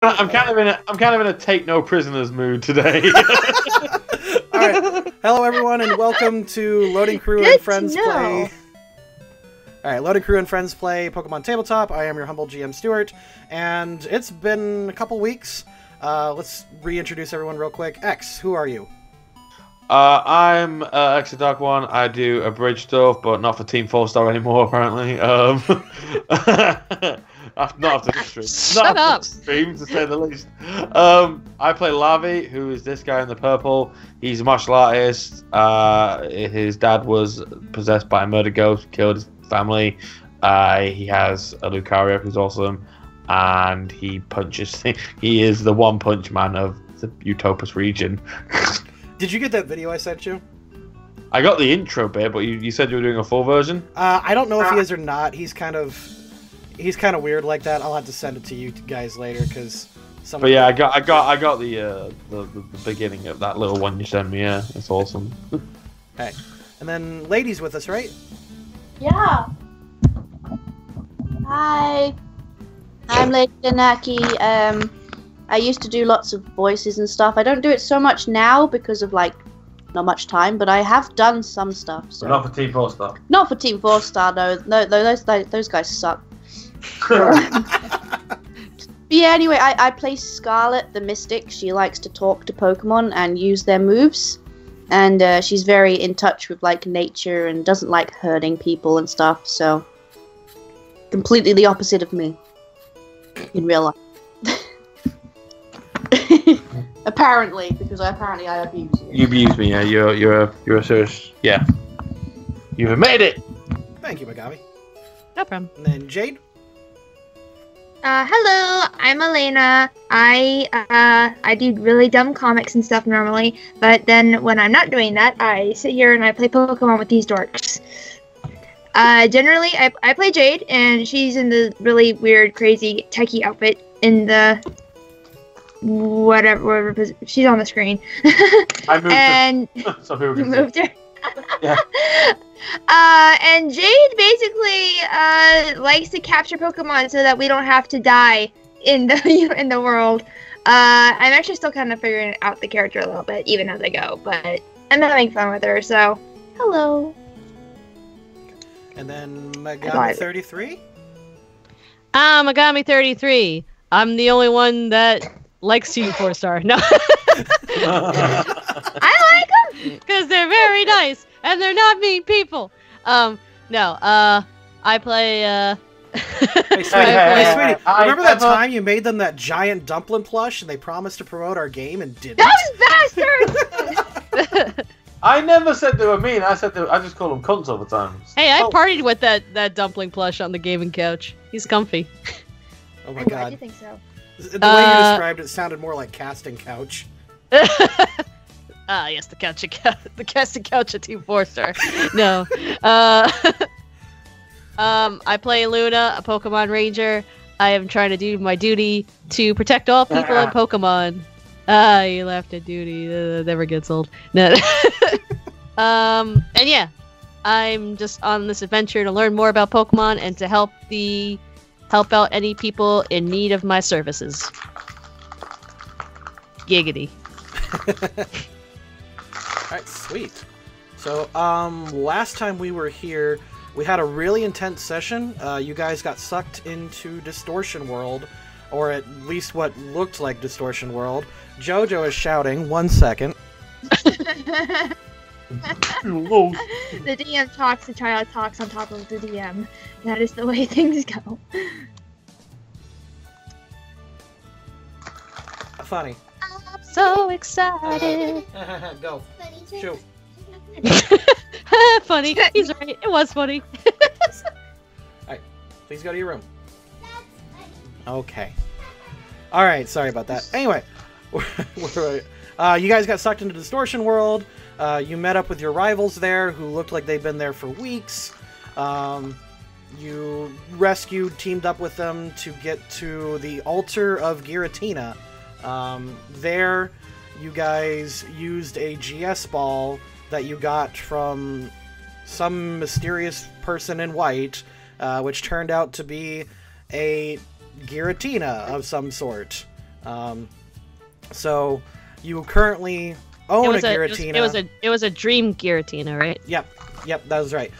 I'm kind of in a take no prisoners mood today. All right, hello everyone, and welcome to Loading Crew and Friends Play. All right, Loading Crew and Friends Play Pokemon Tabletop. I am your humble GM Stuart, and it's been a couple weeks. Let's reintroduce everyone real quick. X, who are you? I'm X the Dark One. I do abridged stuff, but not for Team 4-Star anymore, apparently. Not after the stream. Not after the stream, to say the least. I play Lavi, who is this guy in the purple. He's a martial artist. His dad was possessed by a murder ghost, killed his family. He has a Lucario, who's awesome, and he punches things. He is the one punch man of the Utopus region. Did you get that video I sent you? I got the intro bit, but you said you were doing a full version? I don't know if he is or not. He's kind of weird like that. I'll have to send it to you guys later, because. But yeah, I got the beginning of that little one you sent me. Yeah, it's awesome. Okay, and then ladies with us, right? Yeah. Hi. I'm Lady Danaki. I used to do lots of voices and stuff. I don't do it so much now because of, like, not much time, but I have done some stuff. So. But not for Team 4-Star. Not for Team 4-Star, no, those guys suck. But yeah, anyway, I play Scarlet the Mystic. She likes to talk to Pokemon and use their moves. And she's very in touch with, like, nature and doesn't like hurting people and stuff, so... Completely the opposite of me. In real life. Apparently, because I abuse you. You abuse me, yeah. You're a serious, yeah. You have made it. Thank you, Megami. No problem. And then Jade. Hello, I'm Elena. I do really dumb comics and stuff normally, but then when I'm not doing that, I sit here and I play Pokemon with these dorks. Generally, I play Jade, and she's in the really weird, crazy, techie outfit in the whatever she's on the screen. I moved and her. So people can moved her. Yeah. And Jade basically likes to capture Pokemon so that we don't have to die in the world. I'm actually still kind of figuring out the character a little bit, even as I go, but I'm having fun with her. So, hello. And then Megami 33. Megami 33. I'm the only one that likes Team 4-Star. No. I like them because they're very nice and they're not mean people. No. I play. Hey, sweetie. Remember that time you made them that giant dumpling plush and they promised to promote our game and didn't? Those bastards! I never said they were mean. I just call them cunts all the time. Hey, I partied with that dumpling plush on the gaming couch. He's comfy. Oh my god. I think so. The way you described it sounded more like casting couch. Yes, the casting couch at Team 4-Star. No. I play Luna, a Pokemon Ranger. I am trying to do my duty to protect all people in Pokemon. You laughed at duty. Never gets old. No. And yeah, I'm just on this adventure to learn more about Pokemon and to help out any people in need of my services. Giggity. Alright, sweet. So, last time we were here, we had a really intense session. You guys got sucked into Distortion World, or at least what looked like Distortion World. Jojo is shouting. 1 second. The DM talks, the child talks on top of the DM. That is the way things go. Funny. I'm so excited. Go. Shoot. Funny. He's right. It was funny. Alright, please go to your room. Okay. Alright, sorry about that. Anyway, you guys got sucked into Distortion World. You met up with your rivals there, who looked like they'd been there for weeks. You teamed up with them to get to the altar of Giratina. There, you guys used a GS ball that you got from some mysterious person in white, which turned out to be a Giratina of some sort. So you currently own a Giratina. It was a dream Giratina, right? Yep, that was right.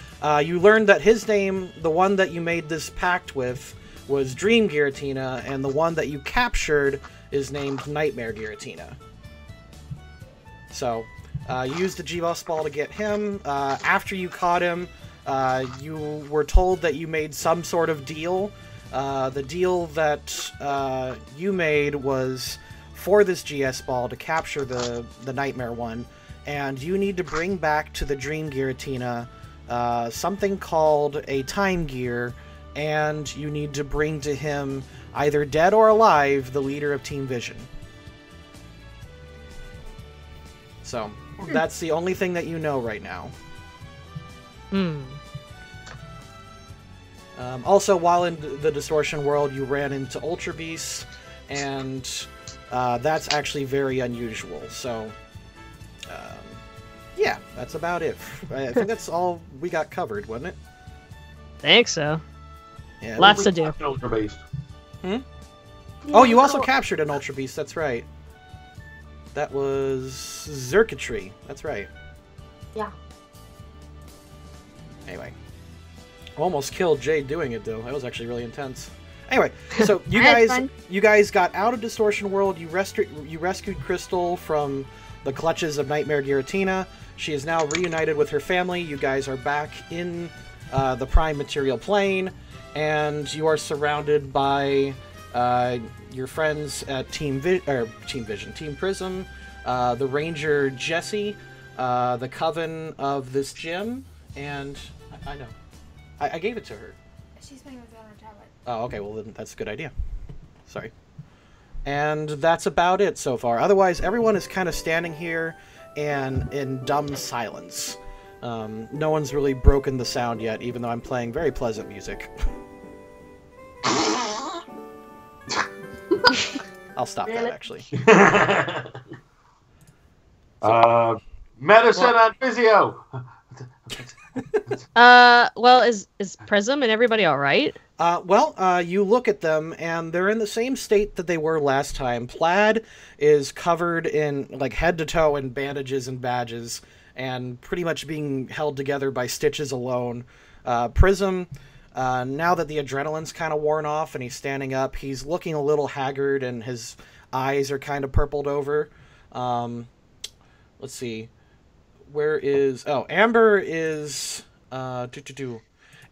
You learned that his name, the one that you made this pact with, was Dream Giratina, and the one that you captured is named Nightmare Giratina. So, you used the G-Boss ball to get him. After you caught him, you were told that you made some sort of deal. The deal that you made was for this GS ball to capture the Nightmare one, and you need to bring back to the Dream Giratina something called a Time Gear, and you need to bring to him, either dead or alive, the leader of Team Vision. So, that's the only thing that you know right now. Also, while in the Distortion world, you ran into Ultra Beasts, and that's actually very unusual. So, yeah, that's about it. I think that's all we got covered, wasn't it? Think so. Yeah, lots to do. Ultra Beast. Yeah, oh, you also captured an Ultra Beast, that's right. That was Circuitry, that's right. Yeah. Anyway. Almost killed Jade doing it, though. That was actually really intense. Anyway, so you guys got out of Distortion World. You rescued Crystal from the clutches of Nightmare Giratina. She is now reunited with her family. You guys are back in the Prime Material Plane, and you are surrounded by your friends at Team Prism, the Ranger Jessie, the Coven of this gym, and I know. I gave it to her. She's playing with it on her tablet. Oh, okay. Well, then that's a good idea. Sorry. And that's about it so far. Otherwise, everyone is kind of standing here and in dumb silence. No one's really broken the sound yet, even though I'm playing very pleasant music. I'll stop that, actually. Medicine and physio! Well, is Prism and everybody all right? You look at them, and they're in the same state that they were last time. Plaid is covered in, like, head to toe in bandages and badges, and pretty much being held together by stitches alone. Prism, now that the adrenaline's kind of worn off and he's standing up, he's looking a little haggard, and his eyes are kind of purpled over. Let's see. Where is... Oh, Amber is...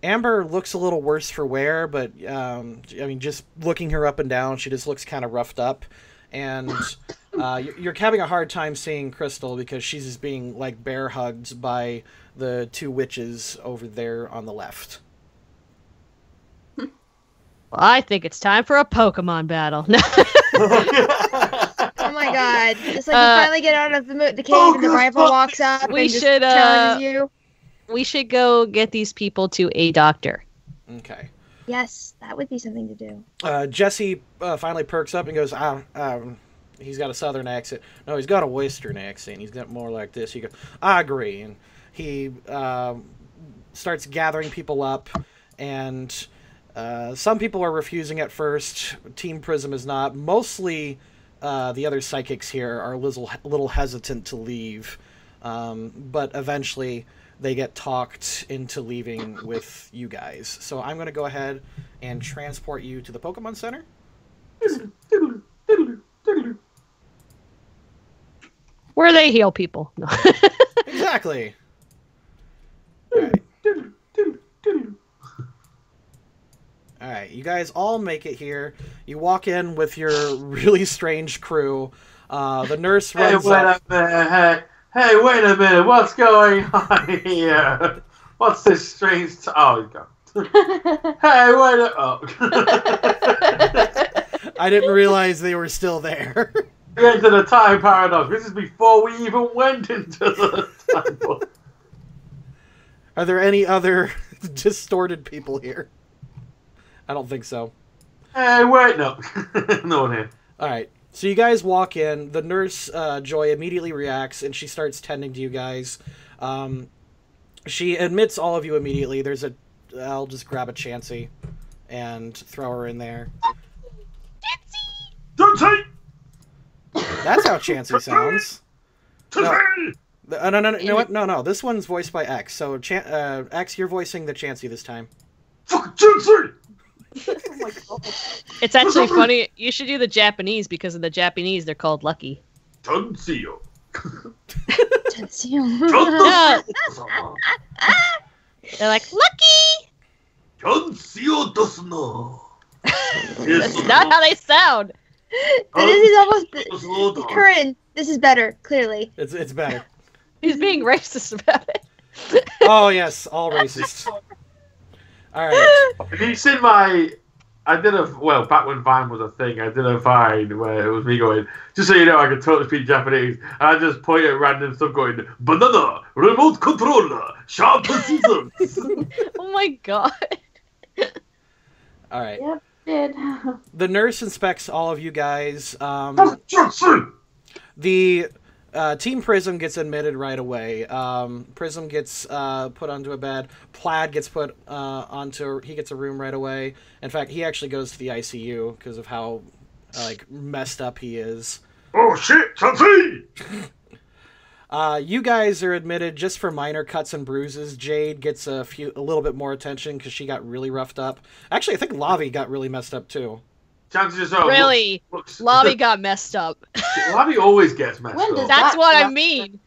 Amber looks a little worse for wear, but, I mean, just looking her up and down, she just looks kind of roughed up. And you're having a hard time seeing Crystal because she's just being, like, bear-hugged by the two witches over there on the left. Well, I think it's time for a Pokemon battle. Oh my god. It's like you finally get out of the cave and the rival walks up and just challenges you. We should go get these people to a doctor. Okay. Yes, that would be something to do. Jesse finally perks up and goes, he's got a southern accent. No, he's got a western accent. He's got more like this. He goes, I agree. And he starts gathering people up, and some people are refusing at first. Team Prism is not. Mostly the other psychics here are a little hesitant to leave, but eventually they get talked into leaving with you guys. So I'm going to go ahead and transport you to the Pokemon Center. Where they heal people. No. Exactly. Alright. Alright, you guys all make it here. You walk in with your really strange crew. The nurse runs up. Hey, wait a minute. What's going on here? What's this strange... Oh, he's gone. Hey, wait a... Oh. I didn't realize they were still there. We entered the time paradox. This is before we even went into the time. Are there any other distorted people here? I don't think so. Hey, wait, no. No one here. Alright, so you guys walk in. The nurse, Joy, immediately reacts, and she starts tending to you guys. She admits all of you immediately. I'll just grab a Chansey and throw her in there. Chansey! That's how Chansey sounds. No. No, you know what? No. This one's voiced by X. So, X, you're voicing the Chansey this time. Fucking Chansey! Oh my god. It's actually funny. You should do the Japanese because in the Japanese they're called Lucky. Chansey. Yeah. They're like Lucky. That's That's not how they sound. This is almost Curran. This is better. Clearly, It's better. He's being racist about it. Oh yes, all racist. All right. Have you seen back when Vine was a thing, I did a Vine where it was me going, just so you know, I can totally speak Japanese, and I just point at random stuff going, banana, remote controller, sharp scissors. Oh my god. All right. Yep, did. The nurse inspects all of you guys. Chansey! The Team Prism gets admitted right away. Prism gets put onto a bed. Plaid gets put he gets a room right away. In fact, he actually goes to the ICU because of how messed up he is. Oh shit, Chansey! You guys are admitted just for minor cuts and bruises. Jade gets a little bit more attention because she got really roughed up. Actually, I think Lavi got really messed up too. Chansey just Really? looks. Lobby got messed up. Lavi always gets messed When up. does That's that what I happen? mean.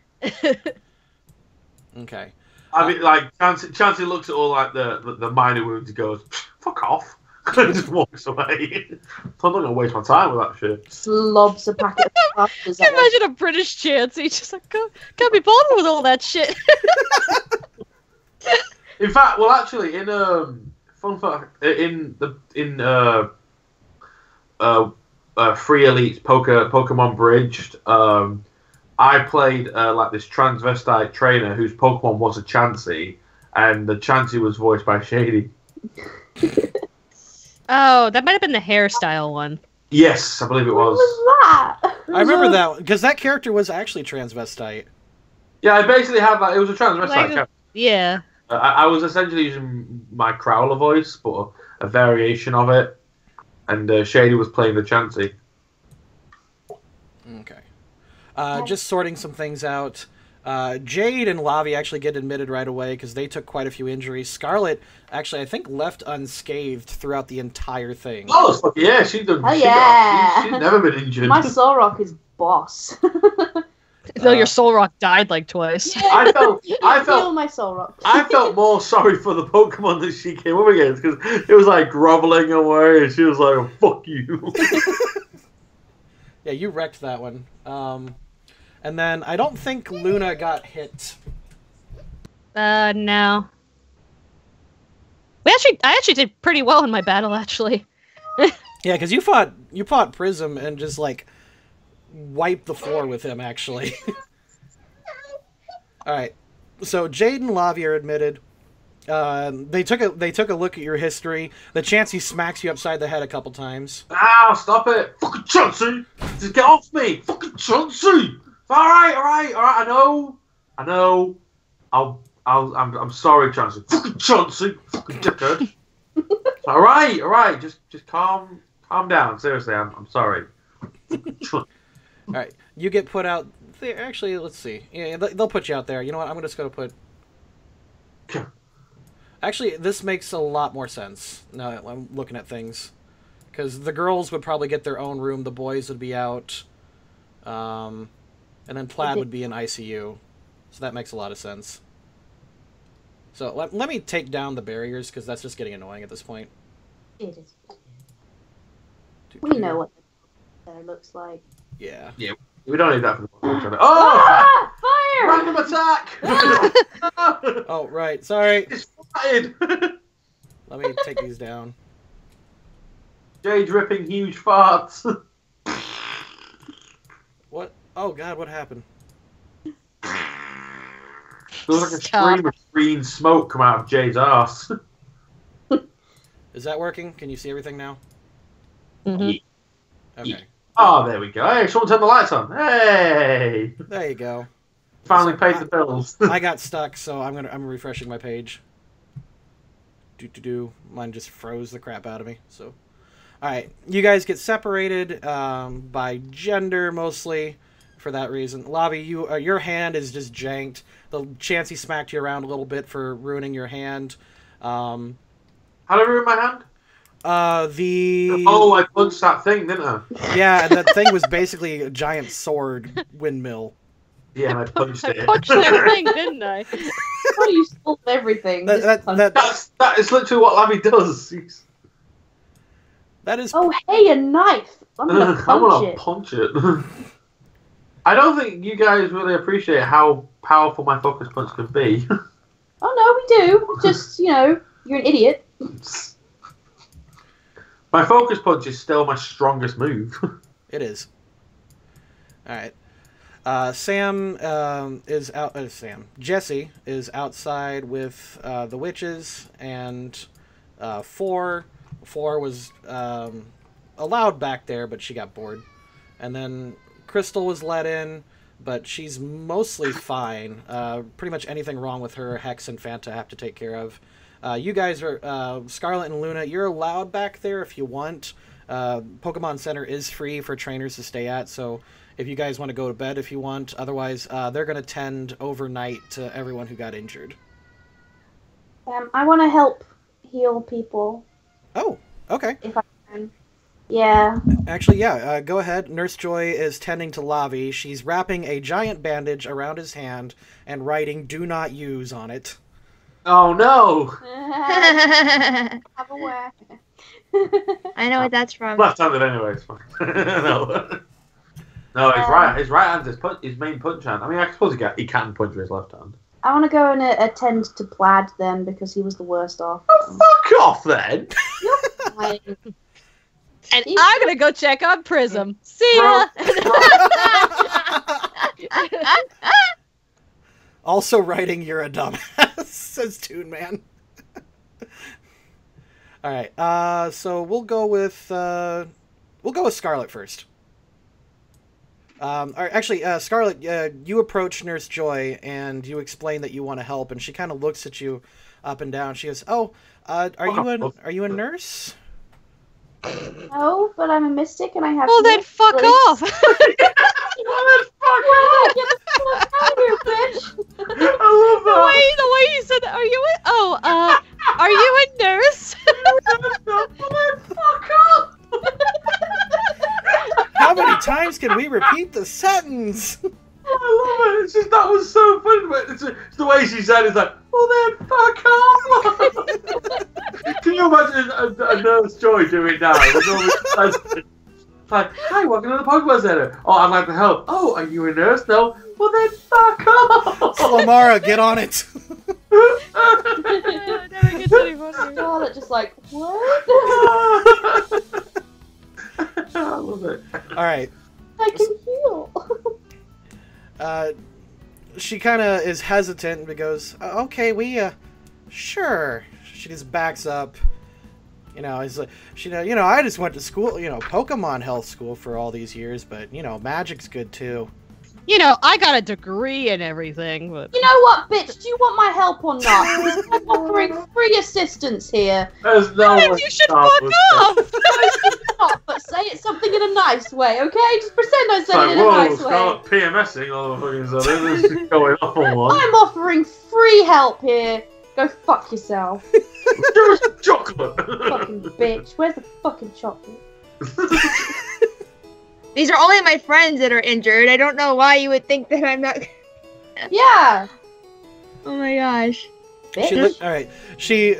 Okay. I mean, Chansey looks at all the minor wounds and goes, "Fuck off," and just walks away. I'm not gonna waste my time with that shit. Slobs a packet of plasters at her. Imagine a British Chansey just like can't be bothered with all that shit. In fact, well, actually, in fun fact, Free Elites Pokemon Bridged, I played this transvestite trainer whose Pokemon was a Chansey, and the Chansey was voiced by Shady. Oh, that might have been the hairstyle one. Yes, I believe it What was. was that? I remember that because that character was actually transvestite. Yeah, I basically had it was a transvestite. Like, yeah. I was essentially using my Crowler voice, but a variation of it, and Shady was playing the Chansey. Okay. Just sorting some things out. Jade and Lavi actually get admitted right away because they took quite a few injuries. Scarlet actually, I think, left unscathed throughout the entire thing. Oh, fuck yeah, she's done. Oh, yeah. She's never been injured. My Solrock is boss. Though your Solrock died like twice. I felt Heal my Solrock. I felt more sorry for the Pokemon that she came up against because it was like groveling away, and she was like, oh, "Fuck you." Yeah, you wrecked that one. And then I don't think Luna got hit. No. I actually did pretty well in my battle, actually. Yeah, because you fought Prism and just wiped the floor with him. Actually. All right, so Jade and Lavi are admitted. They took a look at your history. The Chansey smacks you upside the head a couple times. Ow! Stop it! Fucking Chansey! Just get off me! Fucking Chansey! All right. I know. I'm sorry, Chansey. Fucking Chansey! Fucking dickhead! All right. Just calm down. Seriously, I'm sorry. All right, you get put out there. Actually, let's see. Yeah, they'll put you out there. You know what? I'm just gonna put. Actually, this makes a lot more sense now that I'm looking at things, because the girls would probably get their own room. The boys would be out, and then Plaid would be in ICU. So that makes a lot of sense. So let me take down the barriers because that's just getting annoying at this point. It is. We know what there looks like. Yeah. Yeah, we don't need that for the Pokemon. Ah! Fire! Random attack! Oh, right. Sorry. It's fired! Let me take these down. Jade's ripping huge farts. What? Oh, God, what happened? There's like a stream of green smoke come out of Jade's ass. Is that working? Can you see everything now? Mm-hmm. Okay. Oh, there we go. Hey, someone turned the lights on. Hey! There you go. Finally paid the bills. I got stuck, so I'm refreshing my page. Mine just froze the crap out of me. So, All right, you guys get separated by gender mostly for that reason. Lavi, your hand is just janked. The Chansey smacked you around a little bit for ruining your hand. How did I ruin my hand? Oh, I punched that thing, didn't I? Yeah, and that thing was basically a giant sword windmill. Yeah, and I punched it. I punched that thing, didn't I? Why do you solve everything? That is literally what Lavi does. That is. Oh, hey, a knife! I'm gonna punch it. I don't think you guys really appreciate how powerful my focus punch can be. Oh no, we do. Just you're an idiot. My focus punch is still my strongest move. It is. All right. Sam is out. Jesse is outside with the witches, and Four was allowed back there, but she got bored. And then Crystal was let in, but she's mostly fine. Pretty much anything wrong with her, Hex and Fanta have to take care of. You guys are Scarlet and Luna. You're allowed back there if you want. Pokemon Center is free for trainers to stay at, so if you guys want to go to bed if you want. Otherwise, they're going to tend overnight to everyone who got injured. I want to help heal people. Oh, okay. If I can. Yeah. Actually, yeah, go ahead. Nurse Joy is tending to Lavi. She's wrapping a giant bandage around his hand and writing "Do not use" on it. Oh, no! Have a wear. I know what that's from. Left-handed anyway, it's fine. No. No, his right hand is his main punch hand. I mean, I suppose he can punch with his left hand. I want to go and attend to Plaid then, because he was the worst off. Oh, fuck off then! You're fine. And I'm gonna go check on Prism. See ya! Also writing "You're a dumbass," says Toon Man. All right, so we'll go with Scarlet first. Actually, Scarlet, you approach Nurse Joy and you explain that you want to help, and she kind of looks at you up and down. She goes, "Oh, are you a nurse?" No, but I'm a mystic and I have. Well, then fuck off. Well, then fuck off! Get the fuck out of here, bitch! I love that! The way you said that. Are you a nurse? Well, then fuck off! How many times can we repeat the sentence? I love it. It's just that was so funny. But it's the way she said it's like, well then, fuck off. Can you imagine a Nurse Joy doing it now? It's like, hi, welcome to the Pokemon Center. Oh, I'd like to help. Oh, are you a nurse? No. Well then, fuck off. Lamara, get on it. It never gets any funnier. Scarlet just like, what? I love it. All right. I can heal. She kind of is hesitant but goes, "Okay, sure." She just backs up. It's like, I just went to school, Pokemon health school for all these years, but, magic's good too. I got a degree and everything, but... You know what, bitch? Do you want my help or not? I'm offering free assistance here. There's no Then you should fuck off! Not, but say it something in a nice way, okay? Just pretend I said Like, it in a whoa, nice way. Scarlet PMSing all the fucking stuff. This is going off on one. I'm offering free help here. Go fuck yourself. There's chocolate. Fucking bitch. Where's the fucking chocolate? These are only my friends that are injured. I don't know why you would think that I'm not. Yeah. Oh my gosh. Bitch. All right. She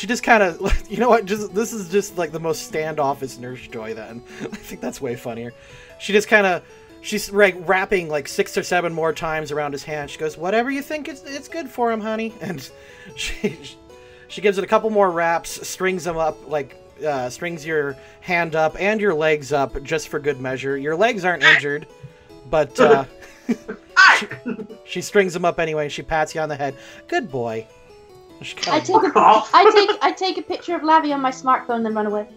just kind of, you know what? This is just like the most standoffish Nurse Joy. Then I think that's way funnier. She just kind of, she's wrapping like 6 or 7 more times around his hand. She goes, "Whatever you think it's good for him, honey." And she gives it a couple more wraps, strings them up strings your hand up and your legs up just for good measure. Your legs aren't injured, but she strings them up anyway. And she pats you on the head. Good boy. I take a picture of Lavi on my smartphone, then run away.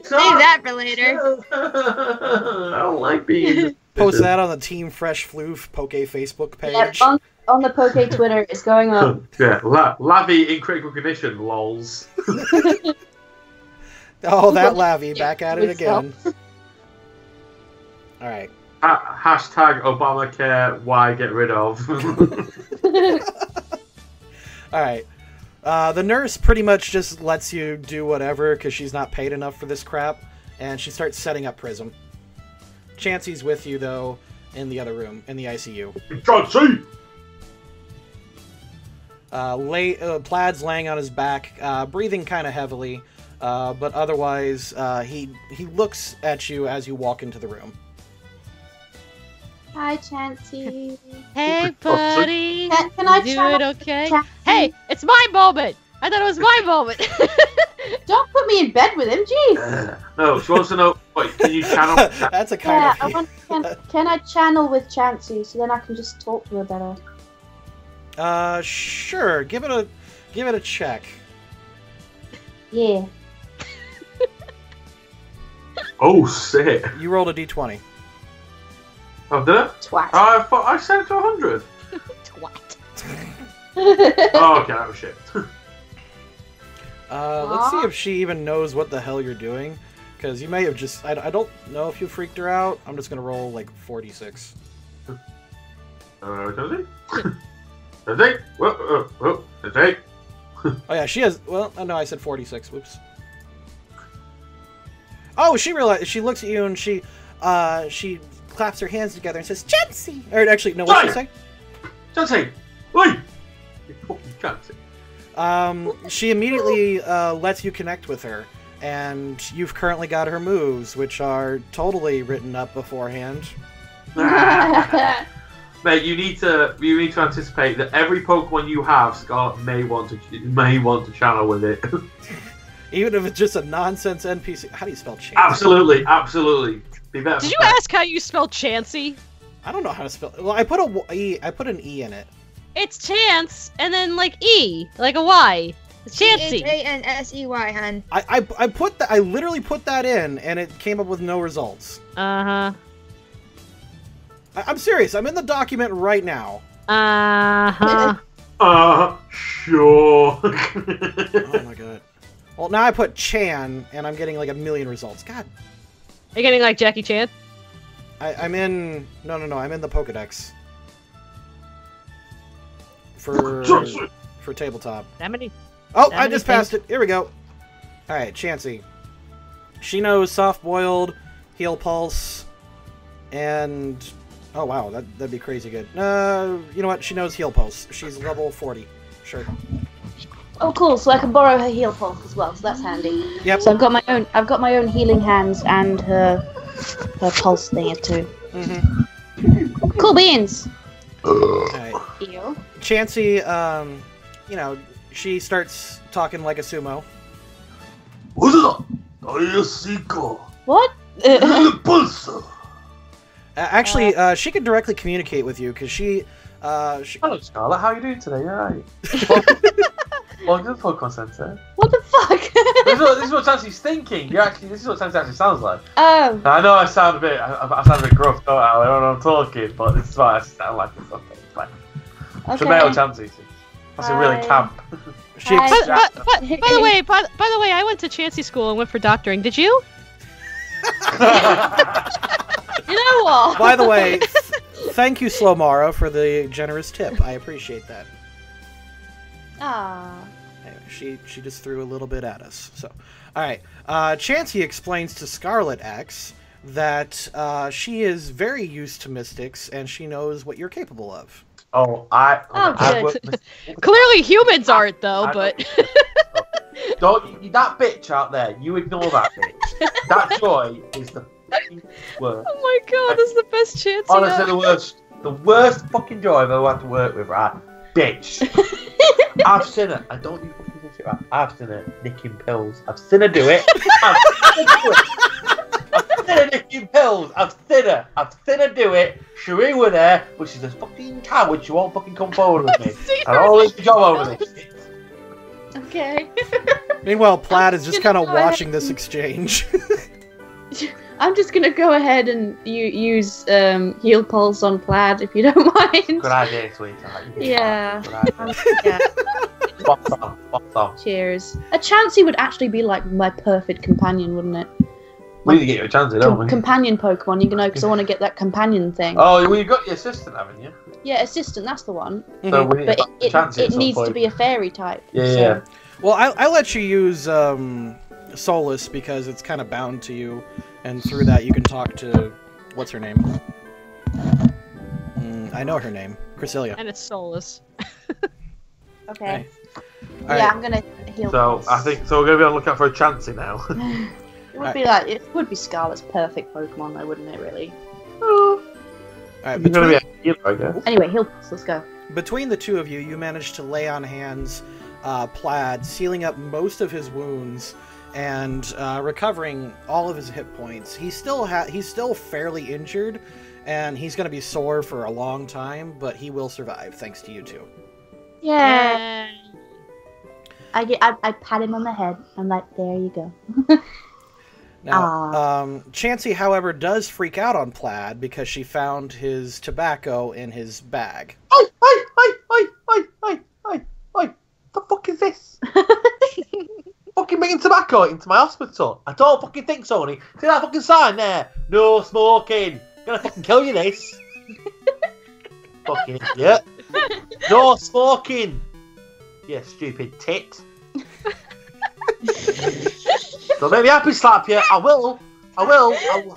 Save that for later. I don't like being. Post that on the Team Fresh Floof Poke Facebook page. Yeah, on the Poke Twitter. It's going up. Yeah, Lavi in critical condition, lols. Oh, that Lavi, back at it With again. All right. Hashtag Obamacare, why get rid of? All right. The nurse pretty much just lets you do whatever because she's not paid enough for this crap, and she starts setting up Prism. Chansey's with you, though, in the other room, in the ICU. Chansey! Plaid's laying on his back, breathing kind of heavily, but otherwise, he looks at you as you walk into the room. Hi, Chansey. Hey, buddy. Can I do channel it okay? Chansey? Hey, it's my moment. I thought it was my moment. Don't put me in bed with him, jeez. No, she wants to know, wait, can you channel? That's a kind of... Can I channel with Chansey so then I can just talk to her better? Sure. Give it a check. Yeah. Oh, shit. You rolled a d20. Oh, did it? Twat. I set it to 100. Twat. Oh, okay, that was shit. Let's see if she even knows what the hell you're doing. Because you may have just... I don't know if you freaked her out. I'm just going to roll, like, 46. Does it? Well, does it? Oh, yeah, she has... Well, no, I said 46. Whoops. Oh, she realized... She looks at you and she claps her hands together and says, Chansey! Or actually, no, what did she say? Chansey! Wait! You fucking Chansey. She immediately lets you connect with her. And you've currently got her moves, which are totally written up beforehand. Mate, you need to anticipate that every Pokemon you have, Scarlet may want to channel with it. Even if it's just a nonsense NPC. How do you spell Chansey? Absolutely. Be better. Did you ask how you spell Chansey? I don't know how to spell. Well, I put an E in it. It's Chance, and then like E, like a Y. It's Chansey. Chansey, hun. I literally put that in, and it came up with no results. Uh-huh. I'm serious. I'm in the document right now. Uh-huh. Sure. Oh my god. Well, now I put Chan, and I'm getting like a million results. God. Are you getting like Jackie Chan? I'm in... No, I'm in the Pokedex. For tabletop. That many? Oh, That I many just passed it. Here we go. Alright, Chansey. She knows soft-boiled, heal pulse, and... Oh, wow, that'd be crazy good. You know what? She knows heal pulse. She's level 40. Sure. Oh, cool. So I can borrow her heal pulse as well. So that's handy. Yep. So I've got my own healing hands and her pulse thing too. Mm-hmm. Cool beans. Alright. Ew. Chansey, you know, she starts talking like a sumo. What? Actually, she can directly communicate with you because she. Hello, Scarlet. How are you doing today? You alright? Welcome to the Pokemon Center. What the fuck? This is what Chansey's thinking. This is what Chansey actually sounds like. Oh. I know I sound a bit gruff, don't I? I don't know I'm talking, but this is what I sound like. It's okay. It's fine. It's a male Chansey. That's a really camp. By the way, I went to Chansey School and went for doctoring. Did you? You know what? By the way, thank you, Slowmara, for the generous tip. I appreciate that. Ah. Anyway, she just threw a little bit at us. So, all right. Chansey explains to Scarlet X that she is very used to mystics and she knows what you're capable of. Good. Clearly humans aren't, though, but... Don't that bitch out there. You ignore that bitch. That joy is the fucking worst. Oh my god, this is the best Chansey Honestly, ever. the worst fucking joy I've ever had to work with, right? Bitch. I've seen her. I don't use fucking this shit, right? I've seen her nicking pills. I've seen her do it. I've seen her nicking pills. I've seen her do it. Cherie were there, but she's a fucking coward. She won't fucking come forward with me. And I'll leave the job over this shit. Okay. Meanwhile, Plaid is just kind of watching this exchange. I'm just gonna go ahead and use heal pulse on Plaid if you don't mind. Good idea, sweetheart. Yeah. Good idea. Yeah. Spot on. Cheers. A Chansey would actually be like my perfect companion, wouldn't it? We need to get you a chance, don't we? Companion Pokemon, you know, because I want to get that companion thing. Oh, well, you got your assistant, haven't you? Yeah, assistant, that's the one. So we need But Chansey it needs to be a fairy type. Yeah, so. yeah. Well, I let you use Solus because it's kind of bound to you, and through that you can talk to what's her name? I know her name, Cresselia. And it's soulless. Okay. All Yeah, right. I'm gonna heal. So pulse. I think we're gonna be on the lookout for a Chansey now. It would be Scarlet's perfect Pokemon, though, wouldn't it? Really. All right, It's gonna be a healer, I guess. Anyway, heal pulse. Let's go. between the two of you, you managed to lay on hands Plaid, sealing up most of his wounds and recovering all of his hit points. He's still fairly injured, and he's going to be sore for a long time, but he will survive thanks to you two. Yeah. I pat him on the head. I'm like, there you go. Now, Chansey, however, does freak out on Plaid because she found his tobacco in his bag. Oi! The fuck is this? Fucking bringing tobacco into my hospital. I don't fucking think so, honey. See that fucking sign there? No smoking. Gonna fucking kill you, this. Fucking idiot. No smoking. You stupid tit. So maybe happy slap you. I will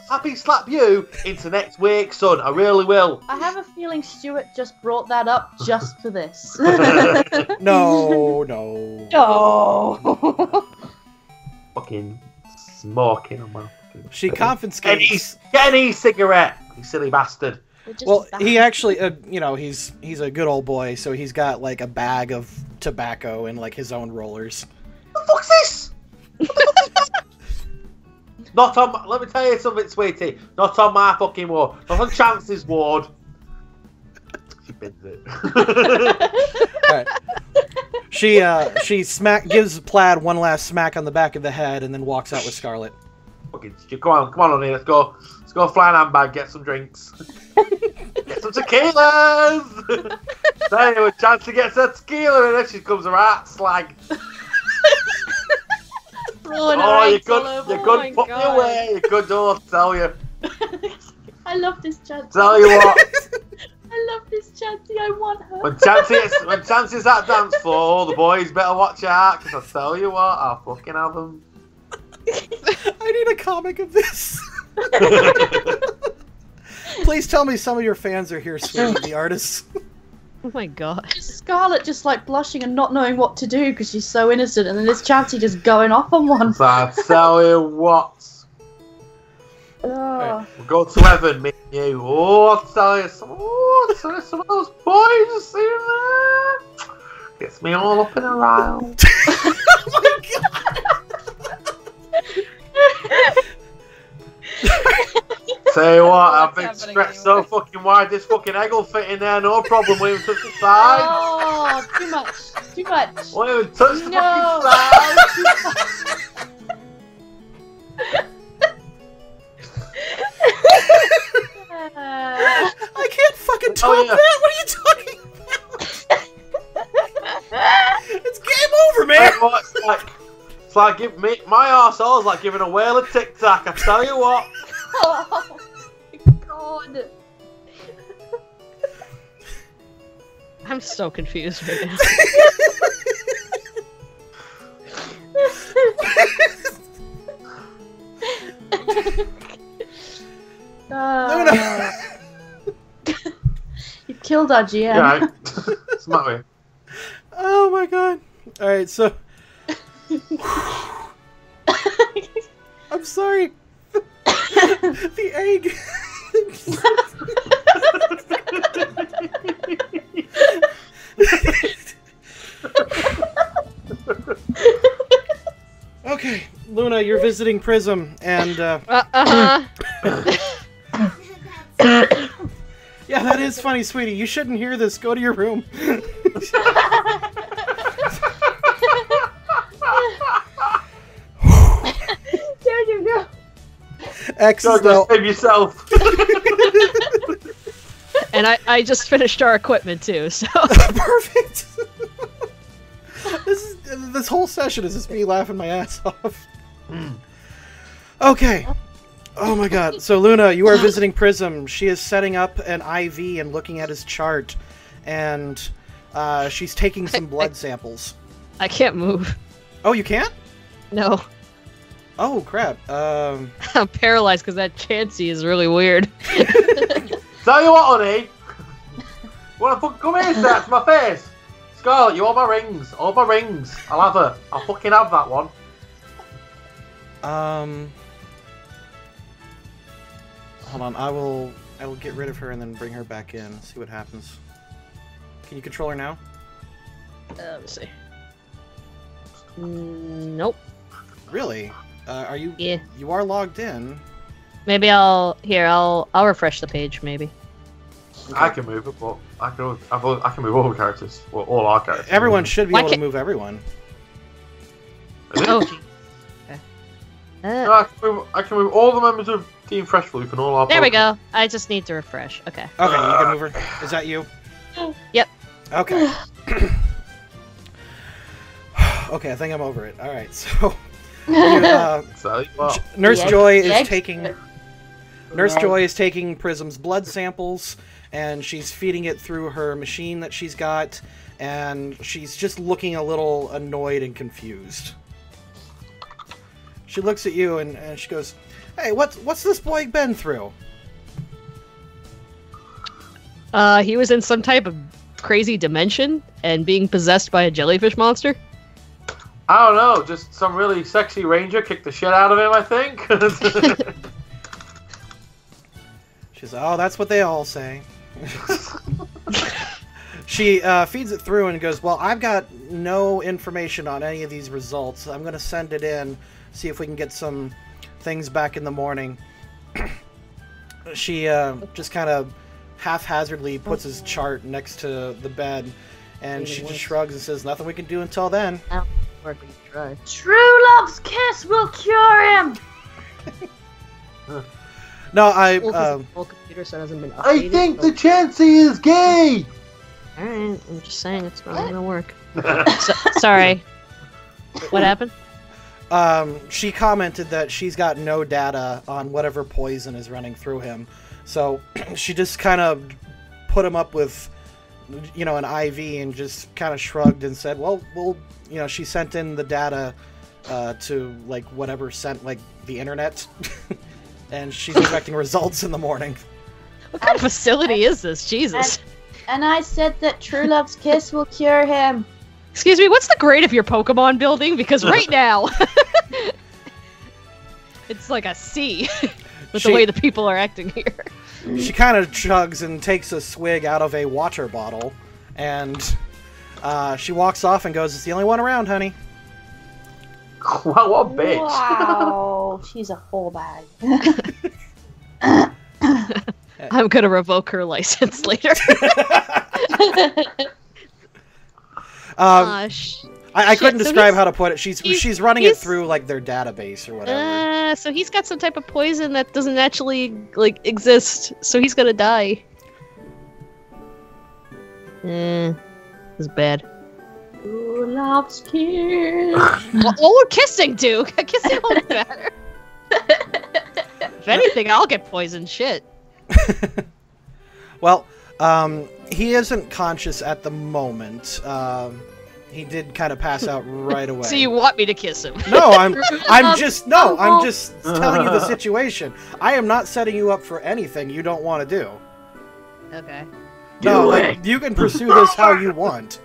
happy slap you into next week, son. I really will. I have a feeling Stuart just brought that up just for this. No. Oh. Fucking smoking on my fucking... She confiscates... Get an e-cigarette, you silly bastard. Well, he actually, he's a good old boy, so he's got like a bag of tobacco and like his own rollers. What the fuck's this? Not on. Let me tell you something, sweetie. Not on my fucking ward. Not on Chance's ward. She bins it. Right. She gives Plaid one last smack on the back of the head and then walks out with Scarlet. Fucking come on, honey. Let's go fly an handbag. Get some drinks. Get some tequilas. Say when Chance gets her tequila and then she comes right slag. Oh, you could put me away. You could, don't tell you. I love this Chansey. Tell you what. I love this Chansey. I want her. When Chansey's at dance floor, the boys better watch out, because I tell you what, I'll fucking have them. I need a comic of this. Please tell me some of your fans are here, sweetie, the artists. Oh my god. Scarlet just like blushing and not knowing what to do because she's so innocent, and then this Chansey just going off on one. So I tell you what. Oh. We'll go to Evan, me and you. Oh, I'll tell you some of those boys you see there. Gets me all up in a rile. Oh my god! Tell you what, I've been stretched so fucking wide, this fucking egg will fit in there, no problem. Won't even touch the side. Oh, too much. Won't even touch the fucking side. I can't fucking top that! What are you talking about? It's game over, man! It's like give me my arsehole's like giving a whale a tic tac, I tell you what. Oh my god. I'm so confused right now. You killed our GM. Yeah, it's my way. Oh my god. Alright, so... I'm sorry. The egg. Okay, Luna, you're visiting Prism, and yeah, that is funny, sweetie. You shouldn't hear this. Go to your room. There you go. X Go, is now... save yourself. And I just finished our equipment too, so Perfect. This whole session is just me laughing my ass off. Okay. Oh my god. So Luna, you are visiting Prism. She is setting up an IV and looking at his chart, and she's taking some blood samples. I can't move. Oh, you can't? No. Oh crap. I'm paralyzed because that Chansey is really weird. Tell you what, honey. Wanna fucking come here, Seth, to my face? Scarlet, you want my rings? All my rings. I'll have her. I'll fucking have that one. Hold on. I will get rid of her and then bring her back in. See what happens. Can you control her now? Let me see. Nope. Really? Are you? Yeah. You are logged in. Maybe I'll refresh the page. Maybe. Okay. I can move it, but I can move all the characters. Well, all our characters. Everyone should be able to move everyone. Oh, gee. Okay. No, I can move all the members of Team Fresh Loop and all our. There we go. I just need to refresh. Okay. Okay, you can move her. Is that you? Yep. Okay. Okay, I think I'm over it. All right, so Nurse Joy is taking Prism's blood samples, and she's feeding it through her machine that she's got, and she's just looking a little annoyed and confused. She looks at you and she goes, "Hey, what's this boy been through?" He was in some type of crazy dimension and being possessed by a jellyfish monster. I don't know, just some really sexy ranger kicked the shit out of him, I think. She's, oh, that's what they all say. She feeds it through and goes, well, I've got no information on any of these results. I'm going to send it in, see if we can get some things back in the morning. She just kind of haphazardly puts his chart next to the bed, and she just shrugs and says, nothing we can do until then. True love's kiss will cure him. No, Whole computer set hasn't been updated, I think the Chansey is gay. Alright, I'm just saying it's not gonna work. Sorry. What happened? She commented that she's got no data on whatever poison is running through him, so she just kind of put him up with, you know, an IV and just kind of shrugged and said, well, you know, she sent in the data to, like, whatever sent, like, the internet, and she's expecting results in the morning. What kind of facility is this? Jesus. And I said that true love's kiss will cure him. Excuse me, what's the grade of your Pokemon building? Because right now, it's like a C with the way the people are acting here. She kind of chugs and takes a swig out of a water bottle, and she walks off and goes, it's the only one around, honey. Wow, what a bitch. Wow, she's a whole bag. I'm gonna revoke her license later. I couldn't describe how to put it. She's running it through, like, their database or whatever. So he's got some type of poison that doesn't actually, like, exist. So he's gonna die. This is bad. True love's kiss. Well, what would kissing do? Kissing won't matter. If anything, I'll get poisoned. Shit. Well, he isn't conscious at the moment. He did kind of pass out right away. So you want me to kiss him? No, I'm just telling you the situation. I am not setting you up for anything you don't want to do. Okay. No, like, you can pursue this how you want.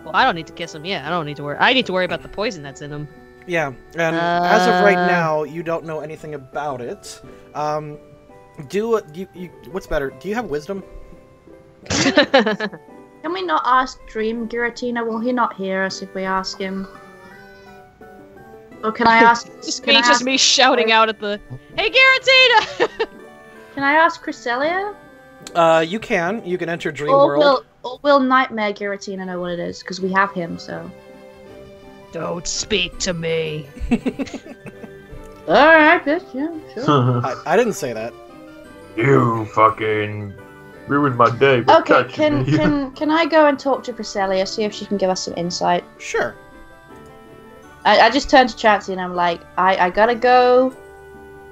Well, I don't need to kiss him. Yeah, I don't need to worry. I need to worry about the poison that's in him. Yeah, and as of right now, you don't know anything about it. What's better? Do you have wisdom? Can we not ask Dream Giratina? Will he not hear us if we ask him? Or can I ask... just me shouting out at the... Hey, Giratina! Can I ask Cresselia? You can. You can enter Dream World. Or will Nightmare Giratina know what it is? Because we have him, so... Don't speak to me. Alright, bitch, yeah, sure. I didn't say that. You fucking ruined my day. Okay, can I go and talk to Cresselia, see if she can give us some insight? Sure. I just turned to Chansey and I'm like, I gotta go to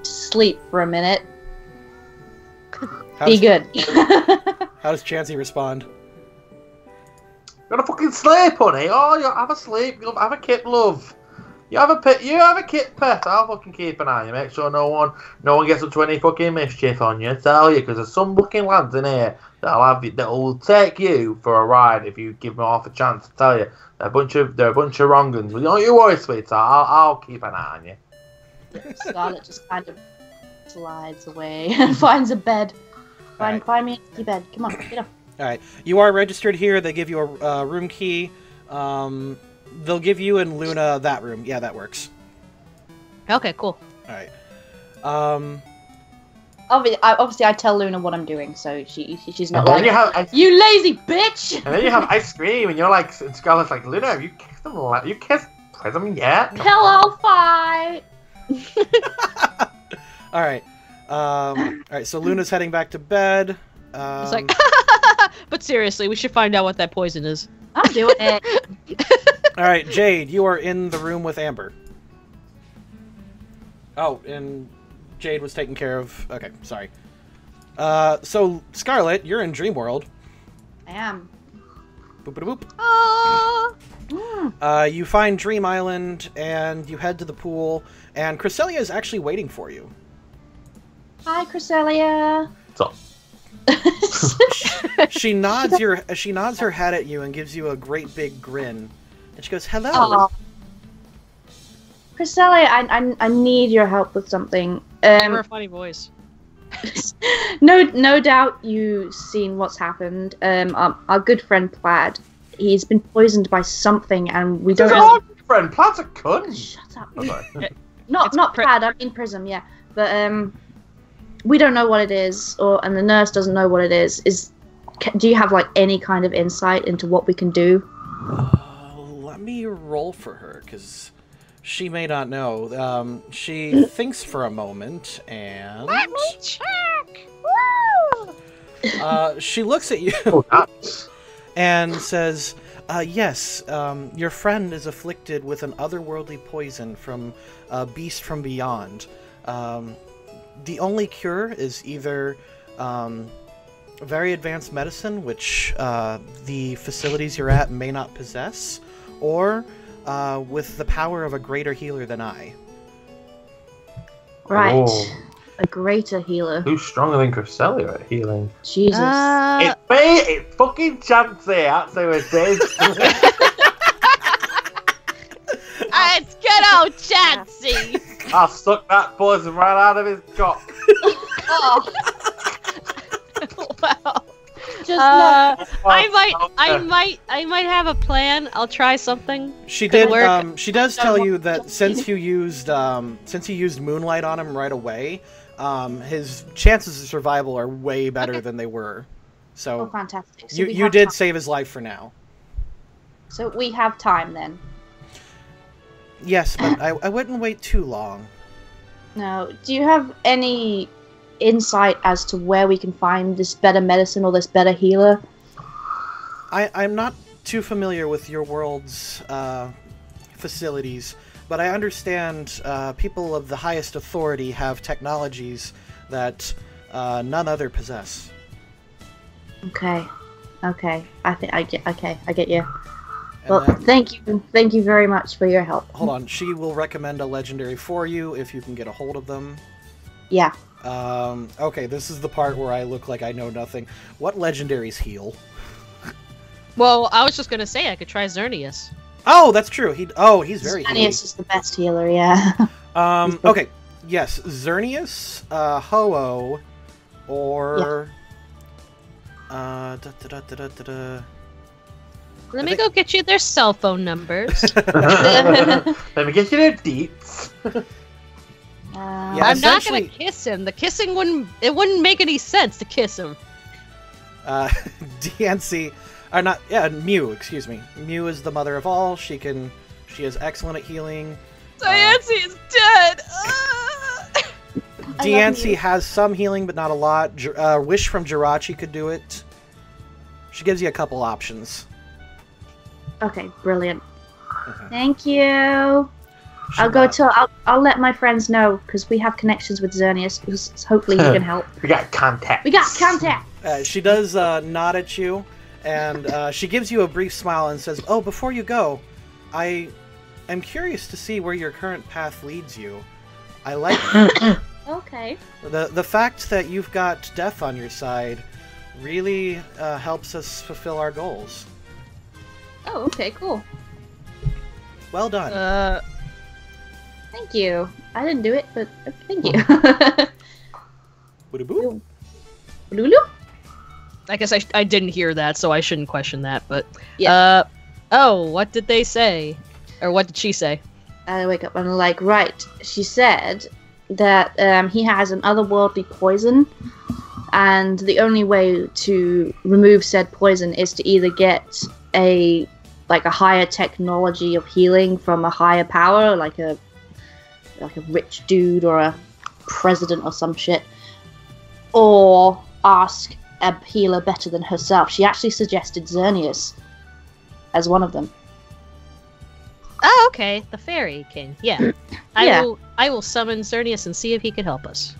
sleep for a minute. Be good. How does Chansey respond? You gotta fucking sleep, honey. Oh, you have a sleep. You have a kip, love. You have a kip pet. I'll fucking keep an eye on you. Make sure no one gets up to any fucking mischief on you. Tell you, because there's some fucking lads in here that'll take you for a ride if you give them half a chance. To tell you, they're a bunch of wrong uns. But don't you worry, sweetheart. I'll keep an eye on you. Scarlet just kind of slides away and finds a bed. Find me a bed. Come on, get up. Alright, you are registered here. They give you a room key. They'll give you and Luna that room. Yeah, that works. Okay, cool. Alright. Obviously, I tell Luna what I'm doing, so she's not And like, you lazy bitch! And then you have ice cream, and you're like, and Scarlett's like, Luna, have you kissed them? You kissed Prism yet? Pillow fight! Alright. Alright, so Luna's heading back to bed. It's like, but seriously, we should find out what that poison is. I'm doing it. Alright, Jade, you are in the room with Amber. Oh, and Jade was taken care of. Okay, sorry. So, Scarlet, you're in Dream World. I am. Boop-a-boop. Ah! You find Dream Island, and you head to the pool, and Cresselia is actually waiting for you. Hi, Cresselia. What's up? She nods her head at you and gives you a great big grin. And she goes, "Hello." Oh. Cresselia, I need your help with something. Give her a funny voice. No doubt you've seen what's happened. Our good friend Plaid, he's been poisoned by something, and we don't know. Good friend, Plaid's a cunt. Shut up. Okay. Not Plaid. I mean Prism. Yeah, but we don't know what it is, and the nurse doesn't know what it is. Do you have like any kind of insight into what we can do? Let me roll for her, because she may not know. She thinks for a moment, and Let me check. Woo! She looks at you and says, "Yes, your friend is afflicted with an otherworldly poison from a beast from beyond. The only cure is either very advanced medicine, which the facilities you're at may not possess, or with the power of a greater healer than I." Right. Oh. A greater healer. Who's stronger than Cresselia at healing? Jesus. It's me! It's fucking Chansey! That's who it is! It's good old Chansey! I'll suck that poison right out of his cock. Oh. Wow. Just no. I might have a plan. I'll try something. She Could did. work. She does tell you that since you used moonlight on him right away, his chances of survival are way better than they were. So Oh, fantastic. So you did save his life for now. So we have time then. Yes, but I wouldn't wait too long. Now, do you have any insight as to where we can find this better medicine or this better healer? I'm not too familiar with your world's facilities, but I understand people of the highest authority have technologies that none other possess. Okay. I get you. And Well, then- thank you very much for your help. Hold on, she will recommend a legendary for you if you can get a hold of them. Yeah. Okay, this is the part where I look like I know nothing. What legendaries heal? Well, I was just gonna say I could try Xerneas. Oh, that's true. He's very healing. Xerneas is the best healer, yeah. Okay, yes, Xerneas, Ho-Oh, or Let me go get you their cell phone numbers. Let me get you their deets. Yeah, I'm not gonna essentially- kiss him. The kissing wouldn't make any sense to kiss him. DNC, or not? Yeah, Mew. Excuse me. Mew is the mother of all. She is excellent at healing. Diancie is dead. Deancy has some healing, but not a lot. Wish from Jirachi could do it. She gives you a couple options. Okay, brilliant. Thank you. I'll let my friends know because we have connections with Xerneas. Because hopefully he can help. We got contact. She does nod at you, and she gives you a brief smile and says, "Oh, before you go, I am curious to see where your current path leads you. I like Okay. the fact that you've got death on your side really helps us fulfill our goals. Oh, okay, cool. Well done." Thank you. I didn't do it, but thank you. Boodaboo. Lulu? I guess I didn't hear that, so I shouldn't question that. But Yeah. Oh, what did they say, or what did she say? I wake up and I'm like, right. She said that he has an otherworldly poison, and the only way to remove said poison is to either get a higher technology of healing from a higher power, like a rich dude or a president or some shit, or ask a healer better than herself. She actually suggested Xerneas as one of them. Oh, okay, the Fairy King. Yeah, Yeah. I will summon Xerneas and see if he can help us.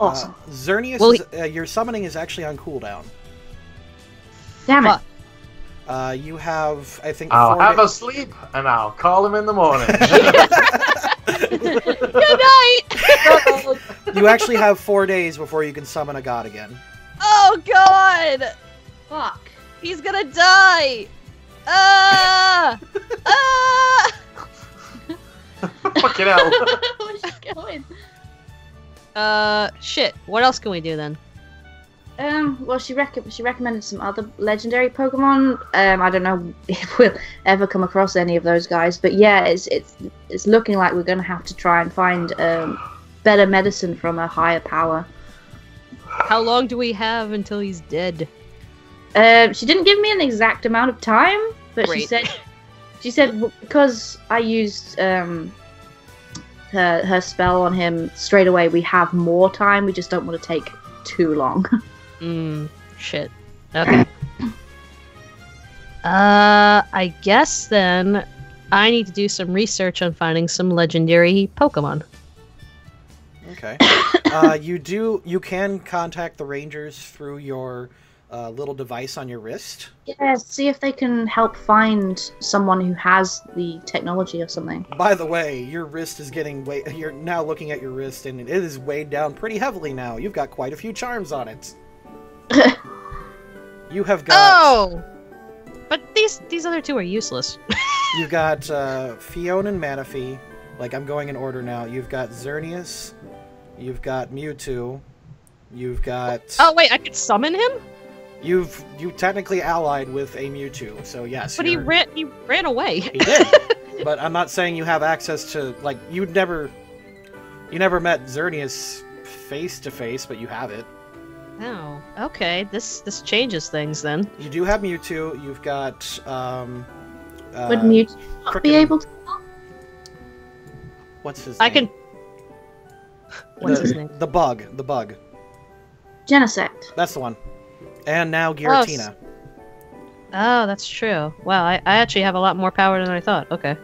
Awesome. Xerneas, your summoning is actually on cooldown. Damn it. Fuck. You have, I think, I'll 4 have a sleep, and I'll call him in the morning. Good night! You actually have 4 days before you can summon a god again. Oh god! Fuck. He's gonna die! Ah! Ah! Fucking hell. Where's she going? Shit. What else can we do then? Well, she recommended some other legendary Pokemon. I don't know if we'll ever come across any of those guys, but yeah, it's looking like we're gonna have to try and find better medicine from a higher power. How long do we have until he's dead? She didn't give me an exact amount of time, but Great. she said because I used her spell on him straight away, we have more time. We just don't want to take too long. Shit. Okay. I guess then I need to do some research on finding some legendary Pokemon. Okay. You can contact the rangers through your little device on your wrist. Yeah, see if they can help find someone who has the technology or something. By the way, your wrist is getting you're now looking at your wrist, and it is weighed down pretty heavily now. You've got quite a few charms on it. You have got... Oh! But these other two are useless. You've got Fiona and Manaphy. Like, I'm going in order now. You've got Xerneas. You've got Mewtwo. You've got... Oh, wait, I could summon him? You technically allied with a Mewtwo, so yes. But he ran away. He did. But I'm not saying you have access to, like, you never met Xerneas face to face, but you have it. Oh, okay. This changes things then. You do have Mewtwo. You've got Would Mewtwo not be able to? What's his name? I can. What's his name? The bug. Genesect. That's the one. And now Giratina. Oh, that's true. Wow, I actually have a lot more power than I thought. Okay.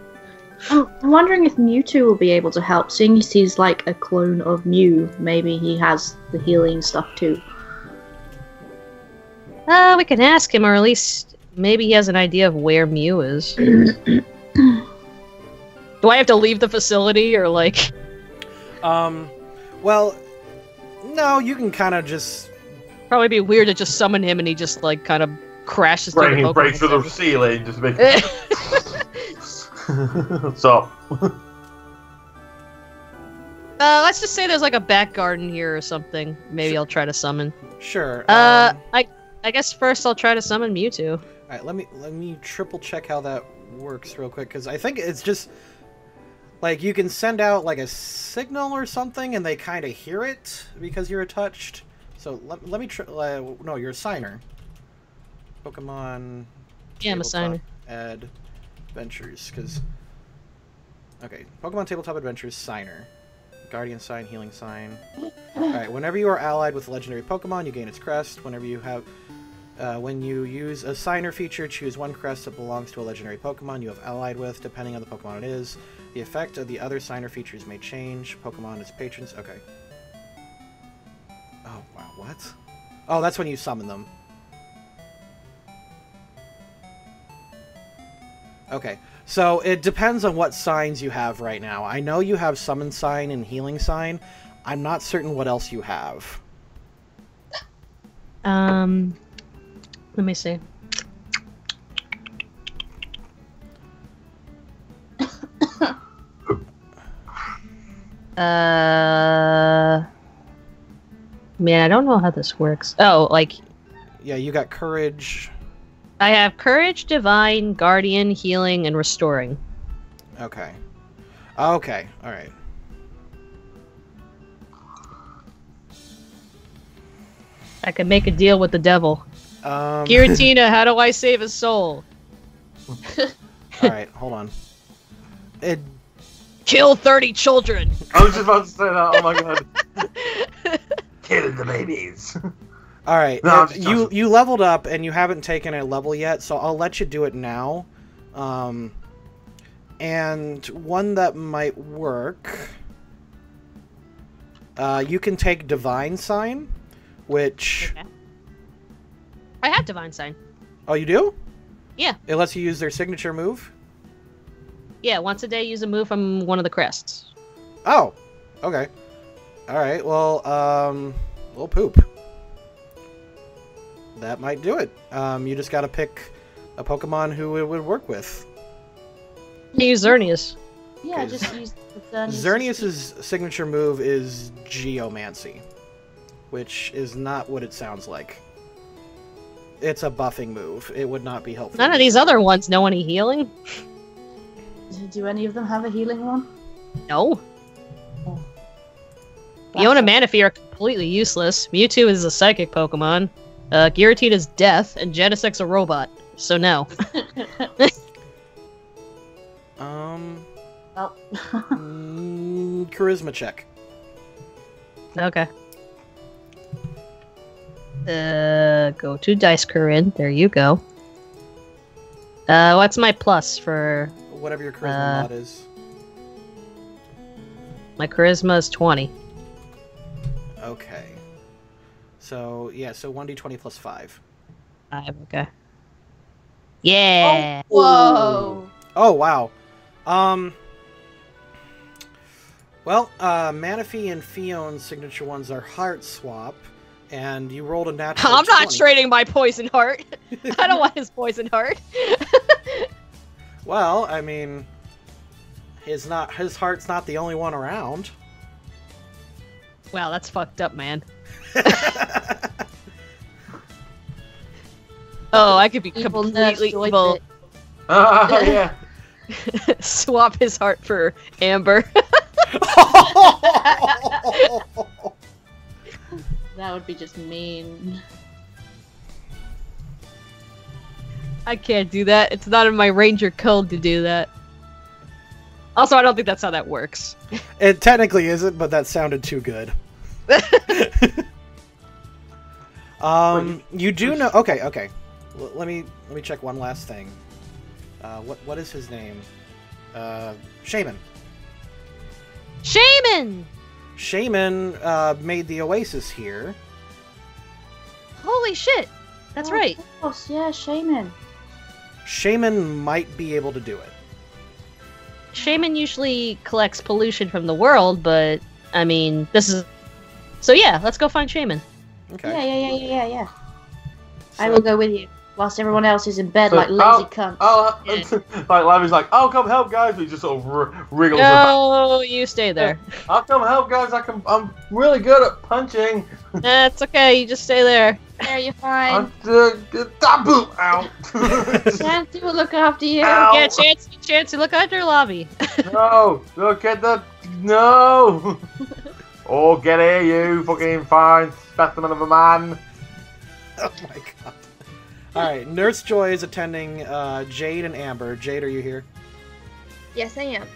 I'm wondering if Mewtwo will be able to help, seeing as he's like a clone of Mew. Maybe he has the healing stuff too. We can ask him, or at least maybe he has an idea of where Mew is. Do I have to leave the facility, or like... Well, no, you can kind of just... Probably be weird to just summon him and he just, like, kind of crashes through the Pokemon break through the ceiling, just make... So... let's just say there's, like, a back garden here or something. Maybe I'll try to summon. Sure. I guess first I'll try to summon Mewtwo. Alright, let me triple check how that works real quick, because I think it's just... Like, you can send out, like, a signal or something, and they kind of hear it because you're touched. So, let me no, you're a signer. Pokemon... Yeah, I'm a signer. Adventures, because... Okay, Pokemon Tabletop Adventures signer. Guardian sign, healing sign. Alright, whenever you are allied with a legendary Pokemon, you gain its crest. Whenever you have... when you use a signer feature, choose one crest that belongs to a legendary Pokemon you have allied with, depending on the Pokemon it is. The effect of the other signer features may change. Pokemon as patrons... Okay. Oh, wow, what? Oh, that's when you summon them. Okay, so it depends on what signs you have right now. I know you have Summon Sign and Healing Sign. I'm not certain what else you have. Let me see. Man, I don't know how this works. Oh, like... Yeah, you got Courage. I have Courage, Divine, Guardian, Healing, and Restoring. Okay. Okay, alright. I can make a deal with the devil. Giratina, how do I save his soul? Alright, hold on. Kill 30 children! I was just about to say that, oh my god. Killing the babies. Alright, No, you leveled up and you haven't taken a level yet, so I'll let you do it now. And one that might work... you can take Divine Sign, which... Okay. I have Divine Sign. Oh, you do? Yeah. It lets you use their signature move? Yeah, once a day use a move from one of the crests. Oh, okay. Alright, well, little poop. That might do it. You just gotta pick a Pokemon who it would work with. Use Xerneas. Yeah, just use Xerneas. Xerneas' signature move is Geomancy, which is not what it sounds like. It's a buffing move. It would not be helpful. None of these other ones know any healing. Do any of them have a healing one? No. Fiona and Manaphy are completely useless. Mewtwo is a psychic Pokemon. Giratina is death, and Genesec's a robot. So no. Well. Charisma check. Okay. Go to Dice Corinne. There you go. What's my plus for... Whatever your charisma mod is. My charisma is 20. Okay. So, yeah, so 1d20 plus 5. 5, okay. Yeah! Whoa! Oh, wow. Well, Manaphy and Fion's signature ones are Heart Swap, and you rolled a natural I'm not 20. trading my Poison Heart! I don't want his Poison Heart! Well, I mean, his heart's not the only one around. Wow, that's fucked up, man. Oh, I could be Evil completely nurse evil. it. Oh, yeah. Swap his heart for Amber. That would be just mean. I can't do that. It's not in my Ranger code to do that. Also, I don't think that's how that works. It technically isn't, but that sounded too good. You do know... Okay, okay. Let me check one last thing. What is his name? Shaman. Shaman! Shaman made the Oasis here. Holy shit! That's right. Of course, yeah, Shaman. Shaman might be able to do it. Shaman usually collects pollution from the world, but, I mean, this is... So yeah, let's go find Shaman. Okay. Yeah. So, I will go with you. Whilst everyone else is in bed like lazy cunts. Like Lavi's like, I'll come help, guys. But he just sort of wriggles. No, you stay there. I'll come help, guys. I'm really good at punching. That's okay, you just stay there. There, you're fine. Ow. Chancy will look after you. Ow. Yeah, Chance, look under lobby. No, look at the no. Oh, get here, you fucking fine specimen of a man. oh my god. Alright, Nurse Joy is attending Jade and Amber. Jade, are you here? Yes, I am.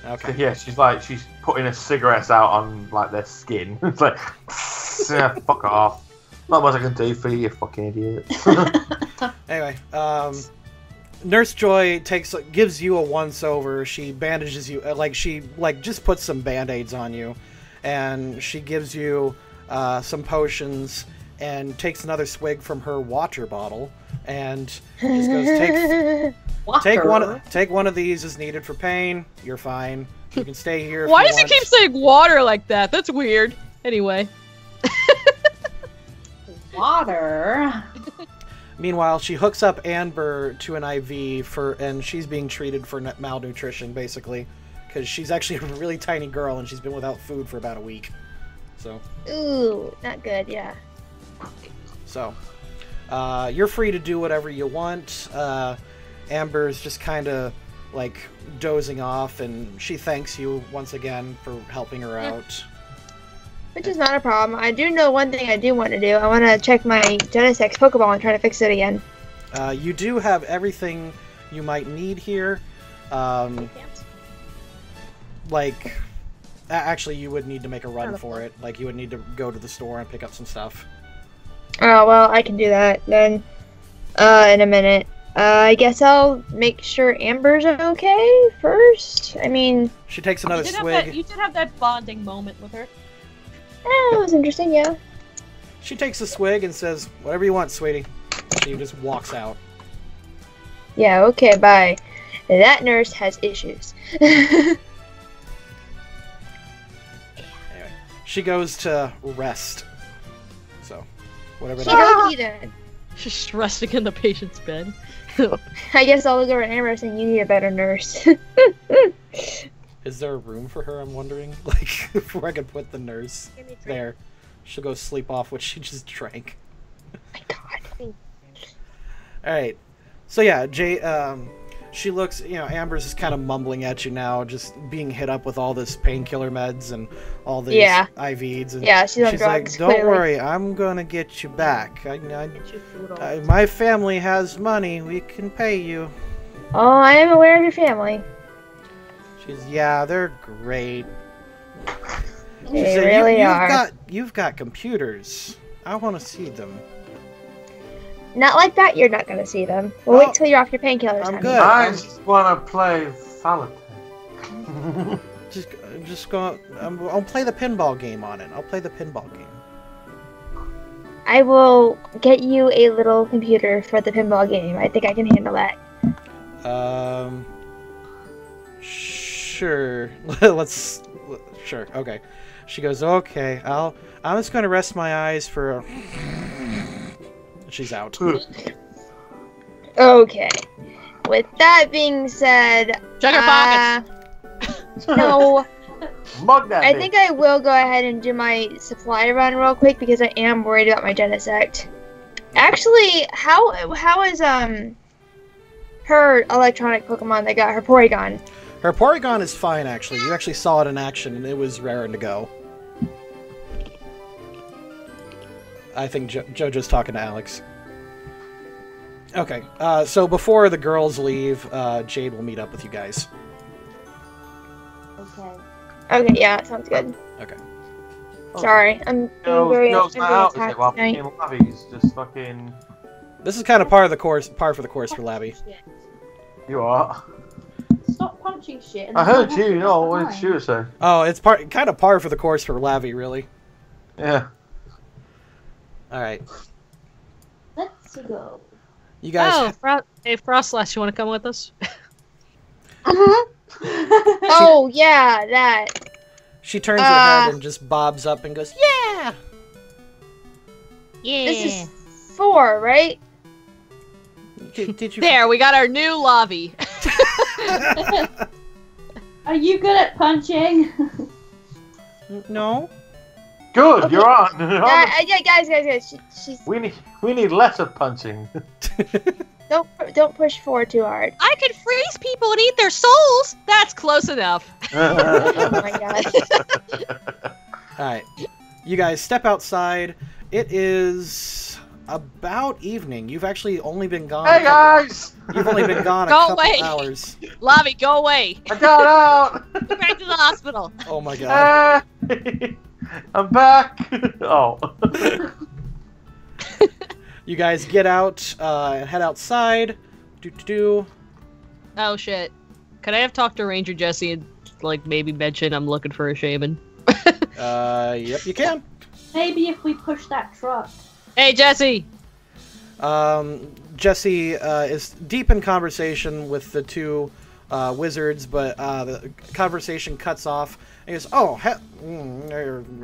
Okay. Yeah, she's putting her cigarettes out on like their skin. It's like, yeah, fuck off. Not much I can do for you, you fucking idiot. Anyway, Nurse Joy gives you a once-over. She bandages you, she just puts some band-aids on you, and she gives you some potions and takes another swig from her water bottle, and just goes, take one of these as needed for pain. You're fine. You can stay here. Why does he keep saying water like that? That's weird. Anyway. Water. Meanwhile, she hooks up Amber to an IV and she's being treated for malnutrition, basically, because she's actually a really tiny girl and she's been without food for about a week. So. Ooh, not good. Yeah. So, you're free to do whatever you want. Amber's just kind of dozing off, and she thanks you once again for helping her out. Which is not a problem. I do know one thing I do want to do. I want to check my Genesex Pokeball and try to fix it again. You do have everything you might need here. Actually, you would need to make a run for it. You would need to go to the store and pick up some stuff. Oh, well, I can do that then in a minute. I guess I'll make sure Amber's okay first. I mean... She takes another swig. You did have that bonding moment with her. That was interesting, yeah. She takes a swig and says, "Whatever you want, sweetie." She just walks out. Yeah, okay, bye. That nurse has issues. Anyway, she goes to rest. So, whatever that is. Just resting in the patient's bed. I guess I'll look over at Amber saying, "You need a better nurse." Is there a room for her, I'm wondering? Where I could put the nurse there. She'll go sleep off what she just drank. Oh my god. Alright. So yeah, she looks, Amber's just kind of mumbling at you now, just being hit up with all this painkiller meds and all these IVs. And yeah, she's on drugs, like, "Don't worry, I'm gonna get you back. My family has money. We can pay you." Oh, I am aware of your family. She's, "Yeah, they're great." They really are. You've got computers. I want to see them. Not like that. You're not gonna see them. We'll wait till you're off your painkillers. I'm good. I just want to play solitaire. just go. I'll play the pinball game on it. I'll play the pinball game. I will get you a little computer for the pinball game. I think I can handle that. Sure. Sure. Okay. She goes, "Okay, I'm just gonna rest my eyes for a..." She's out. Okay. With that being said, check her pockets. No. Mug that I thing. think I will go ahead and do my supply run real quick because I am worried about my Genesect. Actually, how is her electronic Pokemon that got her Porygon? Her Porygon is fine, actually. You actually saw it in action, and it was raring to go. I think JoJo's talking to Alex. Okay, so before the girls leave, Jade will meet up with you guys. Okay. Okay, yeah, sounds good. Okay. Sorry, I'm being very attacked tonight. Lavi's just fucking... This is kind of par for the course for Labby. You are. Stop punching shit. I heard you. No, what did Stuart say? Oh, it's kind of par for the course for Labby, really. Yeah. Alright. Let's go. You guys... Hey, Frostlass, you want to come with us? Oh, yeah, that. She turns her head and just bobs up and goes, "Yeah!" Yeah. This is 4, right? Did you... There, we got our new Lavi. Are you good at punching? No. Good, you're on. Yeah, guys. She's. We need less of punching. Don't push 4 too hard. I could freeze people and eat their souls. That's close enough. Oh my god. Alright. You guys step outside. It is About evening. You've actually only been gone. Hey guys! You've only been gone a Go couple away. hours. Lavi, go away. I got out! Go back to the hospital. Oh my god. I'm back! Oh. You guys get out and head outside. Oh shit. Can I have talked to Ranger Jesse and like maybe mention I'm looking for a shaman? Yep, you can. Maybe if we push that truck. Hey Jesse! Jesse is deep in conversation with the two wizards, but the conversation cuts off. And he goes, "Oh,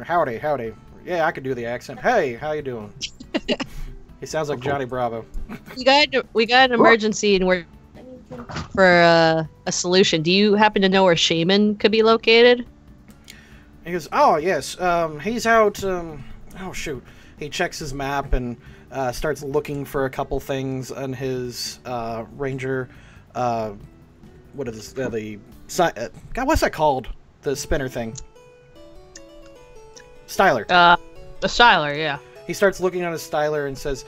howdy, howdy. Yeah, I could do the accent. Hey, how you doing?" He sounds like Johnny Bravo. We got an emergency and we're for a solution. Do you happen to know where shaman could be located? He goes, "Oh yes, he's out. Oh shoot." He checks his map and starts looking for a couple things on his ranger. What is this? God, what's that called? The spinner thing. Styler. The styler, yeah. He starts looking on his styler and says,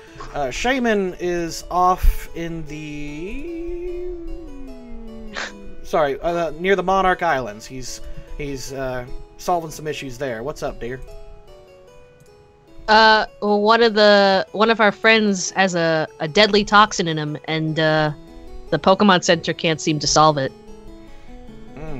"Shaman is off in the near the Monarch Islands. He's solving some issues there. What's up, dear?" Well, one of our friends has a deadly toxin in him, and the Pokemon Center can't seem to solve it.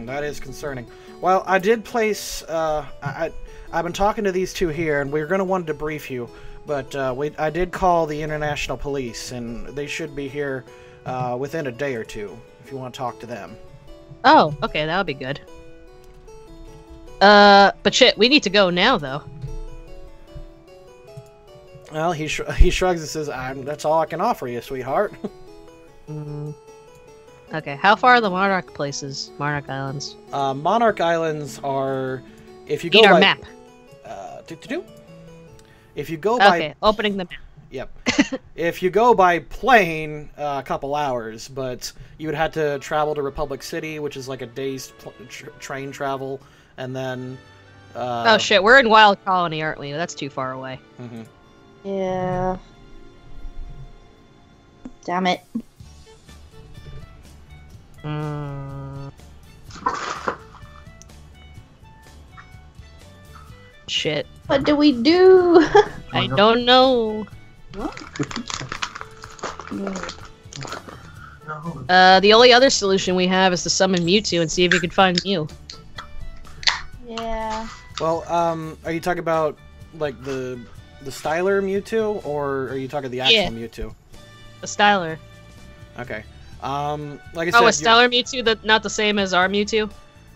That is concerning. Well, I did place. I've been talking to these two here, and we were going to want to debrief you, but I did call the International Police, and they should be here within a day or two. If you want to talk to them. Oh, okay, that would be good. But shit, we need to go now, though. Well, he shrugs and says, "That's all I can offer you, sweetheart." Okay, how far are the Monarch places? Monarch Islands? Monarch Islands are, if you go Need our by... map. If you go by... Okay, opening the map. Yep. If you go by plane, a couple hours, but you would have to travel to Republic City, which is like a day's train travel, and then... oh shit, we're in Wild Colony, aren't we? That's too far away. Mm-hmm. Yeah. Damn it. Shit. What do we do? I don't know. The only other solution we have is to summon Mewtwo and see if we can find Mew. Yeah. Well, are you talking about, like, the Styler Mewtwo, or are you talking the actual Mewtwo? The Styler. Okay. Like I said... Oh, is Styler Mewtwo not the same as our Mewtwo?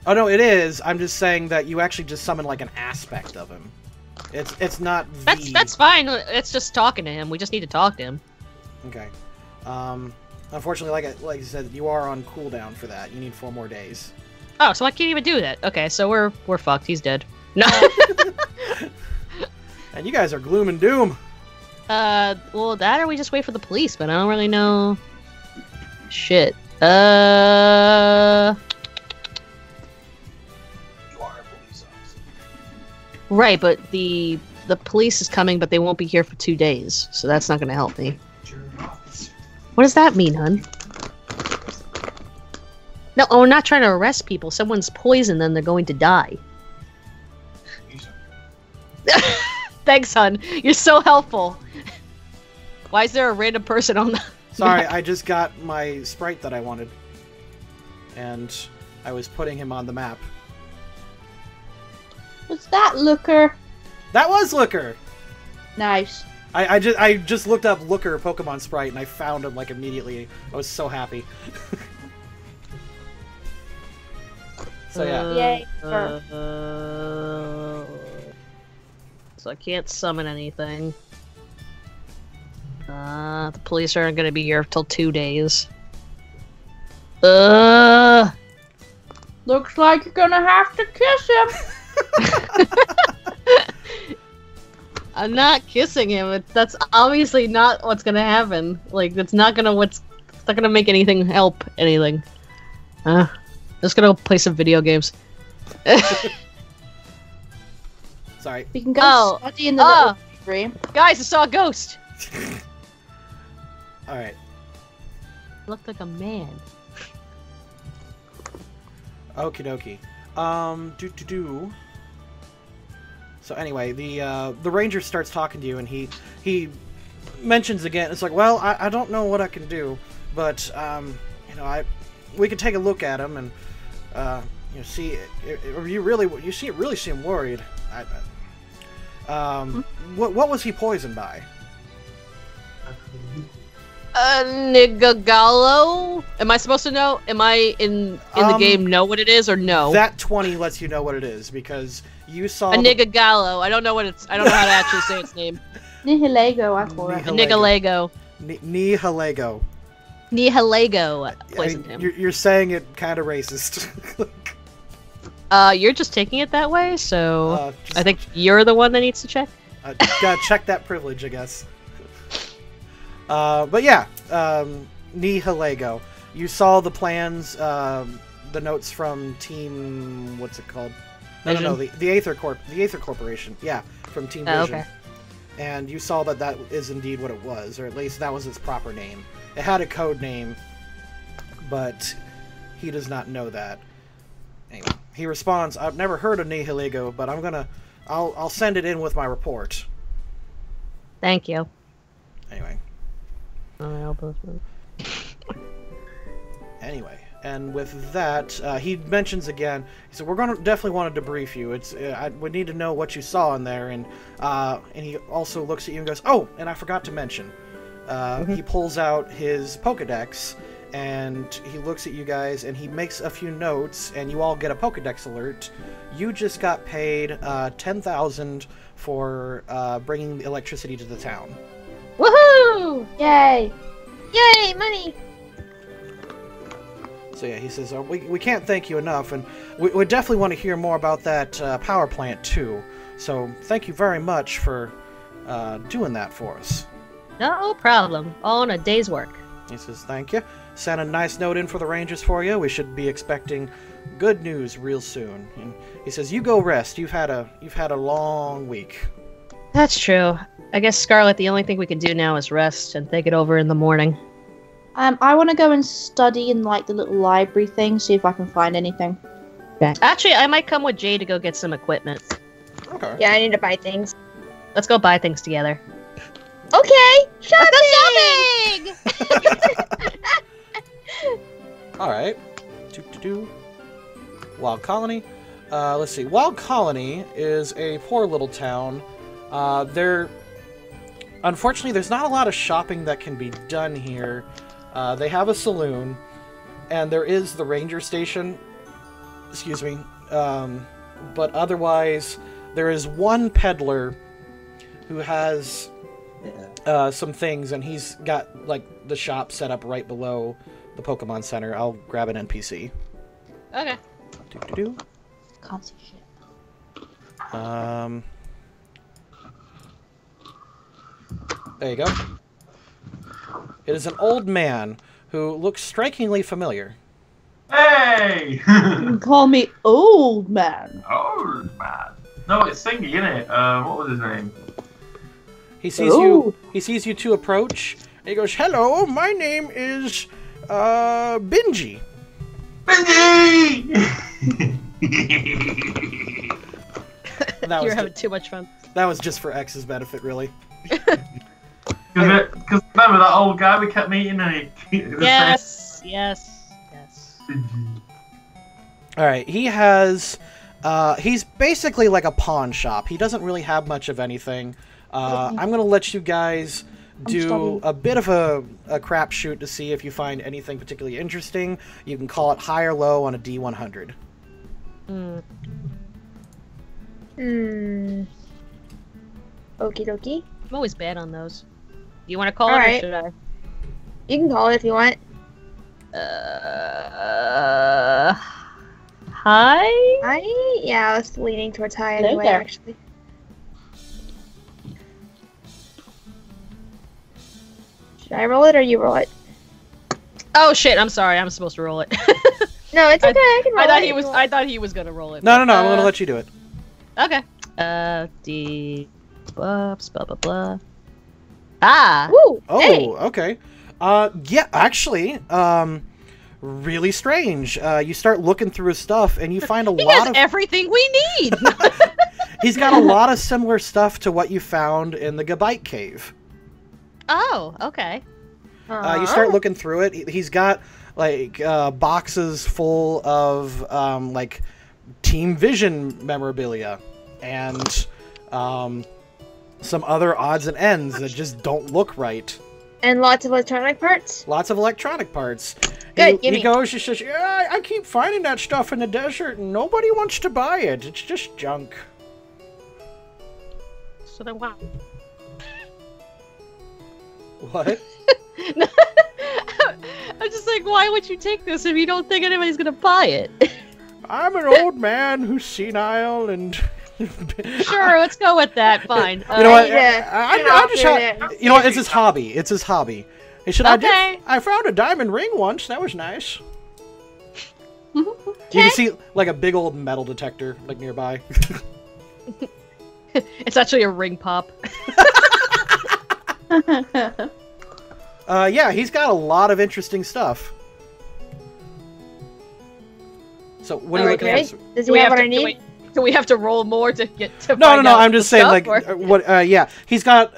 Oh, no, it is. I'm just saying that you actually just summon, like, an aspect of him. It's not the... That's fine. It's just talking to him. We just need to talk to him. Okay. Unfortunately, like I said, you are on cooldown for that. You need 4 more days. Oh, so I can't even do that. Okay, so we're fucked. He's dead. No. And you guys are gloom and doom. Well, that or we just wait for the police, but I don't really know. Shit. You are a police officer. Right, but the police is coming, but they won't be here for 2 days, so that's not gonna help me. You're an officer. What does that mean, hun? No, we're not trying to arrest people. Someone's poisoned, then they're going to die. Thanks, hun. You're so helpful. Why is there a random person on the... Sorry, I just got my sprite that I wanted. And I was putting him on the map. Was that Looker? That was Looker! Nice. I just looked up Looker Pokemon sprite and I found him like immediately. I was so happy. So yeah. Yay. So I can't summon anything. The police aren't gonna be here till 2 days. Looks like you're gonna have to kiss him. I'm not kissing him. That's obviously not what's gonna happen. Like, it's not gonna make anything help anything. Just gonna go play some video games. Sorry. We can go study in the little room. Guys, I saw a ghost. Alright. Looked like a man. Okie dokie. So anyway, the ranger starts talking to you, and he mentions again. It's like, well, I don't know what I can do, but you know, we could take a look at him and you know, see. You really seem worried. What was he poisoned by? Nigagalo? Am I supposed to know? Am I in the game know what it is or no? That 20 lets you know what it is because you saw a Nigagalo. I don't know what it's. I don't know how to actually say its name. Nihilego, I call it. Nihilego. Nihilego. Nihilego poisoned him. You're saying it kind of racist. You're just taking it that way, so I think you're the one that needs to check. Gotta check that privilege, I guess. But yeah, Nihilego. You saw the plans, the notes from Team. What's it called? No, the Aether Corporation. Yeah, from Team Vision. Okay. And you saw that is indeed what it was, or at least that was its proper name. It had a code name, but he does not know that. Anyway, he responds, "I've never heard of Nihilego, but I'll send it in with my report." Thank you. Anyway. Anyway, and with that, he mentions again. He said, "We're going to definitely want to debrief you. It's we need to know what you saw in there." And he also looks at you and goes, "Oh, and I forgot to mention." He pulls out his Pokedex and he looks at you guys and he makes a few notes, and you all get a Pokedex alert. You just got paid 10,000 for bringing electricity to the town. Woohoo! Yay! Yay, money! So yeah, he says, we can't thank you enough, and we definitely want to hear more about that power plant too. So thank you very much for doing that for us. No problem. All in a day's work. He says, thank you. Sent a nice note in for the Rangers for you. We should be expecting good news real soon. And he says, you go rest. You've had a long week. That's true. I guess, Scarlet, the only thing we can do now is rest and think it over in the morning. I want to go and study in like the little library thing, see if I can find anything. Okay. Actually, I might come with Jay to go get some equipment. Okay. Yeah, I need to buy things. Let's go buy things together. Okay! Shopping! Let's go shopping! Alright. Wild Colony. Let's see. Wild Colony is a poor little town. Unfortunately, there's not a lot of shopping that can be done here. They have a saloon, and there is the ranger station. Excuse me. But otherwise, there is one peddler who has some things, and he's got like the shop set up right below the Pokemon Center. I'll grab an NPC. Okay. Can't see shit. There you go. It is an old man who looks strikingly familiar. Hey! You can call me old man. Old man. No, it's Thingy, innit? What was his name? He sees you. He sees you two approach, and he goes, "Hello, my name is Benji." Benji! You're having too much fun. That was just for X's benefit, really. Because remember that old guy we kept meeting and he Yes. Alright, he has... he's basically like a pawn shop. He doesn't really have much of anything. I'm going to let you guys do a bit of a crapshoot to see if you find anything particularly interesting. You can call it high or low on a D100. Okie dokie. I'm always bad on those. You want to call it Alright. or should I? You can call it if you want. Hi? Yeah, I was leaning towards high Hello anyway, there. actually. Should I roll it or you roll it? Oh shit! I'm sorry. I'm supposed to roll it. No, it's okay. I can roll I thought it he if was. you I thought he was gonna roll it. No, but, I'm going to let you do it. Okay. D. Blah blah blah. Ah. Ooh, Oh, hey. okay. Yeah, actually, really strange. You start looking through his stuff, and you find a He lot has of... everything we need. He's got a lot of similar stuff to what you found in the Gabite Cave. Oh, okay. You start looking through it. He's got, like, boxes full of, like, Team Vision memorabilia. And, some other odds and ends that just don't look right. And lots of electronic parts. Lots of electronic parts. Good, He goes, he says, yeah, I keep finding that stuff in the desert and nobody wants to buy it. It's just junk. So then what? What? I'm just like, why would you take this if you don't think anybody's gonna buy it? I'm an old man who's senile and... Sure, let's go with that. Fine. You know what? Yeah. I just you know what? It's his hobby. It's his hobby. He said, Okay. I found a diamond ring once. That was nice. You can see like a big old metal detector like nearby. It's actually a ring pop. Yeah, he's got a lot of interesting stuff. So what are you looking Okay. at? Does he have what I need? Do we have to roll more to get to? No. find out I'm just the saying, stuff, like, or- what? Yeah, he's got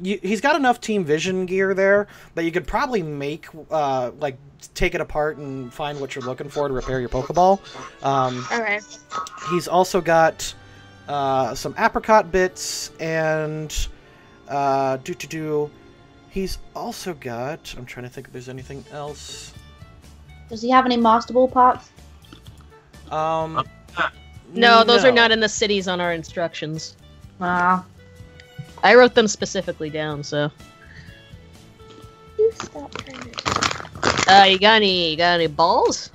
he's got enough Team Vision gear there that you could probably make like take it apart and find what you're looking for to repair your Pokeball. Okay. He's also got some apricot bits and He's also got. I'm trying to think if there's anything else. Does he have any Master Ball parts? No, those are not in the cities on our instructions. Ah. I wrote them specifically down, so. You stop trying to... You got any balls?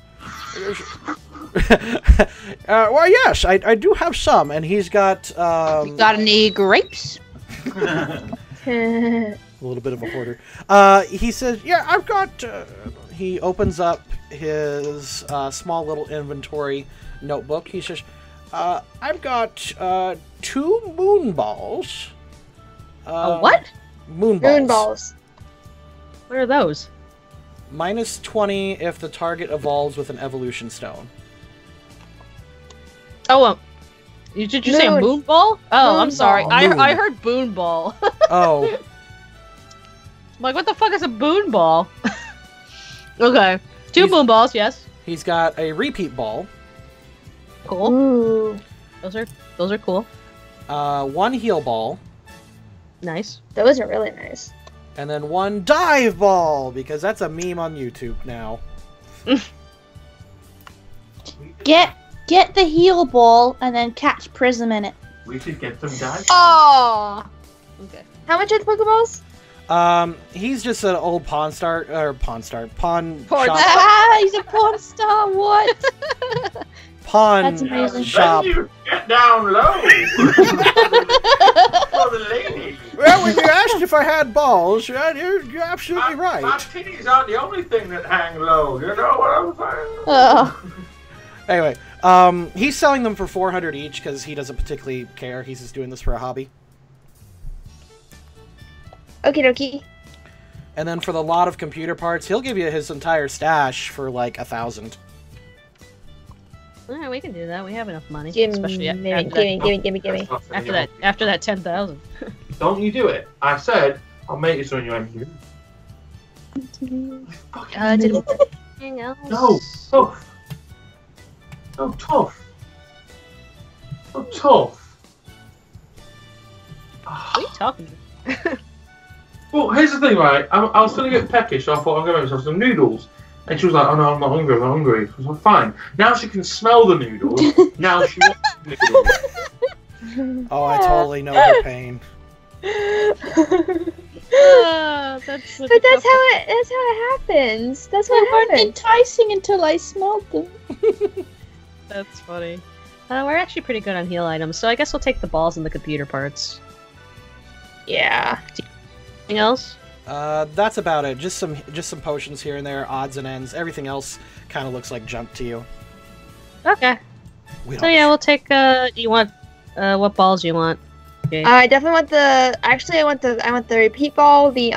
Well, yes, I do have some, and he's got. You got any grapes? A little bit of a hoarder. He says, "Yeah, I've got." He opens up his small little inventory notebook. He says, "I've got 2 moon balls." What? Moon balls. Moon balls. What are those? Minus 20 if the target evolves with an evolution stone. Oh, did you say a Moon. moon ball? Oh, Moon I'm sorry. ball. I heard boon ball. Oh, I'm like, what the fuck is a boon ball? Okay. 2 He's- boon balls, yes. he's got a repeat ball, Cool. Ooh. Those are cool. 1 heal ball, Nice. Those are really nice. and then 1 dive ball, because that's a meme on YouTube now. Get the heal ball and then catch Prism in it. We should get some dice. Oh. Okay. How much are the Pokeballs? He's just an old pawn shop. Porn Ah, he's a porn star. What? Pawn That's amazing. shop. Then you get down low. For the lady. Well, when you asked if I had balls, you're absolutely My right. titties aren't the only thing that hang low. You know what I'm saying? Oh. Anyway, he's selling them for 400 each because he doesn't particularly care. He's just doing this for a hobby. Okie dokie. And then for the lot of computer parts, he'll give you his entire stash for like 1,000. Yeah, we can do that. We have enough money. Gimme, Especially gimme, after that, gimme. after that 10,000. Don't you do it. I said, I'll make you something you ain't do. Did anything else? No, tough. So tough. So tough. What are you talking about? Well, here's the thing, right? I was feeling a bit peckish, so I thought I'm going to make myself some noodles. And she was like, oh no, I'm not hungry, I'm not hungry. I was like, fine. Now she can smell the noodles. Now she wants the noodles. Oh, I totally know her pain. That's But that's how it happens. That's They what weren't happens. enticing until I smelled them. That's funny. We're actually pretty good on heal items, so I guess we'll take the balls and the computer parts. Yeah. Anything else? That's about it. Just some potions here and there, odds and ends. Everything else kind of looks like junk to you. Okay. We So don't- yeah, we'll take. Do you want? What balls do you want? Okay. I definitely want the. Actually, I want the repeat ball, the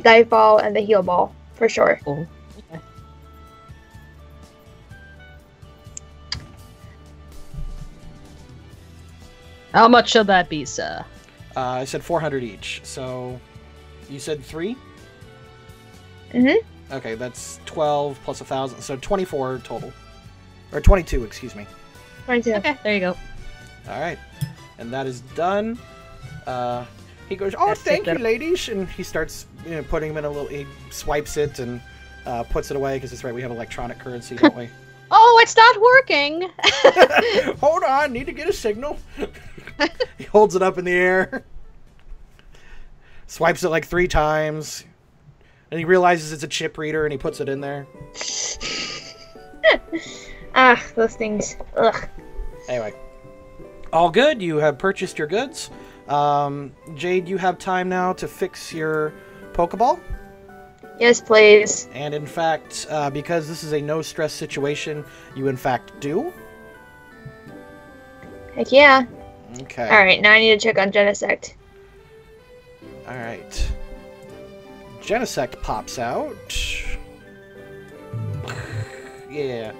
dive ball, and the heal ball for sure. Cool. Okay. How much should that be, sir? I said 400 each. So, you said 3? Mm-hmm. Okay, that's 12 plus 1,000, so 24 total. Or 22, excuse me. 22. Okay, there you go. All right, and that is done. He goes, "Oh, thank you, ladies," and he starts, putting them in a little. He swipes it and puts it away because it's right. We have electronic currency, don't we? Oh, it's not working. Hold on, need to get a signal. He holds it up in the air, swipes it like 3 times, and he realizes it's a chip reader, and he puts it in there. Ah, those things. Ugh. Anyway, all good. You have purchased your goods. Jade, you have time now to fix your Pokeball. Yes, please. And in fact, because this is a no-stress situation, you in fact do. Heck yeah. Okay. Alright, now I need to check on Genesect. Alright. Genesect pops out. Yeah.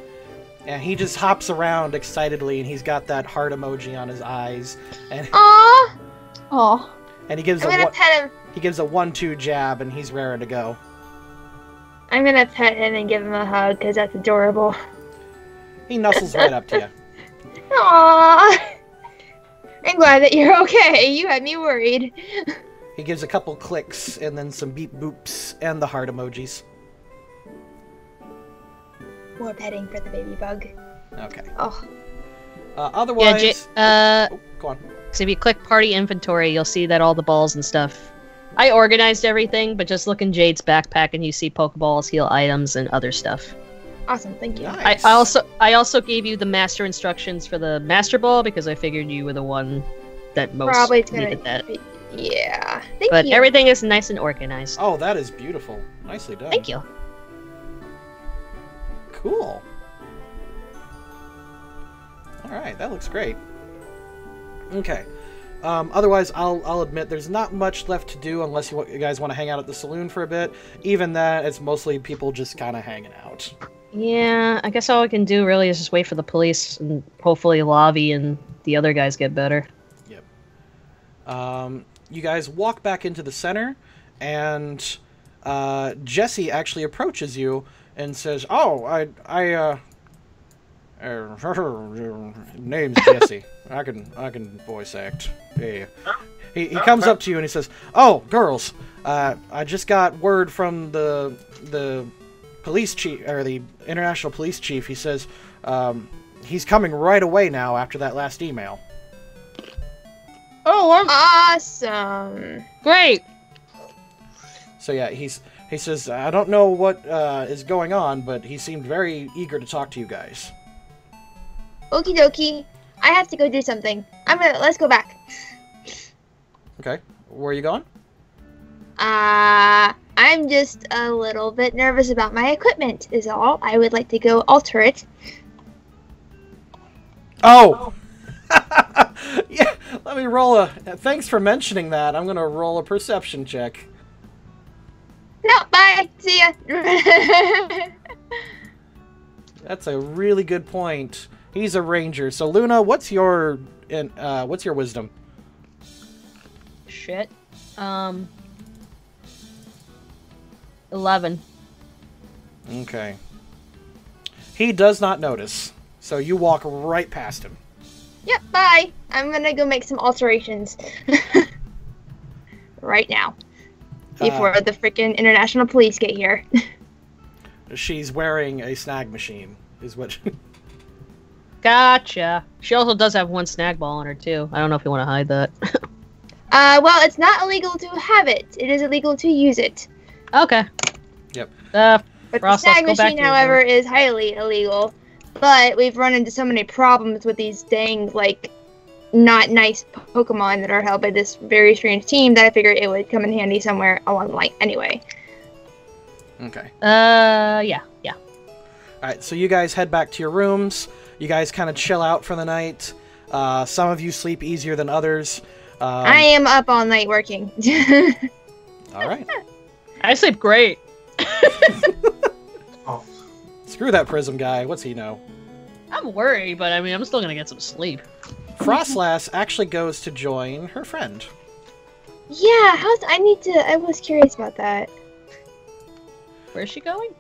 And he just hops around excitedly, and he's got that heart emoji on his eyes. And Aww! Oh. and he gives I'm gonna pet him. he gives a 1-2 jab, and he's raring to go. I'm gonna pet him and give him a hug, because that's adorable. He nuzzles right up to you. Aww! I'm glad that you're okay. You had me worried. He gives a couple clicks, and then some beep boops, and the heart emojis. More petting for the baby bug. Okay. Oh. Otherwise... oh, go on. So if you click party inventory, you'll see that all the balls and stuff. I organized everything, but just look in Jade's backpack and you see Pokeballs, heal items, and other stuff. Awesome, thank you. Nice. I also gave you the master instructions for the Master Ball because I figured you were the one that most Probably it's gonna needed that. be... Yeah. Thank But you. everything is nice and organized. Oh, that is beautiful. Nicely done. Thank you. Cool. Alright, that looks great. Okay. Otherwise, I'll admit there's not much left to do unless you guys want to hang out at the saloon for a bit. Even that, it's mostly people just kind of hanging out. Yeah, I guess all I can do really is just wait for the police and hopefully Lavi and the other guys get better. Yep. You guys walk back into the center, and Jesse actually approaches you and says, "Oh, name's Jesse. I can voice act." Yeah. He comes up to you and he says, "Oh, girls, I just got word from the police chief, or the international police chief. He says he's coming right away now after that last email." Oh, Awesome. great! So yeah, he says, "I don't know what is going on, but he seemed very eager to talk to you guys." Okie dokie. I have to go do something. Let's go back. Okay, where are you going? I'm just a little bit nervous about my equipment, is all. I would like to go alter it. Oh! Yeah, let me roll a... Thanks for mentioning that. I'm going to roll a perception check. No, bye. See ya. That's a really good point. He's a ranger. So, Luna, what's your wisdom? Shit. 11. Okay. He does not notice. So you walk right past him. Yep, bye. I'm gonna go make some alterations. Right now. Before the freaking international police get here. She's wearing a snag machine, is what... Gotcha. She also does have one snag ball on her, too. I don't know if you want to hide that. Well, it's not illegal to have it. It is illegal to use it. Okay. Yep. But Ross, the snag let's go back machine, to your however, room. is highly illegal. But we've run into so many problems with these dang, like, not nice Pokemon that are held by this very strange team that I figured it would come in handy somewhere along the line anyway. Okay. Yeah. Alright, so you guys head back to your rooms. You guys kind of chill out for the night. Some of you sleep easier than others. I am up all night working. All right. I sleep great. Oh. Screw that Prism guy. What's he know? I'm worried, but I mean, I'm still gonna get some sleep. Frostlass actually goes to join her friend. Yeah, I was curious about that. Where's she going?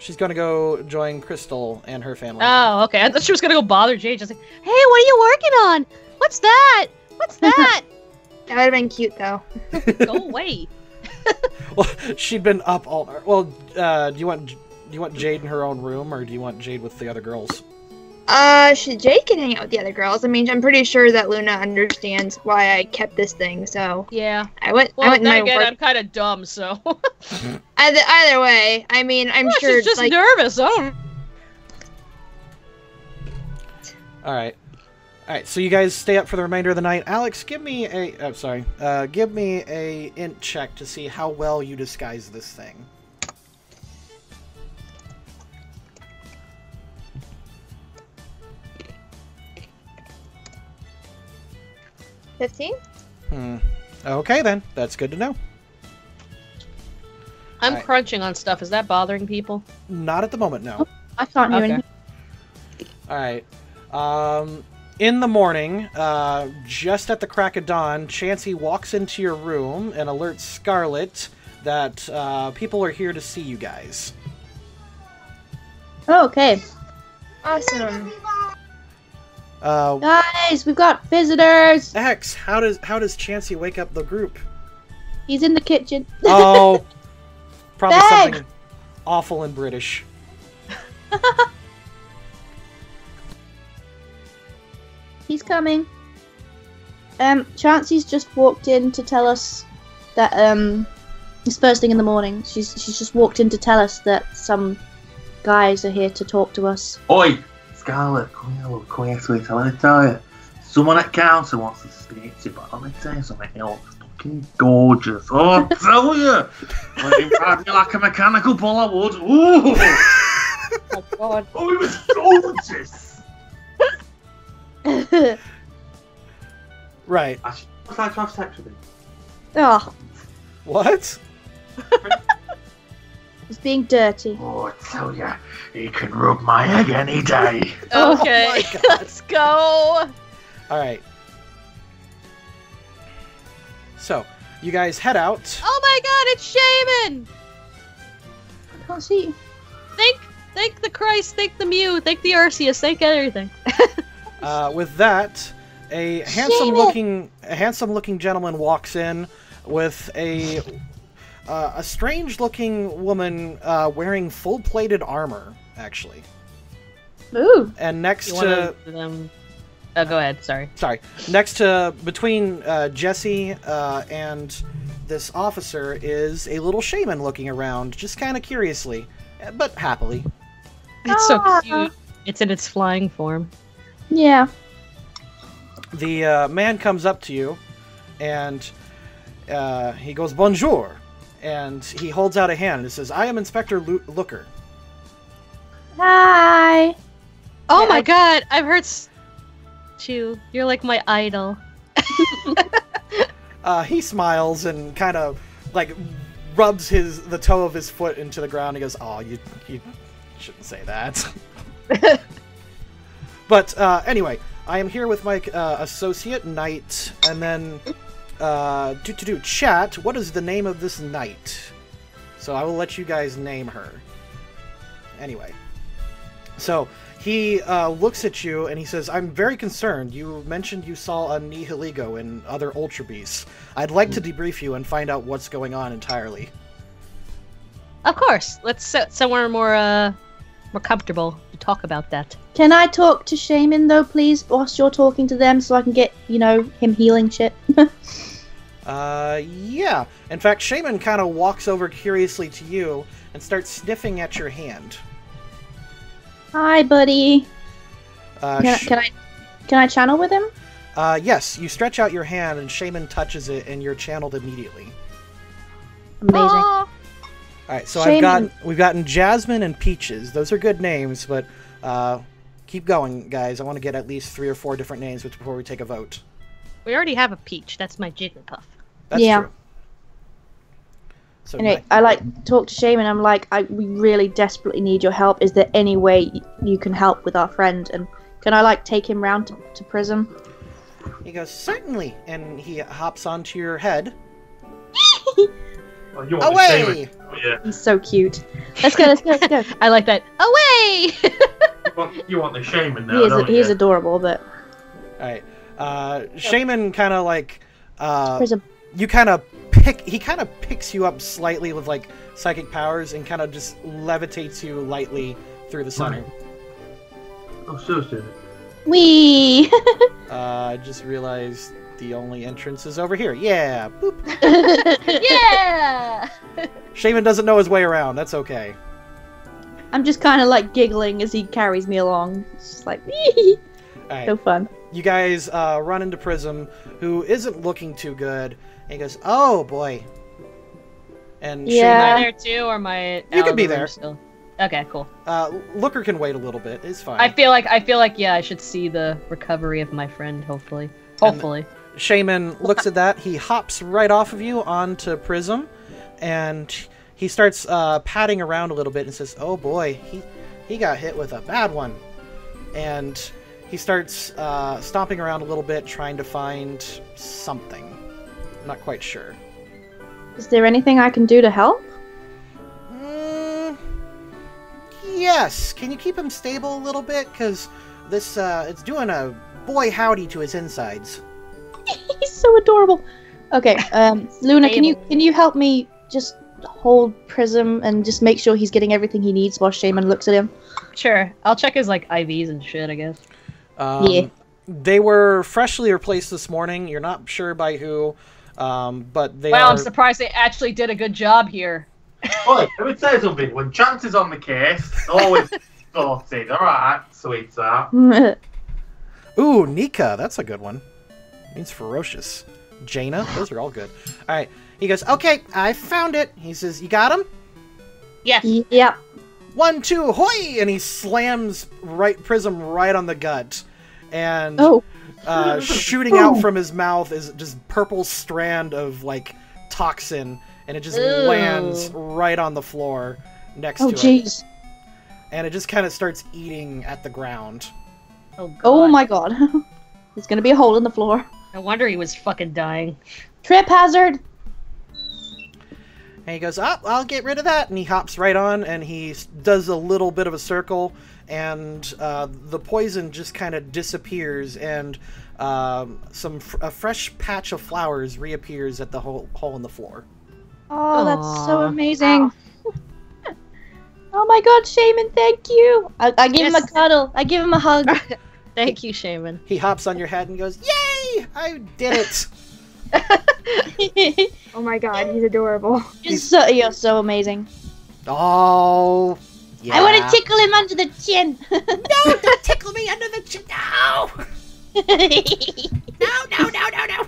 She's going to go join Crystal and her family. Oh, okay. I thought she was gonna go bother Jade. Just like, hey, what are you working on? What's that? What's that? That would have been cute, though. Go away. Well, she'd been up all. Well, do you want Jade in her own room, or do you want Jade with the other girls? Jade can hang out with the other girls. I mean, I'm pretty sure that Luna understands why I kept this thing, so... Yeah. I went Well, in then my again, work... I'm kind of dumb, so... Either way, I mean, I'm sure... She's just like... nervous. Oh. Alright. Alright, so you guys stay up for the remainder of the night. Alex, give me a... Oh, sorry. Give me a int check to see how well you disguise this thing. 15? Okay, then. That's good to know. I'm Alright. crunching on stuff. Is that bothering people? Not at the moment, no. I can't hear Okay. anything. Alright. In the morning, just at the crack of dawn, Chansey walks into your room and alerts Scarlet that people are here to see you guys. Oh, okay. Awesome. Guys, we've got visitors. X, how does Chansey wake up the group? He's in the kitchen. Oh, probably Bag! something awful and British. He's coming. Chansey's just walked in to tell us that it's first thing in the morning. She's just walked in to tell us that some guys are here to talk to us. Oi! Scarlet, come here, look, come here, sweetie, let me tell you. Someone at council wants to speak to you, but let me tell you something, it looks fucking gorgeous. Oh, I tell you! Like, in fact, me like a mechanical bull, I would. Ooh! Oh, God. Oh, it was gorgeous! Right. Actually, I'd like to have sex with him. Oh, What? he's being dirty. Oh, I tell you, he can rub my egg any day. Oh Okay, my God. let's go. Alright. So, you guys head out. Oh my God, it's Shaman. I can't see you. Thank the Christ, thank the Mew, thank the Arceus, thank everything. With that, a handsome-looking gentleman walks in with a strange-looking woman wearing full-plated armor, actually. Ooh. And next You to want them? Oh, go ahead. Sorry. next to between Jesse and this officer is a little shaman looking around, just kind of curiously, but happily. It's so Ah. cute. It's in its flying form. Yeah. The man comes up to you, and he goes, "Bonjour," and he holds out a hand and says, "I am Inspector Looker." Hi. Oh Yeah, my God, I've heard you. You're like my idol. He smiles and kind of like rubs the toe of his foot into the ground. He goes, "Oh, you shouldn't say that." But anyway, I am here with my associate Knight, and then chat. What is the name of this knight? So I will let you guys name her. Anyway, so he looks at you and he says, "I'm very concerned. You mentioned you saw a Nihiligo and other Ultra Beasts. I'd like to debrief you and find out what's going on entirely." Of course. Let's sit somewhere more comfortable to talk about that. Can I talk to Shaman though, please, whilst you're talking to them, so I can get, him healing shit? Yeah. In fact, Shaman kind of walks over curiously to you and starts sniffing at your hand. Hi, buddy. Uh, Can I channel with him? Yes, you stretch out your hand and Shaman touches it and you're channeled immediately. Amazing. Aw. Alright, so Shaman. we've gotten Jasmine and Peaches. Those are good names, but keep going, guys. I want to get at least 3 or 4 different names before we take a vote. We already have a Peach. That's my Jigglypuff. That's Yeah. true. So Anyway, I like talk to Shaman. I'm like, we really desperately need your help. Is there any way you can help with our friend? And can I like take him round to Prism? he goes, certainly, and he hops onto your head. Well, you want the Away! shaman. Oh, yeah. He's so cute. Let's go. Let's go. Let's go. I like that. Away! You want the shaman now, don't He is you? adorable, but All right. Shaman kind of like Prism. you kind of he kind of picks you up slightly with like psychic powers and kind of just levitates you lightly through the center. Oh, seriously. Wee. I just realized the only entrance is over here. Yeah. Boop. Yeah! Shaman doesn't know his way around. That's okay. I'm just kind of like giggling as he carries me along. It's just like, wee. All right. So fun. You guys run into Prism, who isn't looking too good. And he goes, "Oh boy." And Yeah. Am I there too, or am I? You out could of be the room there. Still? Okay, cool. Looker can wait a little bit. It's fine. I feel like yeah, I should see the recovery of my friend. Hopefully. Shaman looks at that. He hops right off of you onto Prism, and he starts patting around a little bit and says, "Oh boy, he got hit with a bad one." And he starts stomping around a little bit, trying to find something. I'm not quite sure. Is there anything I can do to help? Yes. Can you keep him stable a little bit? Because this it's doing a boy howdy to his insides. He's so adorable. Okay, Luna, can you help me just hold Prism and just make sure he's getting everything he needs while Shaman looks at him? Sure. I'll check his like IVs and shit, I guess. Yeah. They were freshly replaced this morning. You're not sure by who, but they Wow, are... I'm surprised they actually did a good job here. Well, let me tell you something. When Chance is on the case, always sorted. Alright, sweetheart. Ooh, Nika. That's a good one. Means ferocious. Jaina. Those are all good. All right. He goes, "Okay, I found it." He says, "You got him?" Yes. Yep. 1, 2, hoy! And he slams Prism right on the gut. And shooting out from his mouth is just purple strand of like toxin, and it just lands right on the floor next to it. Oh jeez. And it just kind of starts eating at the ground. Oh, God. Oh my god. There's gonna be a hole in the floor. No wonder he was fucking dying. Trip hazard. And he goes, "Oh, I'll get rid of that." And he hops right on, and he does a little bit of a circle, and the poison just kind of disappears, and a fresh patch of flowers reappears at the hole in the floor. Oh, that's so Aw. amazing. Oh my god, Shaman, thank you. I give him a cuddle. I give him a hug. Thank you, Shaman. He hops on your head and goes, "Yay! I did it!" Oh my god, he's adorable. You're so amazing. Oh, yeah. I want to tickle him under the chin. No, don't tickle me under the chin. No! No.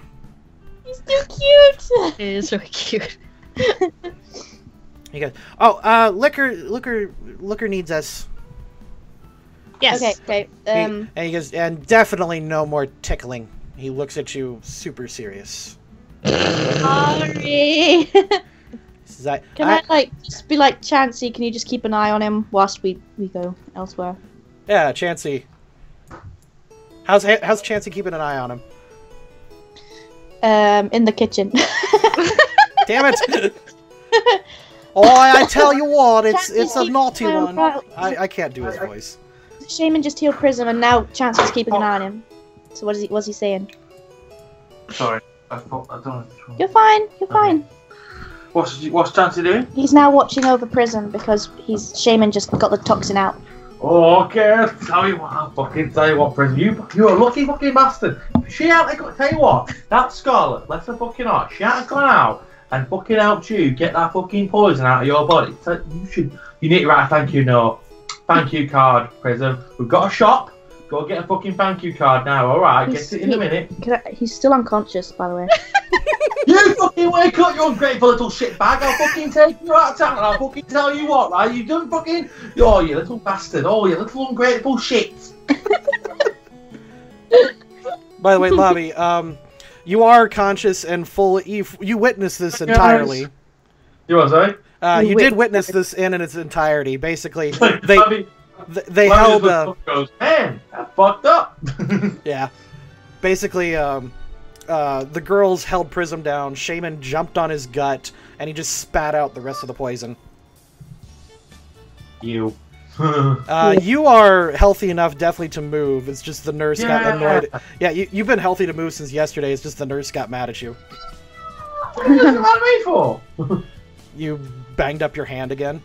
He's too cute. It is really cute. He goes, "Oh, Liquor needs us." Yes. Okay. And he goes, "And definitely no more tickling." He looks at you super serious. Sorry. Says, Can I like just be like, Chansey, can you just keep an eye on him whilst we go elsewhere? Yeah, Chansey. How's Chansey keeping an eye on him? In the kitchen. Damn it! Oh, I tell you what, it's a naughty one. I can't do his voice. Shaman just healed Prism, and now Chansey's keeping an eye on him. So what's he saying? Sorry, I don't know. You're fine. You're fine. What's Chancey doing? He's now watching over Prism because Shaman just got the toxin out. Oh, okay, I'll tell you what, Prism, you're a lucky fucking bastard. She ain't got, tell you what, that Scarlet, bless her fucking heart, she ain't gone out and fucking helped you get that fucking poison out of your body. So you need to write a thank you card, Prism. We've got a shop. Go get a fucking thank you card now, alright? Get it in a minute. He's still unconscious, by the way. You fucking wake up, you ungrateful little shitbag. I'll fucking take you out of town and I'll fucking tell you what, right? You don't fucking... Oh, you little bastard. Oh, you little ungrateful shit. By the way, Lobby, You are conscious and full. You witnessed this entirely. You what, sorry? You did witness this in its entirety. Basically, they held. Goes, man, that fucked up. Yeah. Basically, the girls held Prism down. Shaman jumped on his gut, and he just spat out the rest of the poison. You. You are healthy enough, definitely, to move. It's just the nurse got annoyed. Yeah, you've been healthy to move since yesterday. It's just the nurse got mad at you. What are you mad at me for? You banged up your hand again.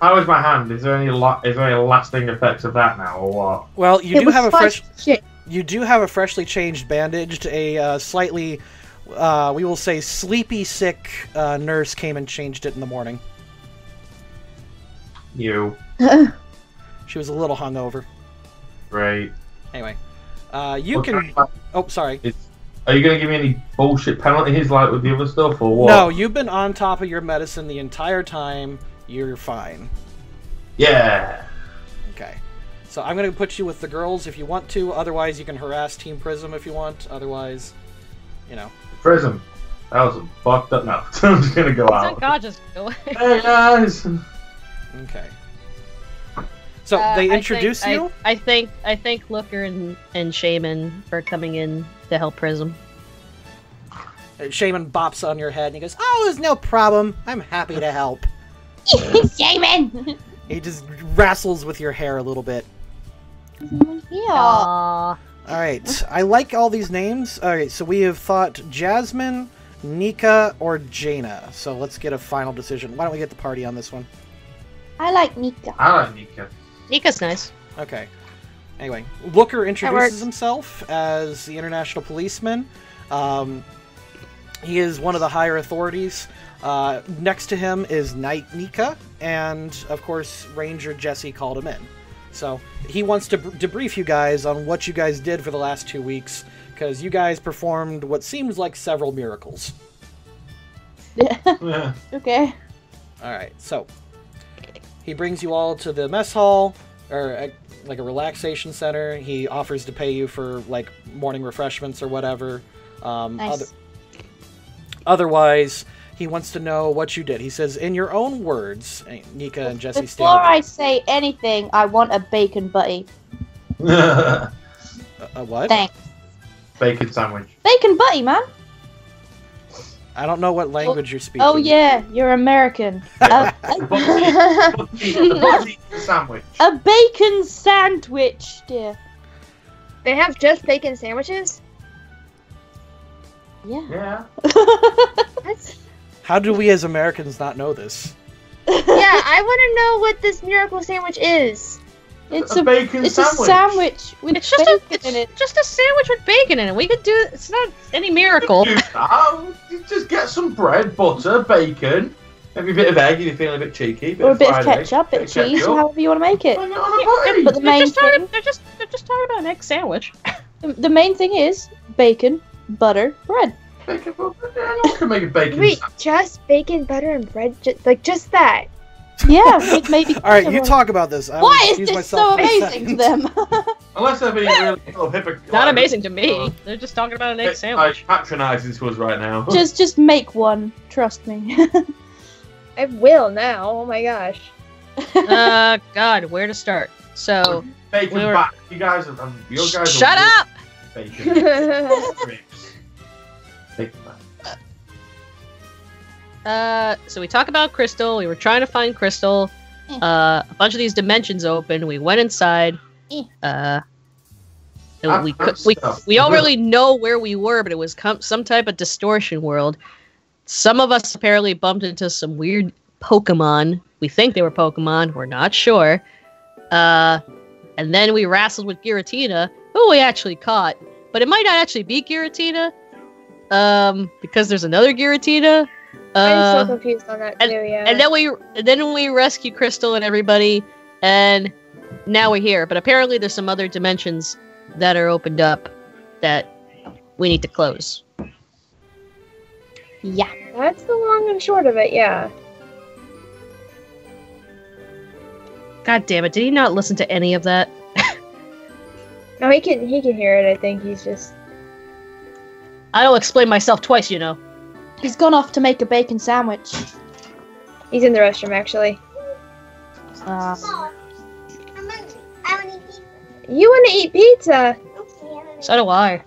How is my hand? Is there any lasting effects of that now, or what? Well, you do have a freshly changed bandage. A slightly, we will say, sleepy sick nurse came and changed it in the morning. You. She was a little hungover. Great. Anyway, you can. Oh, sorry. Are you going to give me any bullshit penalties like with the other stuff, or what? No, you've been on top of your medicine the entire time. You're fine. Yeah. Okay. So I'm going to put you with the girls if you want to. Otherwise, you can harass Team Prism if you want. Otherwise, you know. Prism. That was fucked up. No, I'm just going to go out. Thank God, just go away. Hey, guys. Okay. So they introduce you? I think Looker and Shaman are coming in to help Prism. Shaman bops on your head and he goes, "Oh, there's no problem. I'm happy to help." Shaman! He just wrestles with your hair a little bit. Yeah. Alright, I like all these names. Alright, so we have thought Jasmine, Nika, or Jaina. So let's get a final decision. Why don't we get the party on this one? I like Nika. I like Nika. Nika's nice. Okay. Anyway, Looker introduces himself as the international policeman. He is one of the higher authorities. Next to him is Knight Nika, and of course Ranger Jesse called him in. So he wants to debrief you guys on what you guys did for the last 2 weeks, because you guys performed what seems like several miracles. Yeah. Okay. Alright, so he brings you all to the mess hall, or like a relaxation center. He offers to pay you for like morning refreshments or whatever. Nice. Otherwise, he wants to know what you did. He says, in your own words, Nika and Jesse stand Before up. I say anything, I want a bacon butty. A what? Thanks. Bacon sandwich. Bacon butty, man. I don't know what language you're speaking. Oh yeah, you're American. Butty sandwich. A bacon sandwich, dear. They have just bacon sandwiches? Yeah. Yeah. What? How do we as Americans not know this? Yeah, I want to know what this miracle sandwich is. It's a bacon it's sandwich. a sandwich with It's just bacon in it. just a sandwich with bacon in it. We could do. It's not any miracle. You just get some bread, butter, bacon, maybe a bit of egg if you're feeling a bit cheeky. Or a bit of fried egg, ketchup, bit of cheese, ketchup. however you want to make it. Why not on a butty? But the main thing, They're just talking about an egg sandwich. the main thing is bacon, butter, bread. Bacon, butter. Yeah, anyone can make a bacon Wait, sandwich. just bacon, butter, and bread? Just that? Yeah, with maybe. Alright, you talk about this. I will Why is excuse this myself so for a amazing to second. them? Unless they're being really hypocritical. Not amazing to me. They're just talking about an egg sandwich. Patronising to us right now. just make one. Trust me. I will now. Oh my gosh. God, where to start? So Bacon we were- back. You guys are. Your guys shut are up. Bacon. Ribs. Bacon back. So we talk about Crystal. We were trying to find Crystal. A bunch of these dimensions open. We went inside. And we don't really know where we were, but it was some type of distortion world. Some of us apparently bumped into some weird Pokemon. We think they were Pokemon. We're not sure. And then we wrestled with Giratina, who we actually caught. But it might not actually be Giratina. Because there's another Giratina. I'm so confused on that too, yeah. And then we rescue Crystal and everybody, and now we're here. But apparently there's some other dimensions that are opened up that we need to close. Yeah. That's the long and short of it, yeah. God damn it! Did he not listen to any of that? No, he can hear it. I think he's just. I don't explain myself twice, you know. He's gone off to make a bacon sandwich. He's in the restroom, actually. You want to eat pizza? So do I.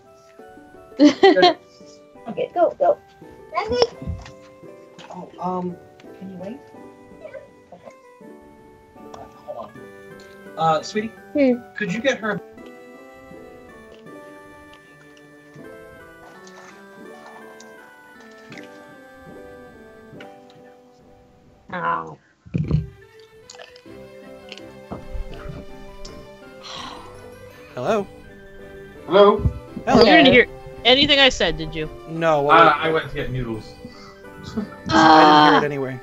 Okay, go. Oh, can you wait? Hold on. Sweetie? Could you get her... Oh. Hello? Hello? Hello? You didn't hear anything I said, did you? No, well, I went to get noodles. I didn't hear it anyway.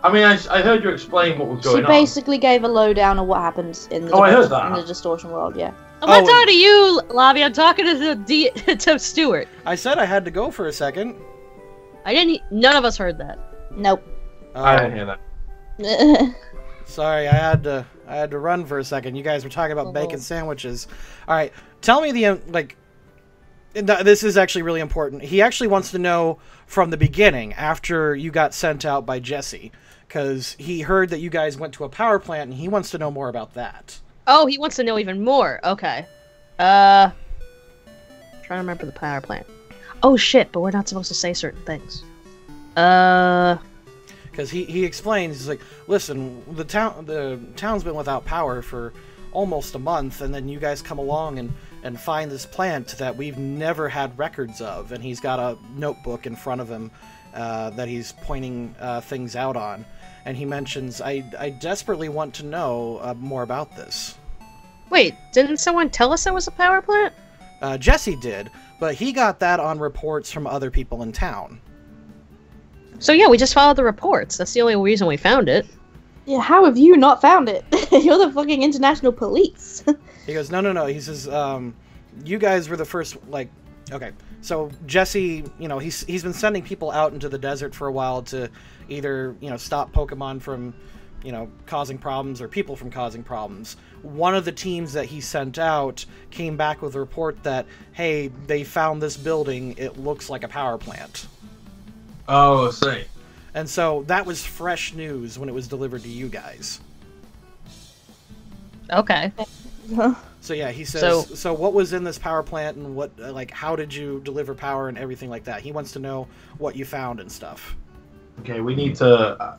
I mean, I heard you explain what was She going on. basically gave a lowdown of what happens in the I heard that. in the distortion world. Yeah. I'm not talking to you, Lavi. I'm talking to to Stuart. I said I had to go for a second. I didn't. None of us heard that. Nope. I didn't hear that. Sorry, I had to run for a second. You guys were talking about bacon sandwiches. All right, tell me this is actually really important. He actually wants to know from the beginning, after you got sent out by Jesse, because he heard that you guys went to a power plant, and he wants to know more about that. Oh, he wants to know even more. Okay. Trying to remember the power plant. Oh shit! But we're not supposed to say certain things. Because he explains, he's like, listen, the town's been without power for almost a month, and then you guys come along and find this plant that we've never had records of, and he's got a notebook in front of him that he's pointing things out on, and he mentions, I desperately want to know more about this. Wait, didn't someone tell us it was a power plant? Jesse did, but he got that on reports from other people in town. So yeah, we just followed the reports. That's the only reason we found it. Yeah, how have you not found it? You're the fucking international police. He goes, no. He says, you guys were the first, like, okay. So Jesse, he's been sending people out into the desert for a while to either, stop Pokemon from, causing problems or people from causing problems. One of the teams that he sent out came back with a report that, hey, they found this building. It looks like a power plant. Oh, I see. And so that was fresh news when it was delivered to you guys. Okay. So yeah, he says, so what was in this power plant and what, how did you deliver power and everything like that? He wants to know what you found and stuff. Okay, we need to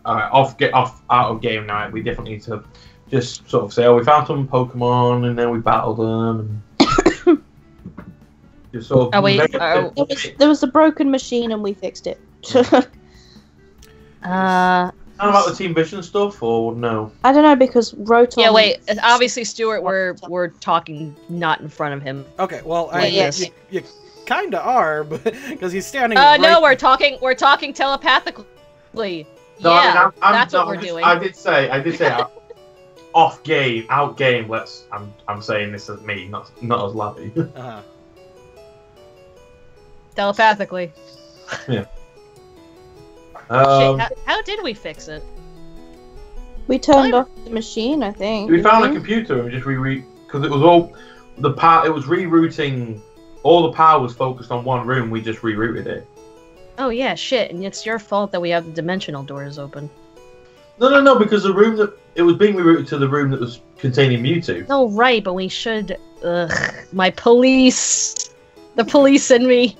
get off out of game now. We definitely need to just sort of say, we found some Pokemon and then we battled them. And just sort of there was a broken machine and we fixed it. About the Team Vision stuff, or no? I don't know, because Rotom... Yeah, wait. Obviously, Stuart, we're talking not in front of him. Okay, well, you kind of are, because he's standing. No, we're talking telepathically. No, yeah, that's what we're doing. I did say out game. I'm saying this as me, not as Lavi. Uh-huh. Telepathically. Yeah. Shit, how did we fix it? We turned off the machine, I think. We found a computer and we just because it was all the power. It was rerouting. All the power was focused on one room. We just rerouted it. Oh yeah, shit, and it's your fault that we have the dimensional doors open. No, because the room that it was being rerouted to the room that was containing Mewtwo. No, right, but we should. My police, the police in me.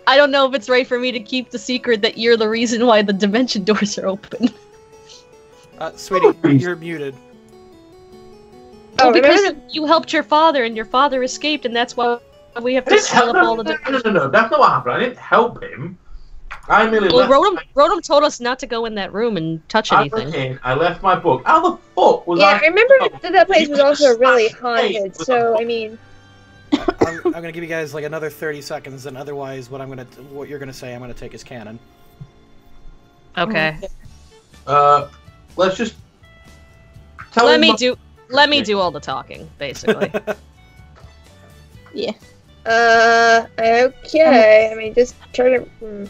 I don't know if it's right for me to keep the secret that you're the reason why the dimension doors are open. Sweetie, you're muted. Oh, because you helped your father, and your father escaped, and that's why we have to seal up all the doors. No, that's not what happened. I didn't help him. I merely left. Rotom told us not to go in that room and touch anything. I left my book. How the fuck was I? Yeah, I remember that place was also really haunted, so, I mean... I'm gonna give you guys another 30 seconds, and otherwise, what you're gonna say, I'm gonna take as canon. Okay. Let's just let me do all the talking, basically. Yeah. Okay. I mean, just try to.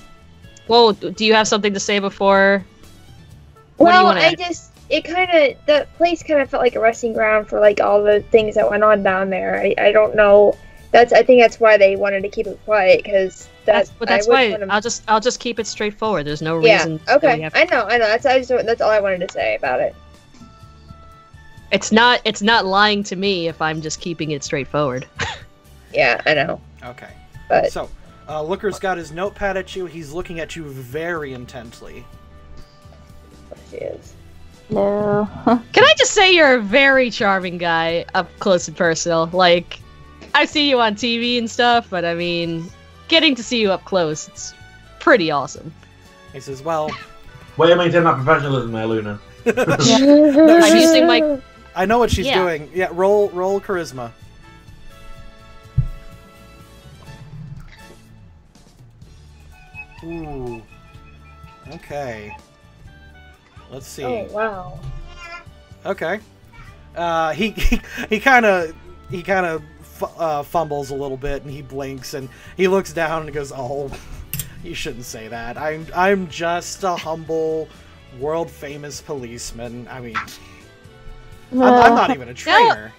Well, do you have something to say before? Well, that place kind of felt like a resting ground for all the things that went on down there. I don't know. I think that's why they wanted to keep it quiet, because that's why I'll just keep it straightforward. There's no reason. Yeah. Okay. I know. That's all I wanted to say about it. It's not lying to me if I'm just keeping it straightforward. Yeah, I know. Okay. But so, Looker's got his notepad at you. He's looking at you very intently. She is. No. Can I just say you're a very charming guy up close and personal? Like, I see you on TV and stuff, but I mean, getting to see you up close, it's pretty awesome. He says, well... Way to maintain that professionalism there, Luna. No, I'm using my... I know what she's doing. Yeah, roll charisma. Ooh. Okay. Let's see. Oh, wow. Okay. He kind of fumbles a little bit, and he blinks, and he looks down and goes, "Oh, you shouldn't say that. I'm just a humble, world famous policeman. I mean, I'm not even a trainer."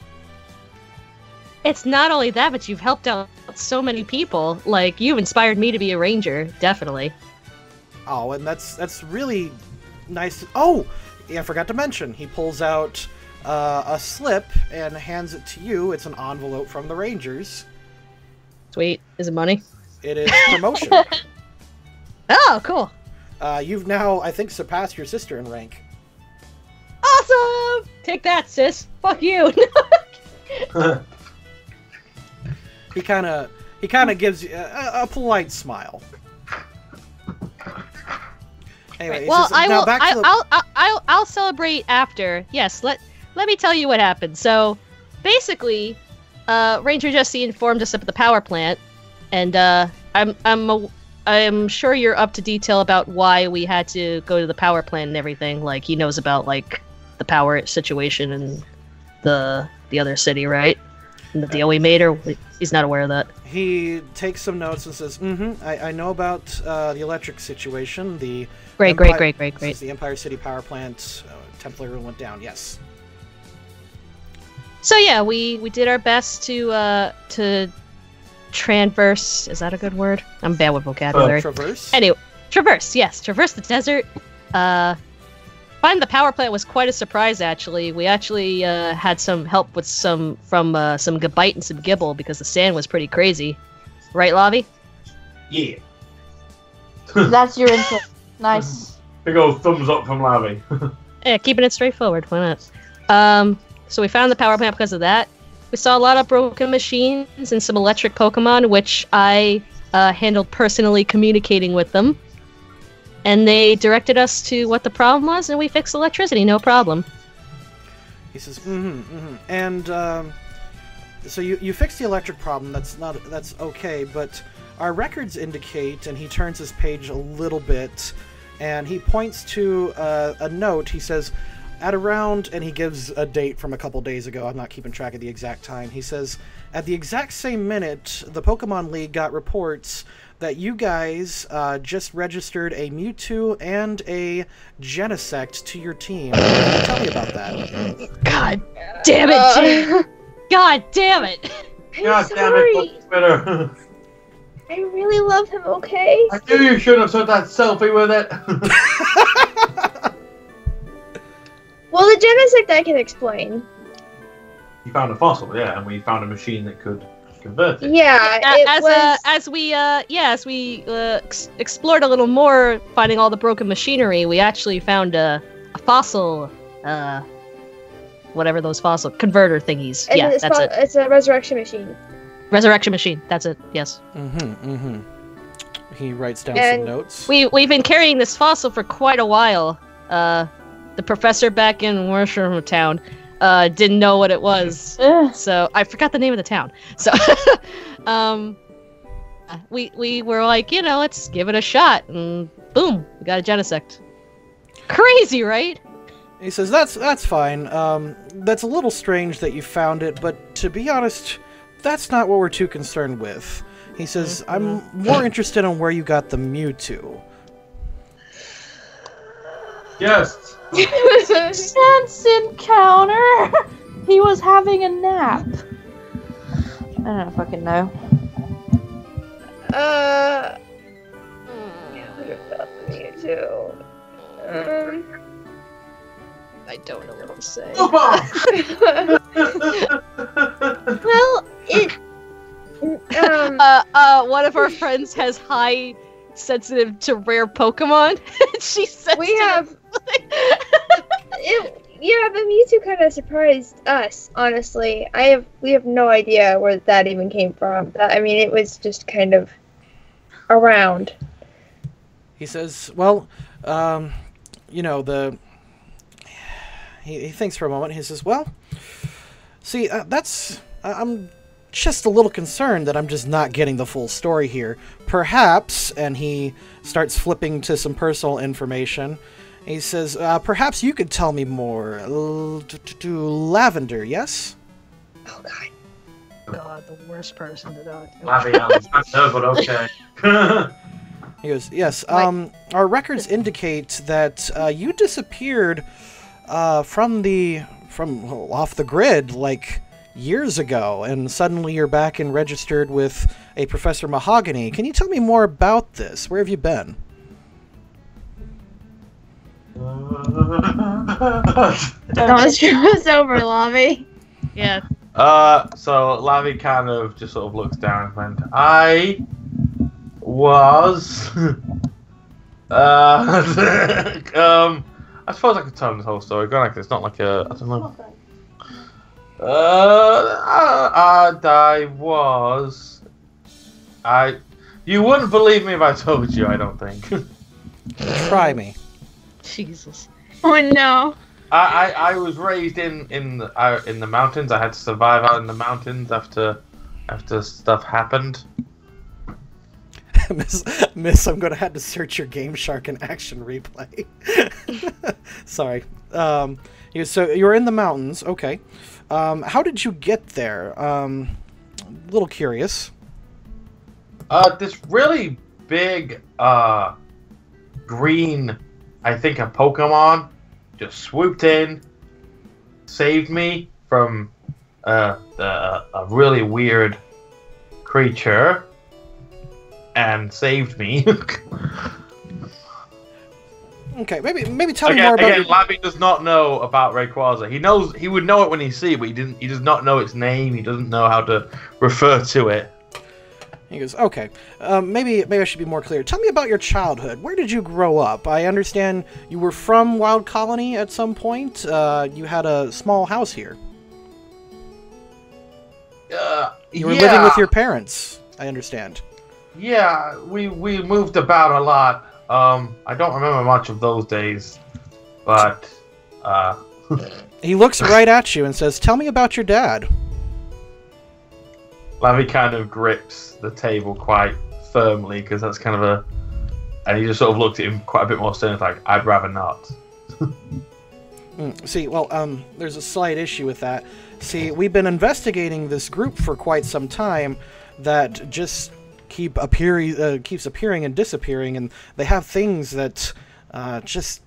It's not only that, but you've helped out so many people. Like, you've inspired me to be a ranger, definitely. Oh, and that's really nice. Oh, yeah, I forgot to mention. He pulls out a slip and hands it to you. It's an envelope from the Rangers. Sweet. Is it money? It is promotion. Oh, cool. You've now, I think, surpassed your sister in rank. Awesome! Take that, sis. Fuck you. He kind of gives you a polite smile. Anyway, well, says, I'll celebrate after. Yes, let me tell you what happened. So, basically, Ranger Jesse informed us of the power plant, and I'm sure you're up to detail about why we had to go to the power plant and everything. Like, he knows about like the power situation in the other city, right? And the deal we made, or he's not aware of that. He takes some notes and says, I know about the electric situation. The Great. The Empire City power plant, Templar went down, yes. So yeah, we did our best to traverse. Is that a good word? I'm bad with vocabulary. Traverse? Anyway, traverse the desert. Finding the power plant was quite a surprise, actually. We actually had some help with some Gabite and some Gibble because the sand was pretty crazy. Right, Lavi? Yeah. That's your input. Nice. Big old thumbs up from Lavi. Yeah, keeping it straightforward. Why not? So we found the power plant because of that. We saw a lot of broken machines and some electric Pokemon, which I handled personally communicating with them. And they directed us to what the problem was, and we fixed electricity, no problem. He says, And so you fixed the electric problem. That's okay, but our records indicate, and he turns his page a little bit, and he points to a note. He says, at around, and he gives a date from a couple days ago. I'm not keeping track of the exact time. He says, at the exact same minute, the Pokemon League got reports that you guys just registered a Mewtwo and a Genesect to your team. Tell me about that. God damn it, Jake! God damn it! God damn it, Twitter. I really love him, okay? I knew you should have took that selfie with it. Well, the Genesect I can explain. You found a fossil, yeah, and we found a machine that could convert it. Yeah, as we explored a little more, finding all the broken machinery, we actually found a fossil, whatever those fossil converter thingies. And yeah, that's it. It's a resurrection machine. Resurrection machine. That's it. Yes. He writes down some notes. We've been carrying this fossil for quite a while. The professor back in Town didn't know what it was, so I forgot the name of the town. So, we were like, let's give it a shot, and boom, we got a Genesect. Crazy, right? He says that's fine. That's a little strange that you found it, but to be honest, that's not what we're too concerned with. He says, I'm more interested in where you got the Mewtwo. Yes. Sense encounter. He was having a nap. I don't fucking know. I don't know what to say. Well, it. One of our friends has high sensitive to rare Pokemon. She's sensitive. We have. Yeah, the Mewtwo kind of surprised us. Honestly, we have no idea where that even came from. I mean, it was just kind of around. He says, "Well, you know He thinks for a moment. He says, "Well, see, I'm just a little concerned that I'm just not getting the full story here. Perhaps," and he starts flipping to some personal information. He says, "Perhaps you could tell me more. Lavender, yes?" Oh God. God, the worst person to talk to. Lavi Alexandria, but okay. He goes, "Yes. Our records indicate that you disappeared from off the grid like years ago, and suddenly you're back and registered with a Professor Mahogany. Can you tell me more about this? Where have you been?" Don't screw us over, Lavi. Yeah. So Lavi kind of just sort of looks down and went, I was I suppose I could tell him the whole story. Go on, it's not like a, I don't know. You wouldn't believe me if I told you, I don't think. Try me. Jesus. Oh no. I was raised in the mountains. I had to survive out in the mountains after stuff happened. Miss, I'm gonna have to search your Game Shark and action replay. Sorry. So you were in the mountains, okay. How did you get there? A little curious. This really big green, I think a Pokemon, just swooped in, saved me from a really weird creature, and saved me. Okay, maybe tell me more about. Again, Lavi does not know about Rayquaza. He would know it when he see it, but he does not know its name. He doesn't know how to refer to it. He goes, okay, maybe I should be more clear. Tell me about your childhood. Where did you grow up? I understand you were from Wild Colony at some point. You had a small house here. You were living with your parents, I understand. Yeah, we moved about a lot. I don't remember much of those days, but He looks right at you and says, "Tell me about your dad." Lavi kind of grips the table quite firmly because that's kind of and he just sort of looked at him quite a bit more sternly, like, I'd rather not. See, well, there's a slight issue with that. See, we've been investigating this group for quite some time that just keeps appearing and disappearing, and they have things that just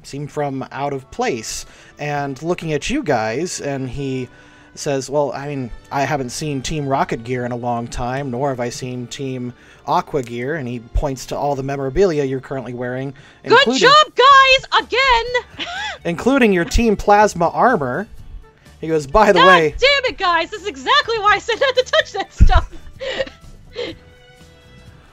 seem from out of place. And looking at you guys, and he says, well, I mean, I haven't seen Team Rocket Gear in a long time, nor have I seen Team Aqua Gear, and he points to all the memorabilia you're currently wearing. Good job, guys! Again! Including your Team Plasma armor. He goes, by the God way... damn it, guys! This is exactly why I said not to touch that stuff!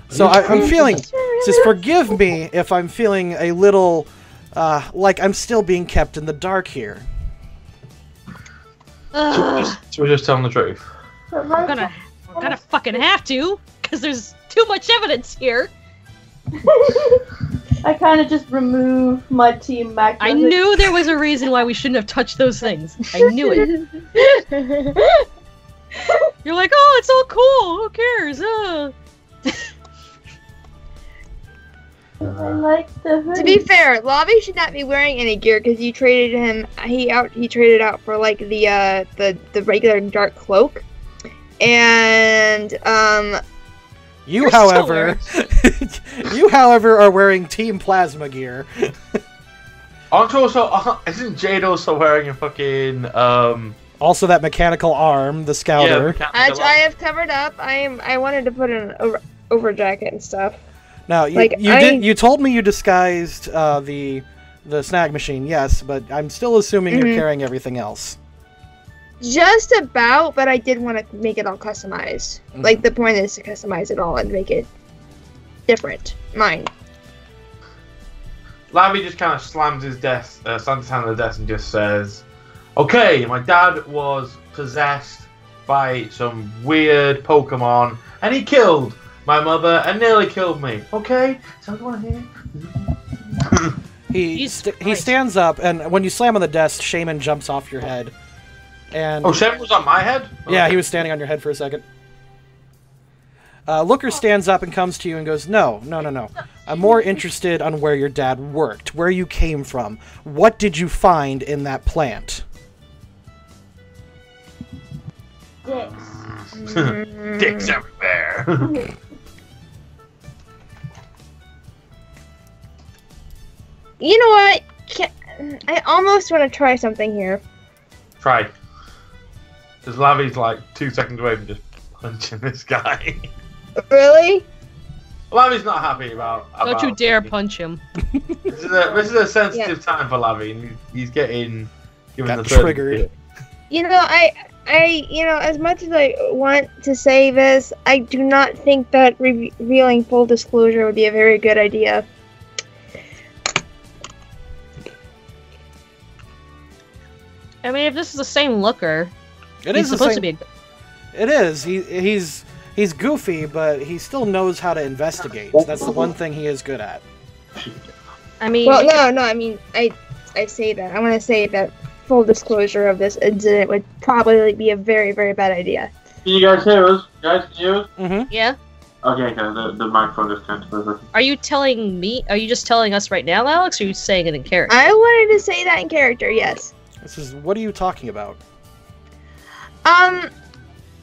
So I'm feeling... Just forgive me if I'm feeling a little... like I'm still being kept in the dark here. So we're just telling the truth. We're gonna fucking have to, because there's too much evidence here. I kind of just removed my team back. I knew there was a reason why we shouldn't have touched those things. I knew it. You're like, oh, it's all cool. Who cares? I like the hoodie. To be fair, Lavi should not be wearing any gear because you traded him. He traded out for like the regular dark cloak, and You, however, are wearing Team Plasma gear. Aren't you also? Isn't Jade also wearing a fucking Also, that mechanical arm, the scouter. I have covered up. I wanted to put an over jacket and stuff. Now, you told me you disguised the snag machine, yes, but I'm still assuming you're carrying everything else. Just about, but I did want to make it all customized. Like, the point is to customize it all and make it different. Mine. Lavy just kind of slams his hand on the desk and just says, "Okay, my dad was possessed by some weird Pokemon, and he killed my mother and nearly killed me. Okay, so you want to hear?" He stands up, and when you slam on the desk, Shaman jumps off your head. And Shaman was on my head? Yeah, he was standing on your head for a second. Looker stands up and comes to you and goes, No. I'm more interested on where your dad worked, where you came from. What did you find in that plant?" Dicks. Dicks everywhere. You know what? I almost want to try something here. Try. Because Lavy's like 2 seconds away from just punching this guy. Really? Lavy's not happy about Don't you dare punch him. This is a sensitive time for Lavy, and he's given the triggered. You know, I as much as I want to say this, I do not think that revealing full disclosure would be a very good idea. I mean, if this is the same Looker, he's supposed to be. It is. He's goofy, but he still knows how to investigate. That's the one thing he is good at. I mean, well, no. I mean, I say that. I want to say that full disclosure of this incident would probably be a very, very bad idea. Can you guys hear us? Can you hear us? Mm-hmm. Yeah. Okay, the microphone just turned to Are you telling me? Are you just telling us right now, Alex? Or are you saying it in character? I wanted to say that in character. Yes. What are you talking about?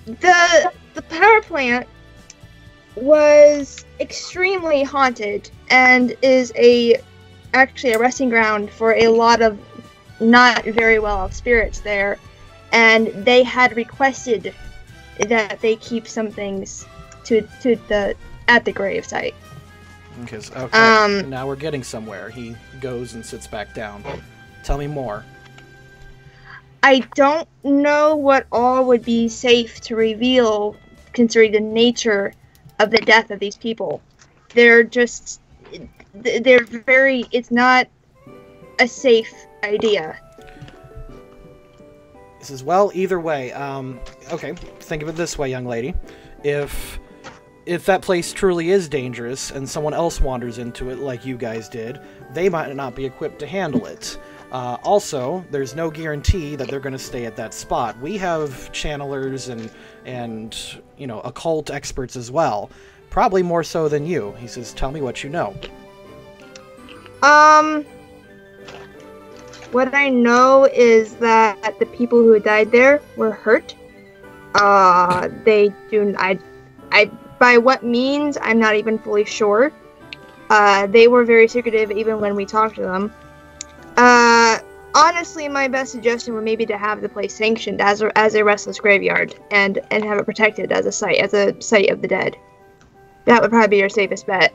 The power plant was extremely haunted and is actually a resting ground for a lot of not very well off spirits there, and they had requested that they keep some things at the grave site. Okay. Now we're getting somewhere. He goes and sits back down. Tell me more. I don't know what all would be safe to reveal, considering the nature of the death of these people. It's not a safe idea. He says, well, either way, okay, think of it this way, young lady. If that place truly is dangerous and someone else wanders into it like you guys did, they might not be equipped to handle it. Also, there's no guarantee that they're going to stay at that spot. We have channelers and occult experts as well. Probably more so than you. He says, tell me what you know. What I know is that the people who died there were hurt. By what means, I'm not even fully sure. They were very secretive even when we talked to them. Honestly, my best suggestion would maybe to have the place sanctioned as a restless graveyard and have it protected as a site of the dead. That would probably be your safest bet.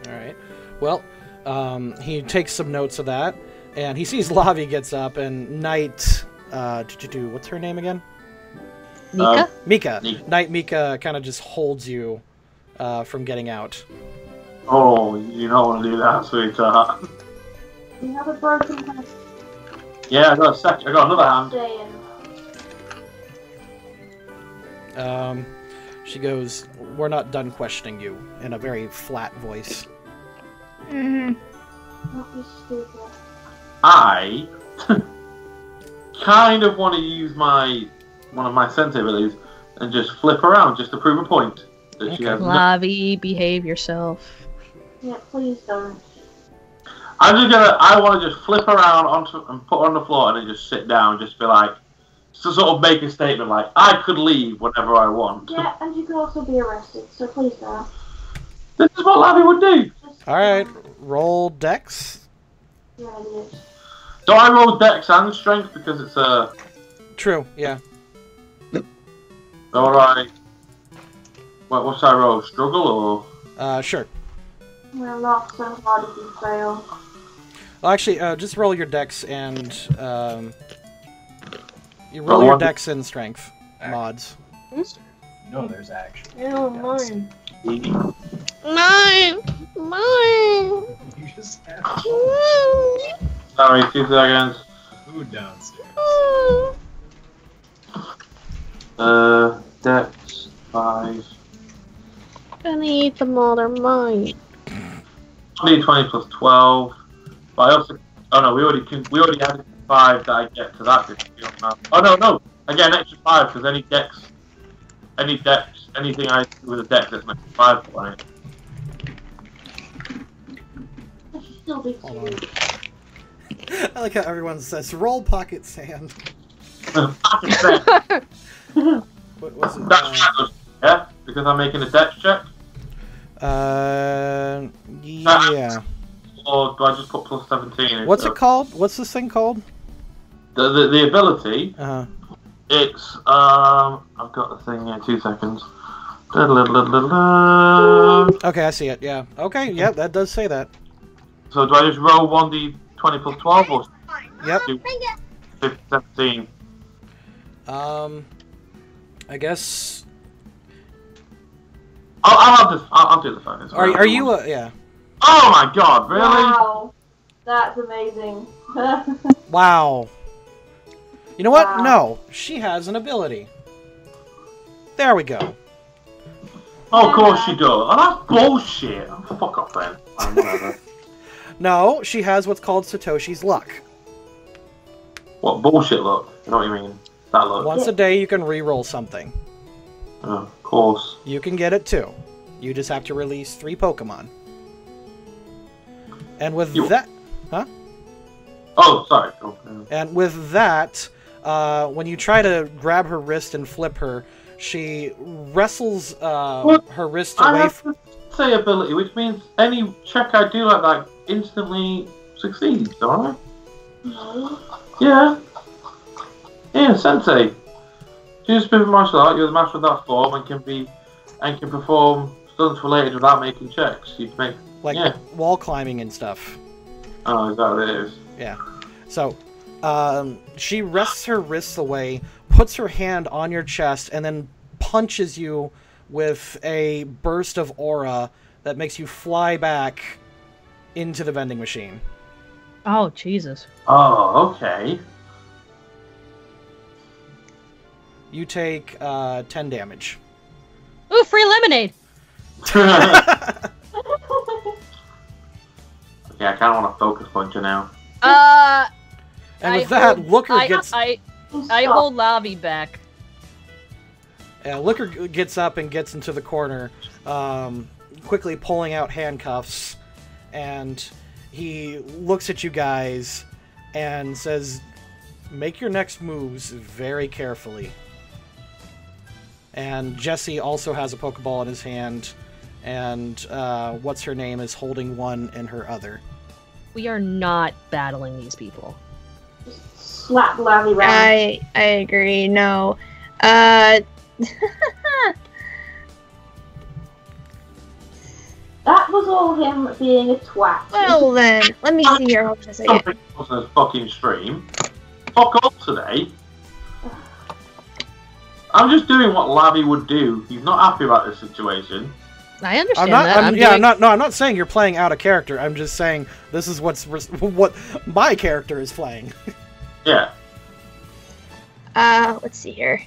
Alright. Well, he takes some notes of that, and he sees Lavi gets up, and Knight, what's her name again? Mika? Mika. Knight Mika kind of just holds you from getting out. Oh, you don't want to do that, sweetheart. You have a broken hand. Yeah, I got another hand. She goes, we're not done questioning you, in a very flat voice. Mm-hmm. Don't be stupid. I kind of want to use one of my sense abilities and just flip around just to prove a point. That she has Lavi, behave yourself. Yeah, please don't. I want to just flip around and put her on the floor and then just sit down, just be like, to sort of make a statement like, I could leave whenever I want. Yeah, and you could also be arrested, so please don't. This is what Lavi would do. Alright, roll Dex. Do I roll Dex and Strength because it's a... True, yeah. Alright. What's I roll? Struggle or...? Sure. We'll laugh so hard if you fail. Well, actually, just roll your dex and, you roll your dex and strength mods. No, there's action. Oh, mine. Mine! You just have Sorry, 2 seconds. food downstairs. Dex, 5. Gonna eat them all, they're mine. I need 20 plus 12. But I also... Oh no, we already added 5 that I get to that. Oh no! I get an extra 5 because anything I do with a dex that's an extra 5 on it. Hold on. I like how everyone says, roll pocket sand. What was it? Yeah, because I'm making a dex check. Yeah. Or do I just put plus 17? What's it called? What's this thing called? The ability. Uh-huh. It's I've got the thing here. 2 seconds. Okay, I see it. Yeah. Okay. Yeah, that does say that. So do I just roll 1d20 plus 12 or? Yep. 17. I guess. I'll do the phone. Are you? Yeah. Oh my god! Really? Wow, that's amazing. Wow. You know what? Wow. No, she has an ability. There we go. Oh, of course she does. Oh, that's bullshit. Oh, fuck off then. Whatever. No, she has what's called Satoshi's luck. What bullshit look? You know what you mean? That look. Once a day, you can re-roll something. Oh, of course. You can get it too. You just have to release 3 Pokemon. And with that... Huh? Oh, sorry. And with that, when you try to grab her wrist and flip her, she wrestles her wrist I away have to say ability, which means any check I do like that instantly succeeds, don't I? No. Yeah. Yeah, Sensei. Choose a specific martial art, you're the master of that form and can perform stunts related without making checks. You can make like wall climbing and stuff. Oh, is that what it is? Yeah. So, she wrests her wrists away, puts her hand on your chest, and then punches you with a burst of aura that makes you fly back into the vending machine. Oh, Jesus. Oh, okay. You take 10 damage. Ooh, free lemonade! Yeah, I kind of want to focus puncher now. And with that, Looker gets... I hold Lavi back. Yeah, Looker gets up and gets into the corner, quickly pulling out handcuffs, and he looks at you guys and says, make your next moves very carefully. And Jesse also has a Pokeball in his hand, and what's-her-name is holding one in her other. We are not battling these people. Slap Lavi round. I agree. No. That was all him being a twat. Well then, let me see here. Hold on a second. Something else on this fucking stream. Fuck off today. I'm just doing what Lavi would do. He's not happy about this situation. I understand that. I'm not saying you're playing out of character. I'm just saying this is what my character is playing. Yeah. Let's see here.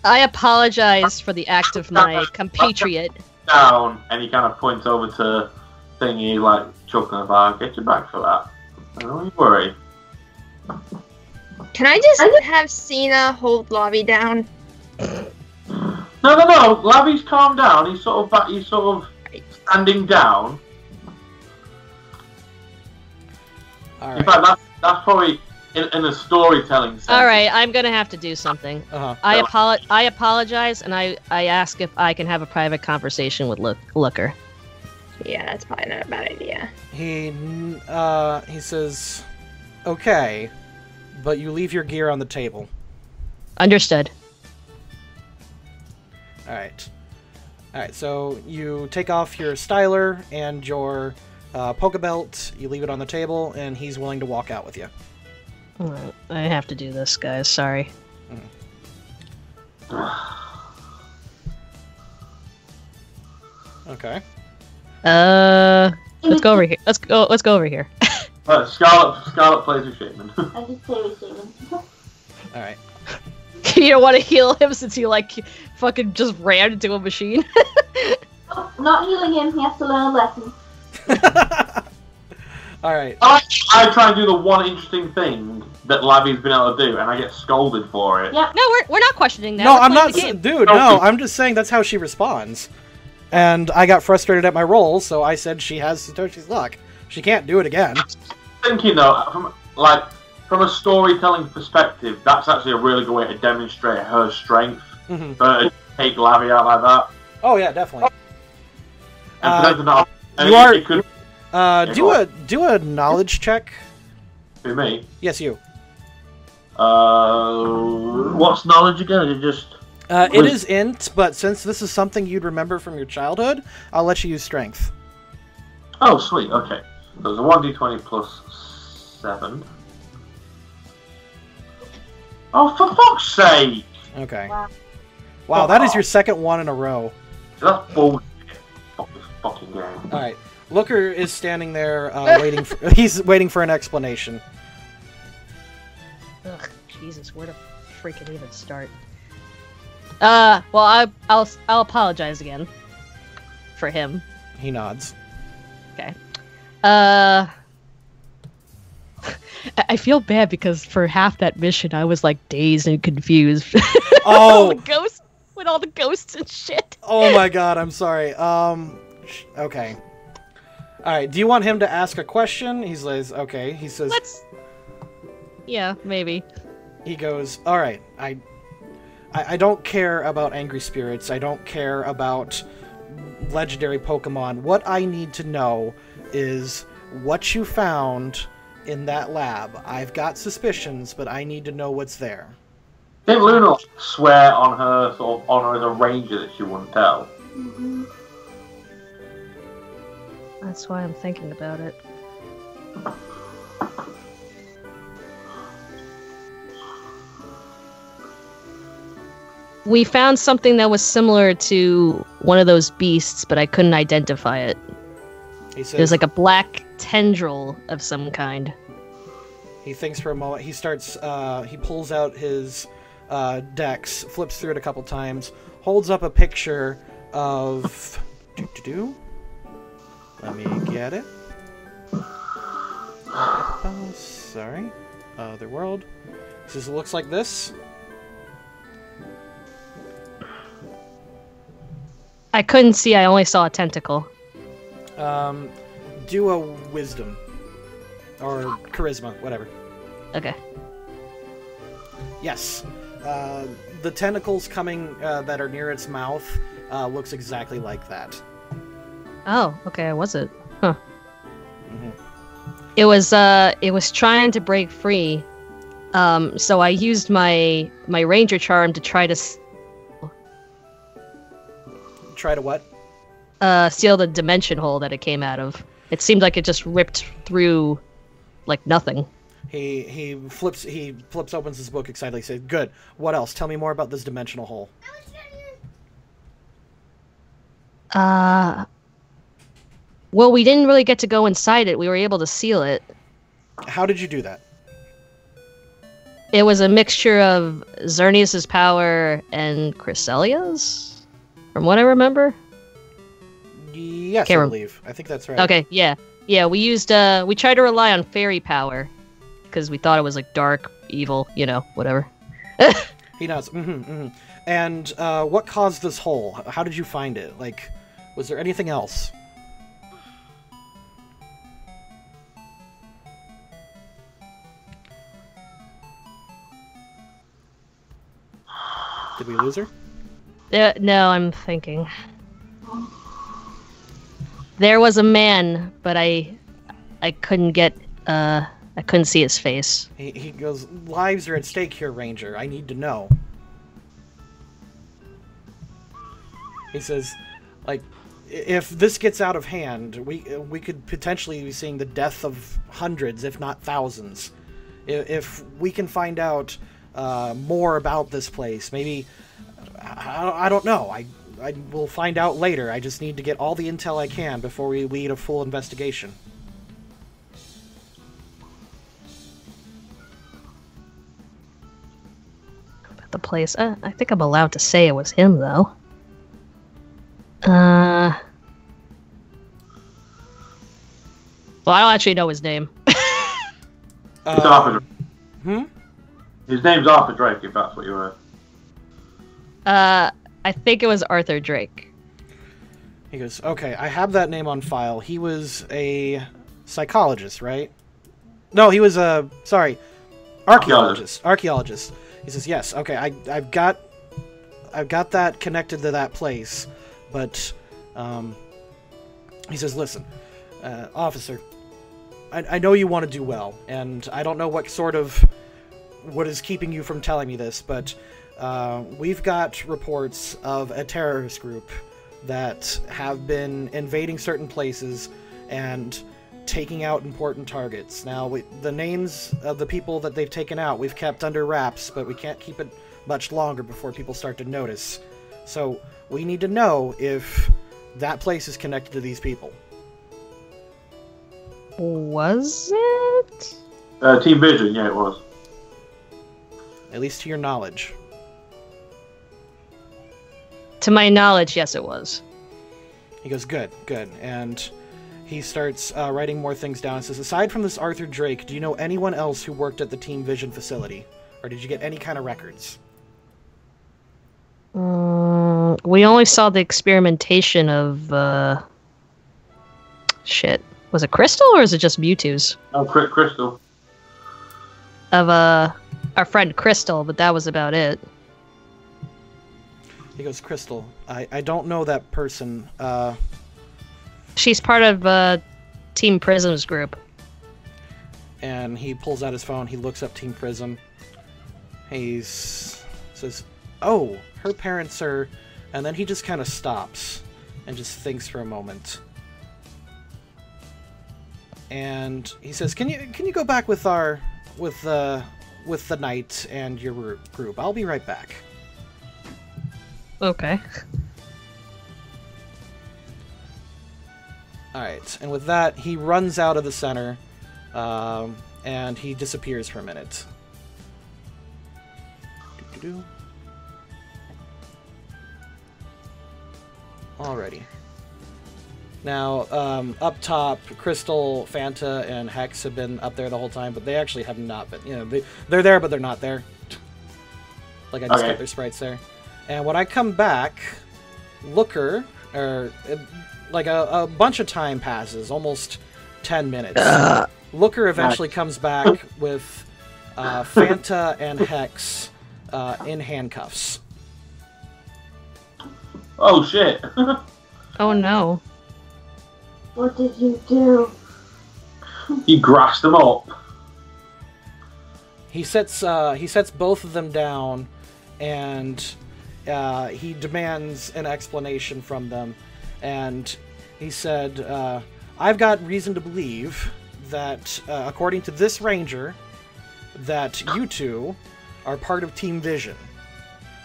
I apologize for the act of my compatriot. Down, and he kind of points over to Thingy, like, chuckling about, get your back for that. Don't worry. Can I just have Cena hold Lavi down? No. Lavi's calmed down. He's sort of standing down. All right. In fact, that's probably in a storytelling sense. All right, I'm gonna have to do something. Uh-huh. I apologize, and I ask if I can have a private conversation with Looker. Yeah, that's probably not a bad idea. He says, "Okay, but you leave your gear on the table." Understood. All right. So you take off your styler and your Pokebelt. You leave it on the table, and he's willing to walk out with you. Alright, I have to do this, guys. Sorry. Okay. Let's go over here. Let's go over here. Scarlet plays with Shaman. I just play with Shaman. All right. You don't want to heal him since he like fucking just ran into a machine. Oh, not healing him. He has to learn a lesson. All right. I try and do the one interesting thing that Lavi's been able to do, and I get scolded for it. Yep. No, we're not questioning that. No, We're I'm not, playing the game. dude. No, I'm just saying that's how she responds. And I got frustrated at my roll, so I said she has Satoshi's luck. She can't do it again. Thinking though, from a storytelling perspective, that's actually a really good way to demonstrate her strength. Mm-hmm. But to take Lavi out like that. Oh yeah, definitely. Do a knowledge check. Who, me? Yes, you. What's knowledge again? Is it just? It is int, but since this is something you'd remember from your childhood, I'll let you use strength. Oh, sweet. Okay. So there's a 1d20 plus 7. Oh, for fuck's sake! Okay. Wow, that is your second one in a row. That's bullshit. Fuck this fucking game. All right. Looker is standing there, he's waiting for an explanation. Ugh, Jesus, where to freaking even start? Well, I'll apologize again for him. He nods. Okay. I feel bad because for half that mission I was like dazed and confused. Oh, with all the ghosts and shit. Oh my god, I'm sorry. Okay. All right. Do you want him to ask a question? He says, okay. He says, Yeah, maybe. He goes, all right. I don't care about angry spirits. I don't care about legendary Pokemon. What I need to know is what you found in that lab. I've got suspicions, but I need to know what's there. Didn't Luna swear on her sort of honor as a ranger that she wouldn't tell? Mm-hmm. That's why I'm thinking about it. We found something that was similar to one of those beasts, but I couldn't identify it. He says, It was like a black tendril of some kind. He thinks for a moment. He starts. He pulls out his dex, flips through it a couple times, holds up a picture of. Let me get it. Oh, sorry. Other world. He says it looks like this. I couldn't see. I only saw a tentacle. Do a wisdom. Or charisma, whatever. Okay. Yes. The tentacles coming that are near its mouth looks exactly like that. Oh, okay. Was it? Huh. Mm-hmm. It was trying to break free. So I used my ranger charm to try to Try to what? seal the dimension hole that it came out of. It seemed like it just ripped through like nothing. He flips opens his book excitedly, says, "Good. What else? Tell me more about this dimensional hole." Well, we didn't really get to go inside it. We were able to seal it. How did you do that? It was a mixture of Xerneas's power and Cresselia's, from what I remember. Yes, Can't I believe. I think that's right. Okay, yeah. We used, we tried to rely on fairy power, because we thought it was, like, dark, evil, whatever. He nods. And what caused this hole? How did you find it? Like, was there anything else? Did we lose her? No, I'm thinking. There was a man, but I couldn't get I couldn't see his face. He goes, lives are at stake here, Ranger. I need to know. He says, like, if this gets out of hand, we could potentially be seeing the death of hundreds, if not thousands. If we can find out more about this place, maybe, I don't know. I will find out later. I just need to get all the intel I can before we lead a full investigation. The place. I think I'm allowed to say it was him, though. Well, I don't actually know his name. It's Arthur. Hmm? His name's Arthur Drake, if that's what you were. I think it was Arthur Drake. He goes, okay, I have that name on file. He was a psychologist, right? No, he was a, sorry, archaeologist. Archaeologist. He says, yes, okay, I've got that connected to that place, but, he says, listen, officer, I know you want to do well, and I don't know what is keeping you from telling me this, but, we've got reports of a terrorist group that have been invading certain places and taking out important targets. Now, the names of the people that they've taken out we've kept under wraps, but we can't keep it much longer before people start to notice. So, we need to know if that place is connected to these people. Was it? Team Vision, yeah, it was. At least to your knowledge. To my knowledge, yes, it was. He goes, good. And he starts writing more things down and says, aside from this Arthur Drake, do you know anyone else who worked at the Team Vision facility? Or did you get any kind of records? We only saw the experimentation of, shit. Was it Crystal, or is it just Mewtwo's? Oh, Crystal. Of, our friend Crystal, but that was about it. He goes, Crystal, I don't know that person. She's part of Team Prism's group. And he pulls out his phone. He looks up Team Prism. He says, oh, her parents are... And then he just kind of stops and just thinks for a moment. And he says, can you go back with the knight and your group? I'll be right back. Okay. Alright, and with that, he runs out of the center, and he disappears for a minute. Alrighty. Now, up top, Crystal, Fanta, and Hex have been up there the whole time, but they actually have not been. You know, they're there, but they're not there. Like, I just kept their sprites there. And when I come back, Looker, like a bunch of time passes, almost 10 minutes. Looker eventually comes back with Fanta and Hex in handcuffs. Oh, shit. Oh, no. What did you do? He grassed them up. He sets both of them down, and he demands an explanation from them. And he said, I've got reason to believe that, according to this ranger, that you two are part of Team Vision.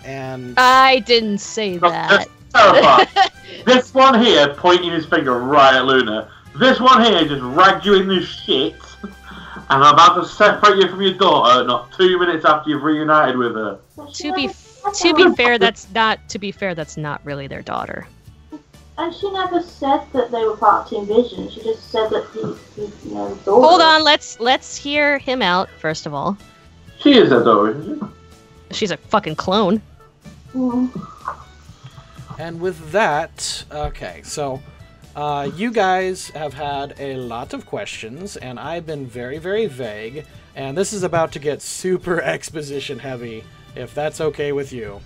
And I didn't say that. Terrified. This one here pointing his finger right at Luna. This one here just ragged you in this shit, and I'm about to separate you from your daughter not 2 minutes after you've reunited with her. To be fair, that's not really their daughter. And she never said that they were part of Team Vision. She just said that he daughter. Hold on, let's hear him out first of all. She is their daughter, isn't she? She's a fucking clone. And with that, okay, so you guys have had a lot of questions, and I've been very, very vague, and this is about to get super exposition heavy, if that's okay with you.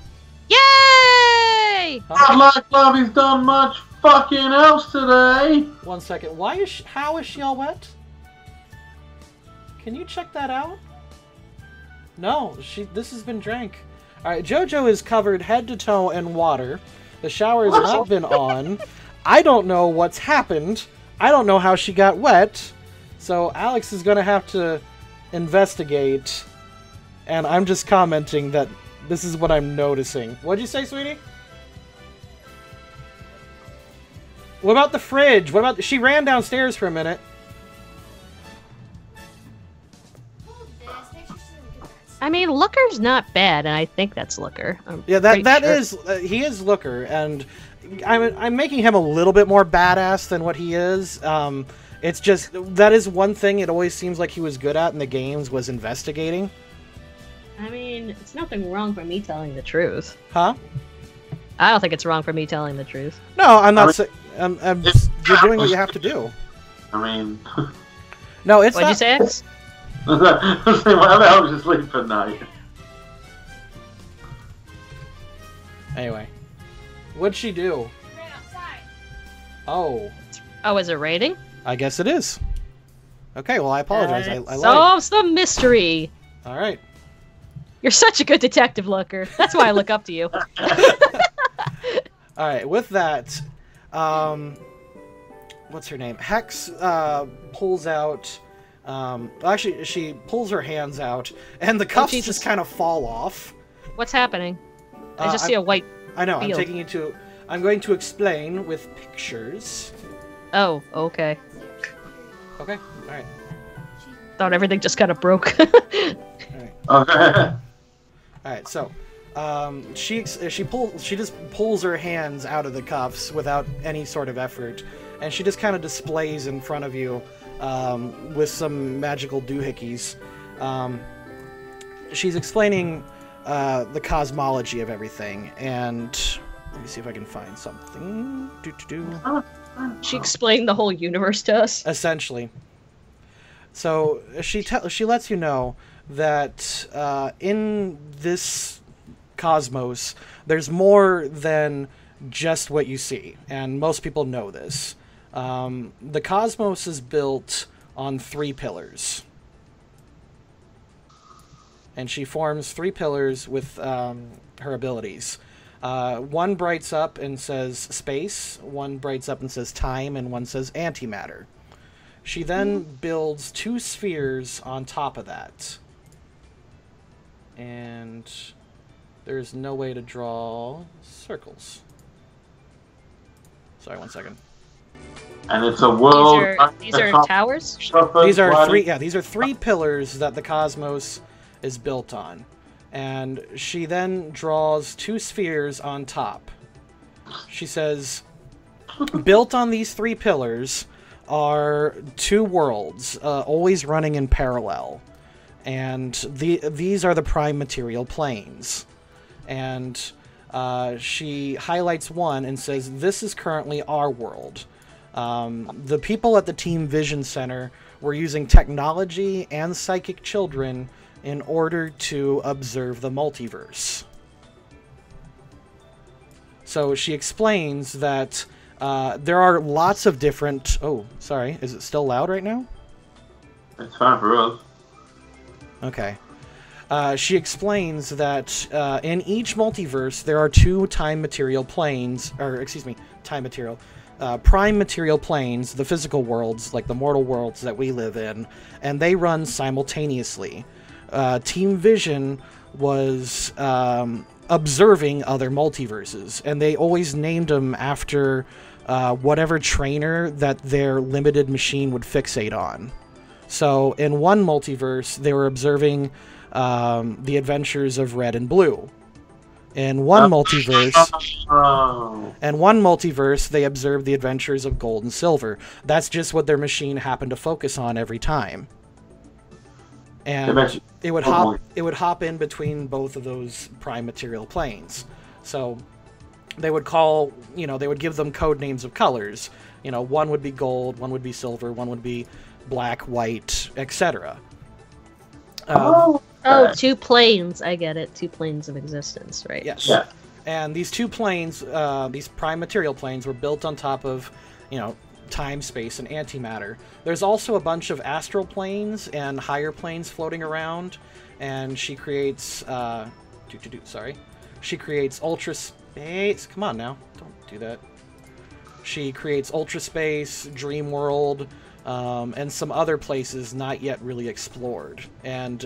Yay! Not like love, he's done much fucking else today. 1 second. How is she all wet? Can you check that out? No, this has been drank. Alright, JoJo is covered head to toe in water. The shower has not been on. I don't know what's happened. I don't know how she got wet. So Alex is gonna have to investigate. And I'm just commenting that this is what I'm noticing. What'd you say, sweetie? What about the fridge? What about... She ran downstairs for a minute. I mean, Looker's not bad, and I think that's Looker. Yeah, that is he is Looker, and I'm making him a little bit more badass than what he is. It's just that is one thing it always seems like he was good at in the games was investigating. I mean, it's nothing wrong for me telling the truth. Huh? I don't think it's wrong for me telling the truth. No, I'm not saying. You're doing what you have to do. I mean, no, it's. What'd you say, X? Why the hell was you sleep at night? Anyway, what'd she do? Ran outside. Oh. Oh, is it raining? I guess it is. Okay, well, I apologize. I lied. Solve some mystery. All right. You're such a good detective, Looker. That's why I look up to you. All right. With that, what's her name? Hex pulls out. Actually, she pulls her hands out, and the cuffs just kind of fall off. What's happening? I just see a white. I know. field. I'm taking you to. I'm going to explain with pictures. Oh, okay. Okay. All right. Thought everything just kind of broke. All right. Okay. All right. So, she just pulls her hands out of the cuffs without any sort of effort, and she just kind of displays in front of you. With some magical doohickeys. She's explaining the cosmology of everything, and let me see if I can find something. She explained the whole universe to us. Essentially. So she lets you know that in this cosmos, there's more than just what you see, and most people know this. The cosmos is built on 3 pillars. And she forms 3 pillars with her abilities. One brights up and says space, one brights up and says time, and one says antimatter. She then builds 2 spheres on top of that. And there's no way to draw circles. Sorry, 1 second. And it's a world. These are towers? These are 3. Yeah, these are 3 pillars that the cosmos is built on, and she then draws 2 spheres on top. She says, built on these 3 pillars are 2 worlds, always running in parallel, and these are the prime material planes. And she highlights one and says, "This is currently our world." The people at the Team Vision Center were using technology and psychic children in order to observe the multiverse. So she explains that there are lots of different... Oh, sorry. Is it still loud right now? It's fine for us. Okay. She explains that in each multiverse there are 2 time material planes, or excuse me, time material... prime material planes, the physical worlds, like the mortal worlds that we live in, and they run simultaneously. Team Vision was observing other multiverses, and they always named them after whatever trainer that their limited machine would fixate on. So in one multiverse, they were observing the adventures of Red and Blue. In one multiverse, they observed the adventures of Gold and Silver. That's just what their machine happened to focus on every time. And it would hop in between both of those prime material planes. So they would call, they would give them code names of colors. One would be gold, one would be silver, one would be black, white, etc. 2 planes. I get it. 2 planes of existence, right? Yes. Yeah. And these two planes, these prime material planes, were built on top of, time, space, and antimatter. There's also a bunch of astral planes and higher planes floating around, and she creates, She creates ultra space. Come on now, don't do that. She creates ultra space, dream world, and some other places not yet really explored. And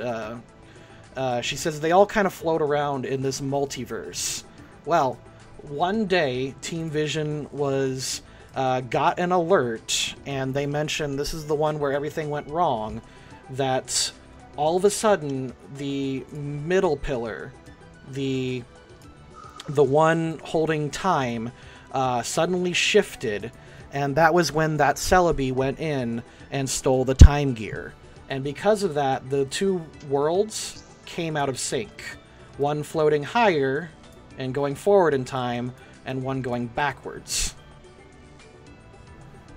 she says they all kind of float around in this multiverse. Well, one day, Team Vision was got an alert, and they mentioned this is the one where everything went wrong, that all of a sudden the middle pillar, the one holding time, suddenly shifted, and that was when that Celebi went in and stole the time gear. And because of that, the two worlds came out of sync. One floating higher and going forward in time, and one going backwards.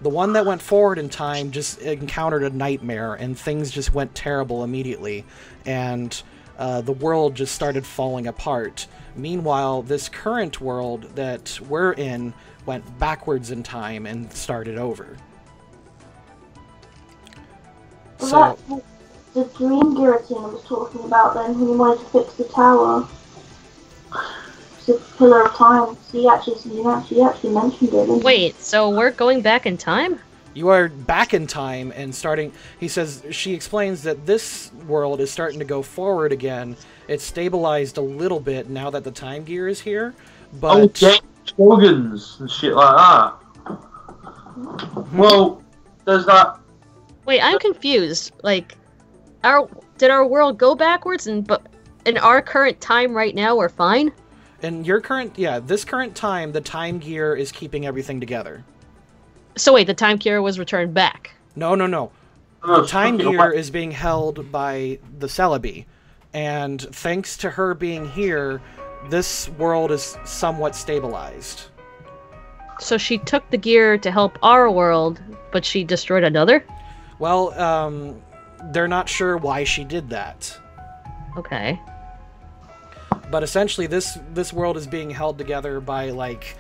The one that went forward in time just encountered a nightmare, and things just went terrible immediately, and the world just started falling apart. Meanwhile, this current world that we're in went backwards in time and started over. Well, that's the dream guillotine I was talking about then, when he wanted to fix the tower. The pillar of time. She actually mentioned it. Wait, so we're going back in time? You are back in time and starting... She explains that this world is starting to go forward again. It's stabilized a little bit now that the time gear is here, but... Oh, slogans and shit like that. Well, there's that... Wait, I'm confused. Like, did our world go backwards, but in our current time right now, we're fine? In your current... Yeah, this current time, the time gear is keeping everything together. So wait, the time gear was returned back? No. The time gear is being held by the Celebi, and thanks to her being here, this world is somewhat stabilized. So she took the gear to help our world, but she destroyed another? Well, they're not sure why she did that. Okay. But essentially, this world is being held together by, like,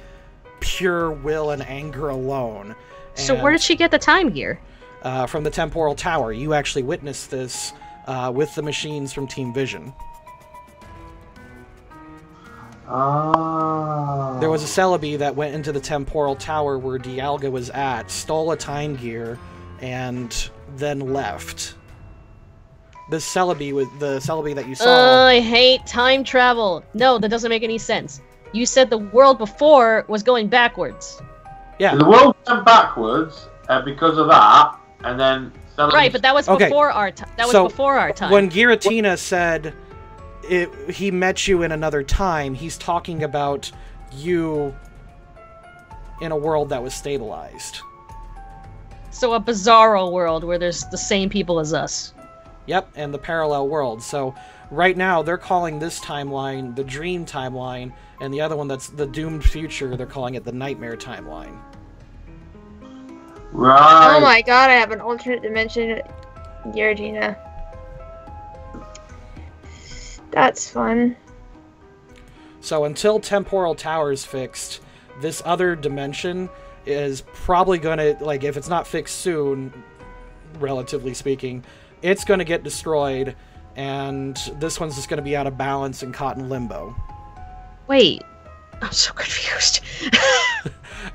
pure will and anger alone. So where did she get the time gear? From the temporal tower. You actually witnessed this with the machines from Team Vision. There was a Celebi that went into the temporal tower where Dialga was at, stole a time gear, and then left. This Celebi was the Celebi that you saw. I hate time travel. No, that doesn't make any sense. You said the world before was going backwards. Yeah. The world went backwards because of that, and then... Right, but that was before our time. That was before our time. When Giratina said he met you in another time, he's talking about you in a world that was stabilized. So a bizarro world where there's the same people as us. Yep, and the parallel world. So right now they're calling this timeline the dream timeline, and the other one that's the doomed future, they're calling it the nightmare timeline. Right. Oh my god, I have an alternate dimension, Giratina. That's fun. So until temporal tower is fixed, this other dimension is probably going to, like, if it's not fixed soon, relatively speaking, it's going to get destroyed, and this one's just going to be out of balance and caught in limbo. Wait, I'm so confused.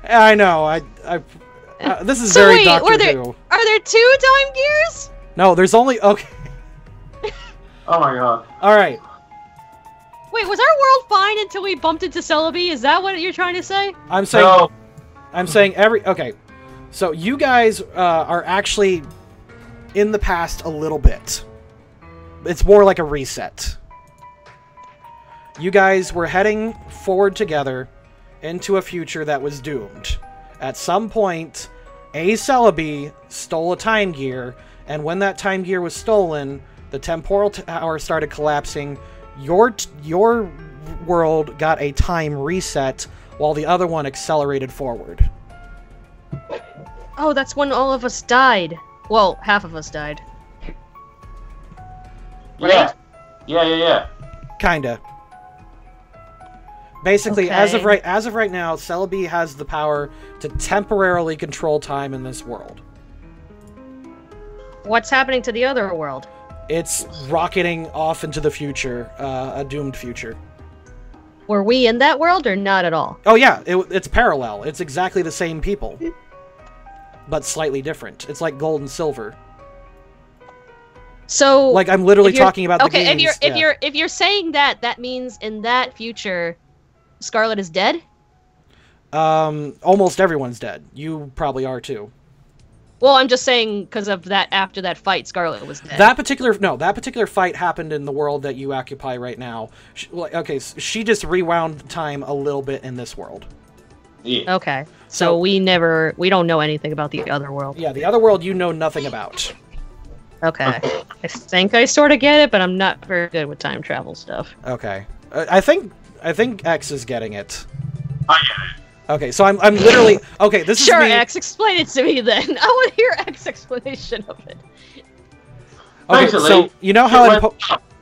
I know, this is very wait, Doctor Who. Are there 2 time gears? No, there's only... Okay. Oh my god. Alright. Wait, was our world fine until we bumped into Celebi? Is that what you're trying to say? I'm saying... No. I'm saying okay. So you guys are actually in the past a little bit. It's more like a reset. You guys were heading forward together into a future that was doomed. At some point, a Celebi stole a time gear, and when that time gear was stolen, the temporal tower started collapsing. Your world got a time reset, while the other one accelerated forward. Oh, that's when all of us died. Well, half of us died. Right? Yeah. Kinda. Basically, Okay. as of right now, Celebi has the power to temporarily control time in this world. What's happening to the other world? It's rocketing off into the future, a doomed future. Were we in that world or not at all? Oh yeah, it's parallel. It's exactly the same people, but slightly different. It's like gold and silver. So, Like I'm literally talking about the games. Okay, if you're saying that, that means in that future, Scarlet is dead. Almost everyone's dead. You probably are too. Well, I'm just saying because of that. After that fight, Scarlet was dead. That particular fight happened in the world that you occupy right now. She just rewound time a little bit in this world. Yeah. Okay, so we don't know anything about the other world. Yeah, the other world you know nothing about. Okay, I think I sort of get it, but I'm not very good with time travel stuff. Okay, I think X is getting it. I get it. Okay, so I'm literally okay. This Sure, is me. X, explain it to me then. I want to hear X explanation of it. Okay, Basically, so you know how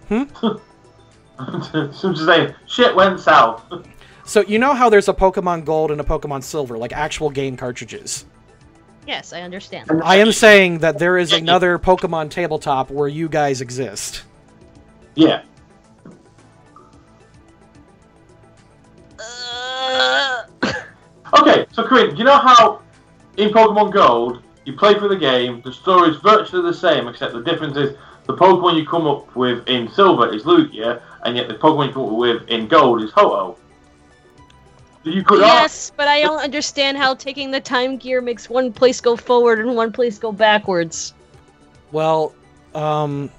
in So just saying, shit went south. so you know how there's a Pokemon Gold and a Pokemon Silver, like actual game cartridges. Yes, I understand. I am saying that there is another Pokemon tabletop where you guys exist. Yeah. Okay, so Corinne, you know how in Pokemon Gold you play through the game, the story is virtually the same, except the difference is the Pokemon you come up with in Silver is Lugia, and yet the Pokemon you come up with in Gold is Ho-Oh. You could Yes, but I don't understand how taking the time gear makes one place go forward and one place go backwards. Well, That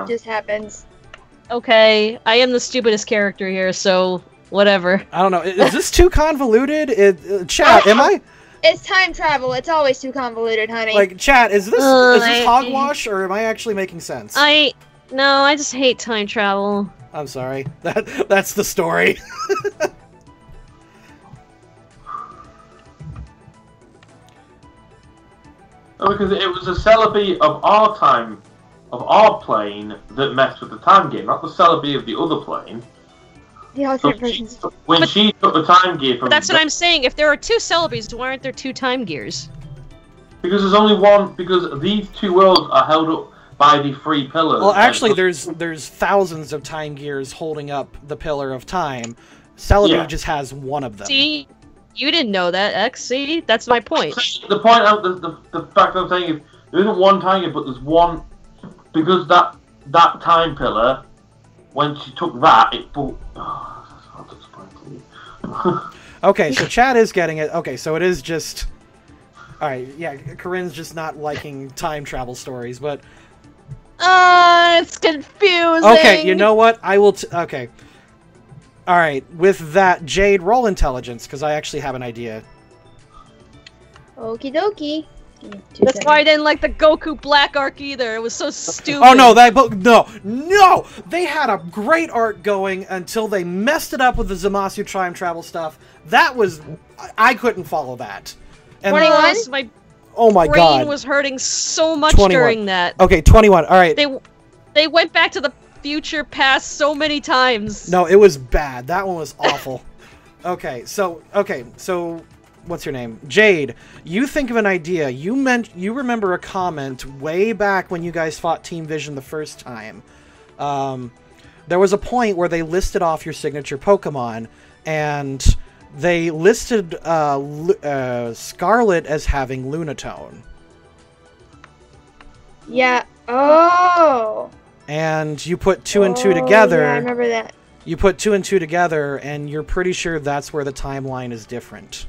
just happens. Okay, I am the stupidest character here, so whatever. I don't know. Is this too convoluted? Chat, am I? It's time travel. It's always too convoluted, honey. Like, chat, is this hogwash, or am I actually making sense? No, I just hate time travel. I'm sorry. That's the story. Because it was the Celebi of our time, of our plane, that messed with the time game, not the Celebi of the other plane. The alternate versions. When she took the time gear from... But that's what I'm saying. If there are two Celebes, why aren't there two time gears? Because there's only one, because these two worlds are held up by the three pillars. Well, actually, there's thousands of time gears holding up the Pillar of Time. Celebi just has one of them. See? You didn't know that, X. See? That's my point. The point out, the fact I'm saying is, there isn't one time gear, but there's one, because that time pillar, when she took that, it brought... Oh, that's hard to explain to you. Okay, so Chad is getting it. Okay, so it is just... Alright, yeah, Corinne's just not liking time travel stories, but... It's confusing. Okay, you know what? I will... Okay. Alright, with that, Jade, roll intelligence, because I actually have an idea. Okie dokie. That's why I didn't like the Goku Black arc either. It was so stupid. Oh no, no! They had a great arc going until they messed it up with the Zamasu time travel stuff. That was... I couldn't follow that. And 21? My oh my god. brain was hurting so much 21. during that. Okay, 21. Alright. They went back to the future past so many times. No, it was bad. That one was awful. Okay, so what's your name? Jade, you think of an idea. You remember a comment way back when you guys fought Team Vision the first time. There was a point where they listed off your signature Pokemon, and they listed Scarlet as having Lunatone. Yeah. Oh. And you put two and two together. Yeah, I remember that. You put two and two together, and you're pretty sure that's where the timeline is different.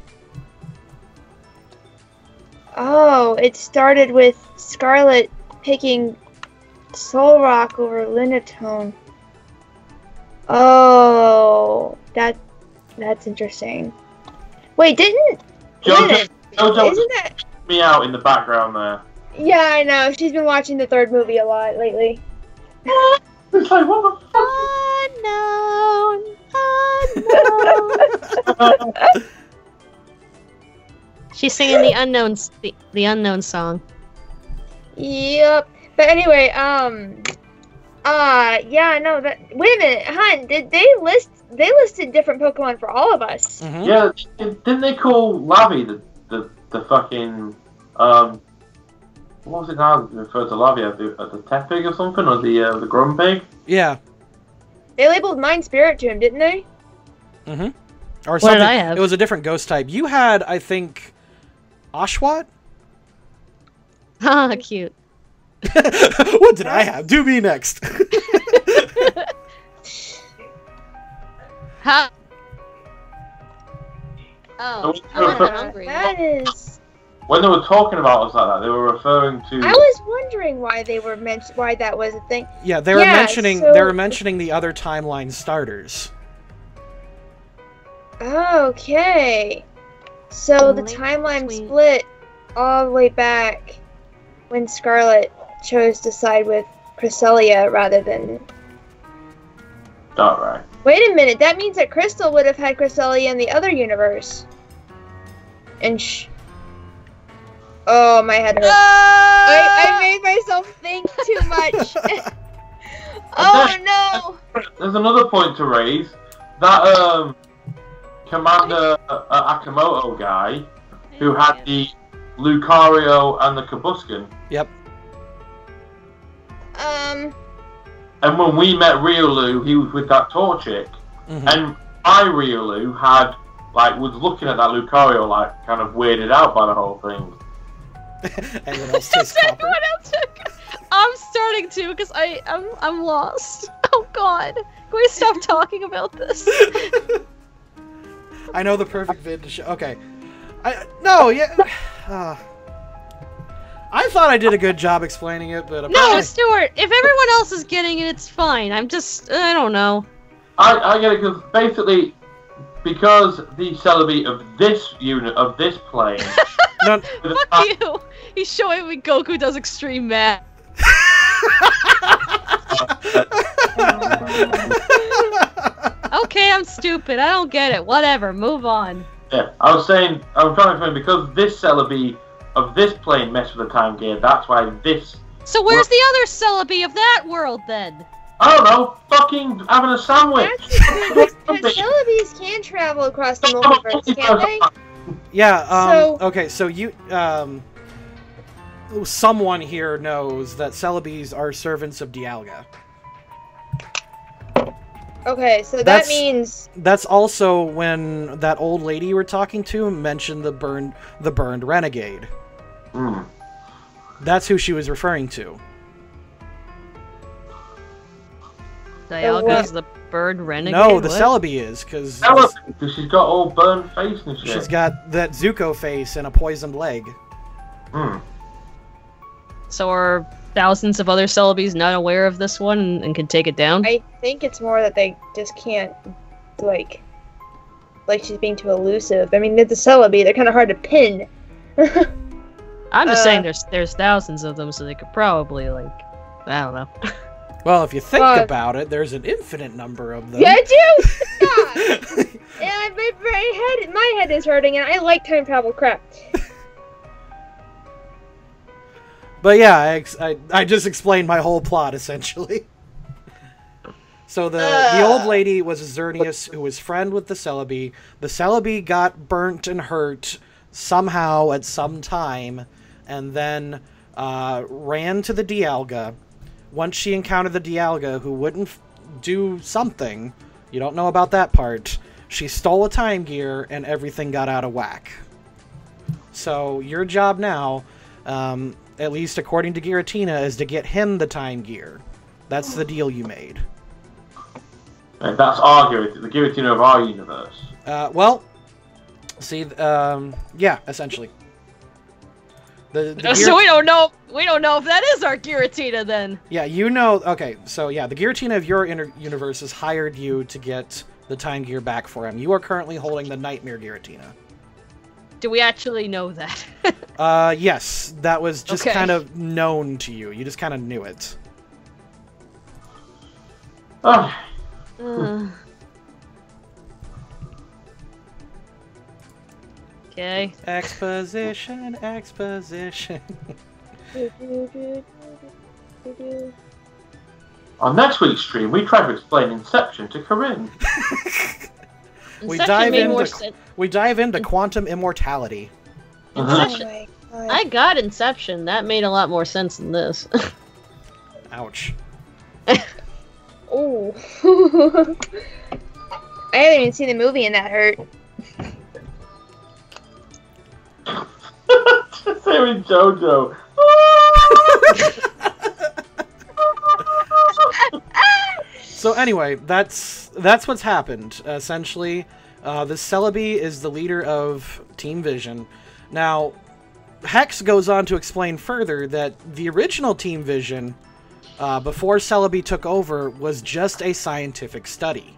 Oh, it started with Scarlet picking Solrock over Lunatone. Oh, that's interesting. Wait, didn't Jojo isn't that me out in the background there. Yeah, I know. She's been watching the third movie a lot lately. It's like, what the Unknown. She's singing the unknown song. Yep. But anyway, yeah, no, that. Wait a minute, Hun. Did they list they listed different Pokemon for all of us. Mm-hmm. Yeah, didn't they call Lavi the fucking what was it now referred to Lavi the Tepig or something, or the Grumpig? Yeah. They labeled mine Spirit Tomb, didn't they? Mm-hmm. Or What something. did I have? It was a different ghost type. You had, I think, Oshawott? Ah, cute. What did I have? Do me next. Ha. Oh, I'm not hungry. That is. When they were talking about us like that, they were referring to. I was wondering why they were why that was a thing. Yeah, they were Yeah, mentioning so- they were mentioning the other timeline starters. Okay. So the Link timeline between- split all the way back when Scarlet chose to side with Cresselia rather than. Alright. Wait a minute, that means that Crystal would have had Cresselia in the other universe. And oh, my head hurts. I made myself think too much. Oh no! There's another point to raise. That Commander Akamoto guy who had the Lucario and the Kabuskin. Yep. And when we met Riolu, he was with that tall chick. Mm-hmm. And my Riolu was looking at that Lucario kind of weirded out by the whole thing. Anyone else taste copper? I'm starting to because I'm lost. Oh God, can we stop talking about this? I know the perfect vid to show. Okay. I thought I did a good job explaining it, but No, apparently... Stuart. If everyone else is getting it, it's fine. I don't know. I get it because basically, because the Celebi of this plane. No, Fuck you. He's showing me Goku does extreme math. Okay, I'm stupid. I don't get it. Whatever. Move on. Yeah, I was trying to explain because this Celebi of this plane messed with the time gear. That's why this. So where's the other Celebi of that world then? I don't know. Fucking having a sandwich. Celebes can travel across the multiverse, can't they? Yeah, okay, so you, someone here knows that Celebes are servants of Dialga. Okay, so that means... That's also when that old lady you were talking to mentioned the burned renegade. Hmm. That's who she was referring to. Dialga's the bird renegade? No, the What? Celebi is, because she's got all burned face and shit. she's got that Zuko face and a poisoned leg. Hmm. So are thousands of other Celebes not aware of this one and can take it down? I think it's more that they just can't, like she's being too elusive. I mean, they're the Celebi, they're kind of hard to pin. I'm just saying there's thousands of them, so they could probably, I don't know. Well, if you think about it, there's an infinite number of them. Yeah, I do! Stop! Yeah, my head is hurting, and I like time travel crap. But yeah, I just explained my whole plot, essentially. So the old lady was a Xerneas who was friend with the Celebi. The Celebi got burnt and hurt somehow at some time, and then ran to the Dialga. Once she encountered the Dialga, who wouldn't do something, you don't know about that part, she stole a time gear and everything got out of whack. So your job now, at least according to Giratina, is to get him the time gear. That's the deal you made. And that's our Giratina, the Giratina of our universe. Well, see, yeah, essentially. So we don't know if that is our Giratina then. Yeah, you know. Okay, so yeah, the Giratina of your universe has hired you to get the time gear back for him. You are currently holding the Nightmare Giratina. Do we actually know that? Yes, that was just Okay. kind of known to you. You just kind of knew it. Okay. Exposition, exposition. On next week's stream, we try to explain Inception to Corinne. We Inception dive into quantum immortality. Inception. I got Inception. That made a lot more sense than this. Ouch. Oh. I haven't even seen the movie and that hurt. Just hearing JoJo. So anyway, that's what's happened. Essentially, this Celebi is the leader of Team Vision. Now, Hex goes on to explain further that the original Team Vision, before Celebi took over, was just a scientific study.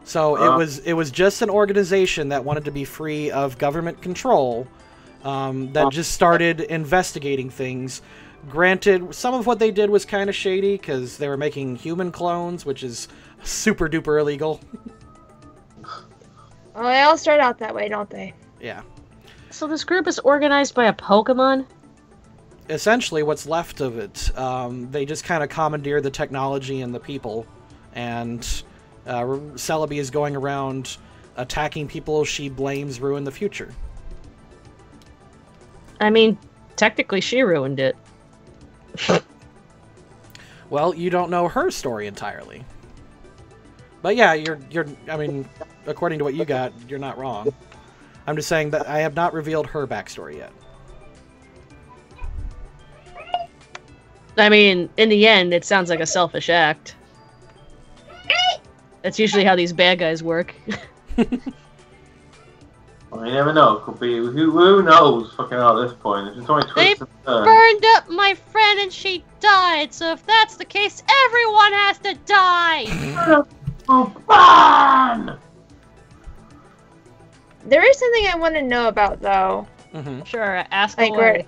So it was just an organization that wanted to be free of government control, that just started investigating things. Granted, some of what they did was kind of shady, because they were making human clones, which is super duper illegal. Well, they all start out that way, don't they? Yeah. So this group is organized by a Pokemon? Essentially, what's left of it. They just kind of commandeer the technology and the people, and Celebi is going around attacking people she blames ruin the future. I mean, technically she ruined it. Well, you don't know her story entirely. But yeah, you're I mean, according to what you got, you're not wrong. I'm just saying that I have not revealed her backstory yet. I mean, in the end, it sounds like a selfish act. That's usually how these bad guys work. Well, you never know. It could be who knows? Fucking hell, at this point, it's only They twists and turns. burned up my friend and she died. So if that's the case, everyone has to die. Oh, burn! There is something I want to know about, though. Mm-hmm. Sure, ask Like, away.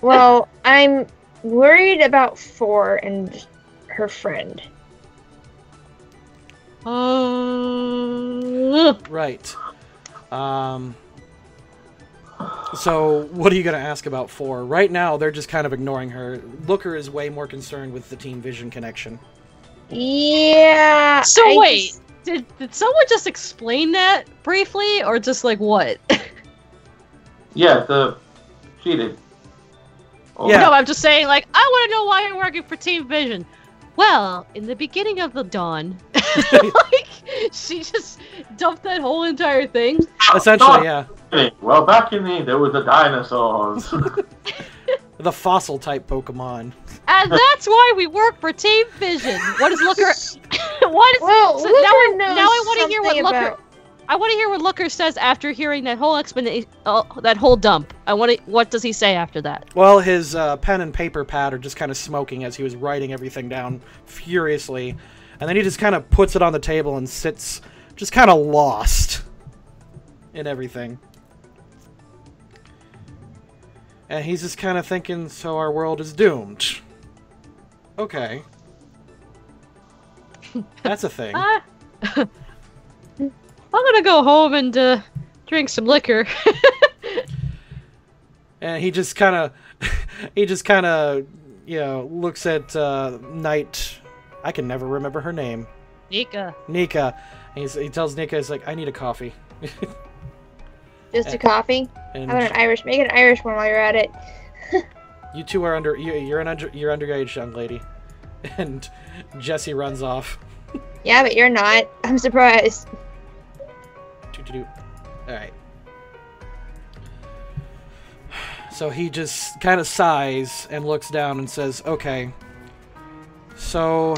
well, I'm worried about 4 and her friend. Right. So, what are you going to ask about 4? Right now, they're just kind of ignoring her. Looker is way more concerned with the Team Vision connection. Yeah. So wait, did someone just explain that briefly, or just like what? Yeah, she did. Oh, Yeah. No, I'm just saying, like, I want to know why you're working for Team Vision. Well, in the beginning of the dawn, like, she just dumped that whole entire thing. Essentially, yeah. Well, back in there was the dinosaurs. The fossil-type Pokemon. And that's why we work for Team Vision. What is Looker? What is? Well, so Looker now knows I want to hear what something Looker. about- I want to hear what Looker says after hearing that whole explanation, that whole dump. What does he say after that? Well, his pen and paper pad are just kind of smoking as he was writing everything down furiously. And then he just kind of puts it on the table and sits just kind of lost in everything. And he's just kind of thinking, so our world is doomed. Okay. That's a thing. I'm gonna go home and drink some liquor. And he just kind of, you know, looks at Knight. I can never remember her name. Nika. Nika. And he tells Nika, he's like, I need a coffee. Just a coffee? And How about an Irish? Make an Irish one while you're at it. you two are you're underage, young lady. And Jesse runs off. Yeah, but you're not. I'm surprised. Alright. So he just kind of sighs and looks down and says, okay. So,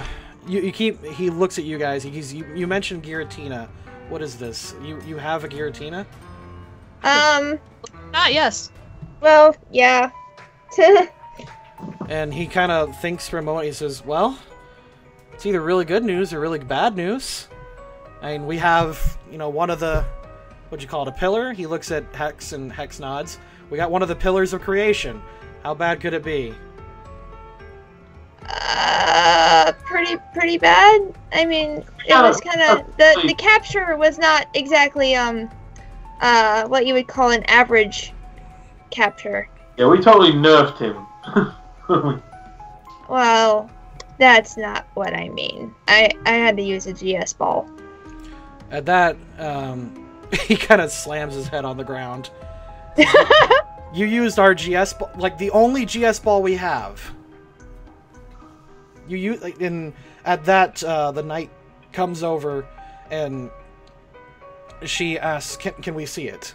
he looks at you guys. You mentioned Giratina. What is this? You have a Giratina? Yes. Well, yeah. And he kind of thinks for a moment. He says, well, it's either really good news or really bad news. I mean, we have, you know, one of the, what'd you call it, a pillar? He looks at Hex and Hex nods. We got one of the pillars of creation. How bad could it be? Pretty bad. I mean, it was kind of, the capture was not exactly, what you would call an average capture. Yeah, we totally nerfed him. Well, That's not what I mean. I had to use a GS ball. At that, he kind of slams his head on the ground. You used our GS ball, like the only GS ball we have. You use at that the knight comes over and she asks, "Can we see it?"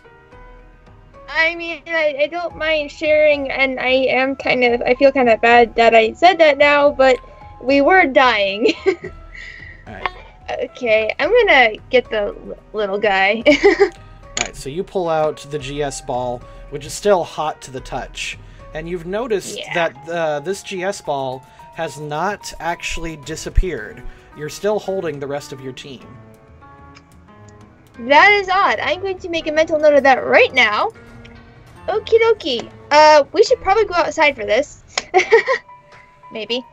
I mean, I don't mind sharing, and I feel kind of bad that I said that now, but we were dying. Alright. Okay, I'm gonna get the little guy. Alright, so you pull out the GS ball, which is still hot to the touch. And you've noticed that this GS ball has not actually disappeared. You're still holding the rest of your team. That is odd. I'm going to make a mental note of that right now. Okie dokie. We should probably go outside for this. Maybe.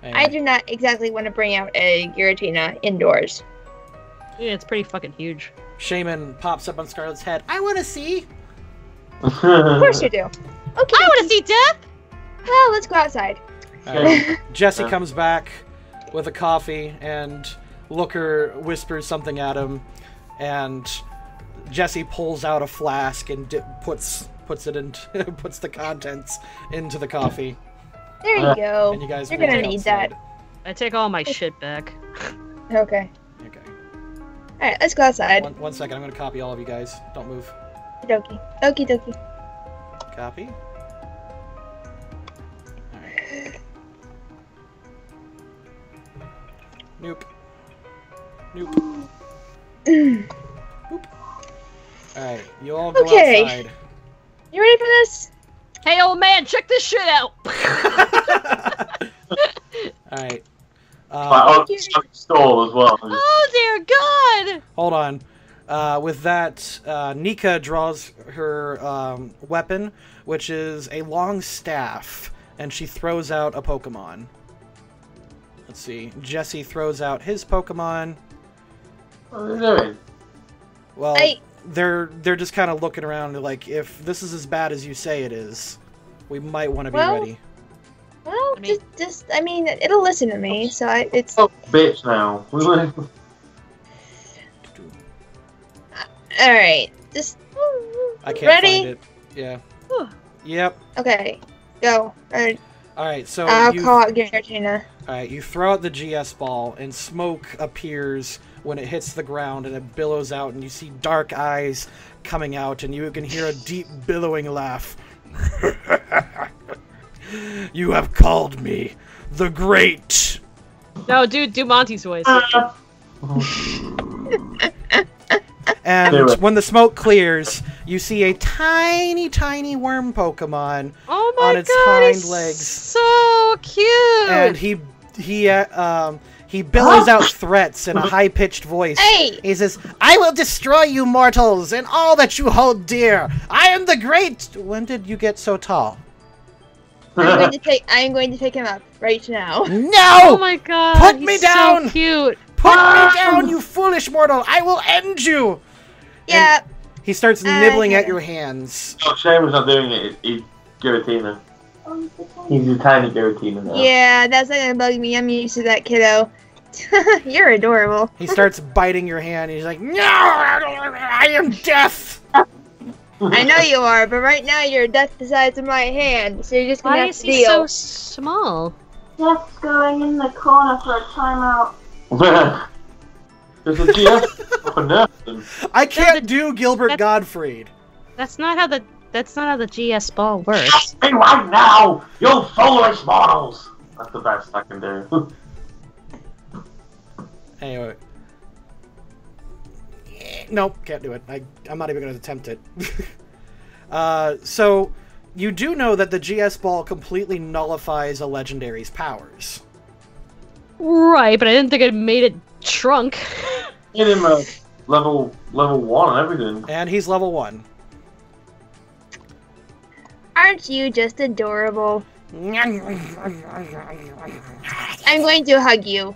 Anyway. I do not exactly want to bring out a Giratina indoors. Yeah, it's pretty fucking huge. Shaman pops up on Scarlet's head. I want to see! Of course you do. Okay. I want to see death! Well, let's go outside. Right. Jesse comes back with a coffee, and Looker whispers something at him, and Jesse pulls out a flask and puts it in, puts the contents into the coffee. There you go. And you guys You're walk gonna need outside. that. I take all my shit back. Okay. Okay. Alright, let's go outside. One second, I'm gonna copy all of you guys. Don't move. Okie dokie. Okie dokie. Copy. Alright. Nope. Nope. Nope. Alright, you all go outside. You ready for this? Hey, old man, check this shit out! Alright. Stall as well. Oh, dear God! Hold on. With that, Nika draws her weapon, which is a long staff, and she throws out a Pokemon. Let's see. Jesse throws out his Pokemon. What are they doing? Well, they're just kind of looking around like, if this is as bad as you say it is, we might want to be ready. Well, I mean, it'll listen to me, so it's... Oh, bitch now. Alright, just... I can't ready? find it. Yeah. Yep. Okay, go. Alright, so I'll call out Giratina. Alright, you throw out the GS ball, and smoke appears when it hits the ground, and it billows out, and you see dark eyes coming out, and you can hear a deep billowing laugh. You have called me the Great. No, dude, do Monty's voice. And when the smoke clears, you see a tiny, tiny worm Pokemon on its hind legs. So cute. And he bellows out threats in a high-pitched voice. Hey! He says, "I will destroy you mortals and all that you hold dear. I am the Great." When did you get so tall? I'm going to take him up right now. No! Oh my God! Put me down! So cute. Put me down, you foolish mortal! I will end you! Yeah. And he starts nibbling at your hands. Oh, Shaman's not doing it. He's Giratina. He's a tiny Giratina now. Yeah, that's not gonna bug me. I'm used to that, kiddo. You're adorable. He starts biting your hand. He's like, "No! I am death!" I know you are, but right now you're death the size of my hand, so you're just gonna Why have is to he deal. so small? Jeff's going in the corner for a timeout. There's a GS up and down. I can't do Gilbert Gottfried. That's not how the GS ball works. Hey, right now, you foolish mortals! That's the best I can do. Anyway. Nope, can't do it. I'm not even going to attempt it. So, you do know that the GS ball completely nullifies a legendary's powers. Right, but I didn't think it made it shrunk. Get him a level 1 and everything. And he's level 1. Aren't you just adorable? I'm going to hug you.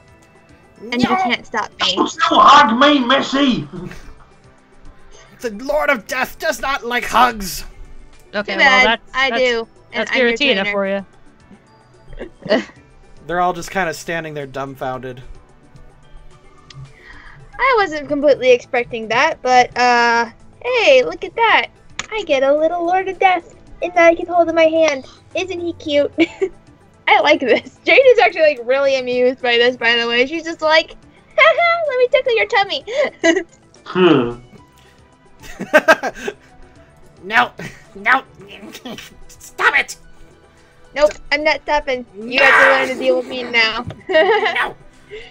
And you can't stop me. Don't still hug me, Missy! The Lord of Death does not like hugs! Okay, Too well bad. I do. That's And I'm your Giratina trainer. for you. They're all just kind of standing there dumbfounded. I wasn't completely expecting that, but, hey, look at that. I get a little Lord of Death, and I can hold in my hand. Isn't he cute? I like this. Jade is actually, like, really amused by this, by the way. She's just like, haha, let me tickle your tummy. No! No! Stop it! Nope, I'm not stopping. You have to learn to deal with me now. No!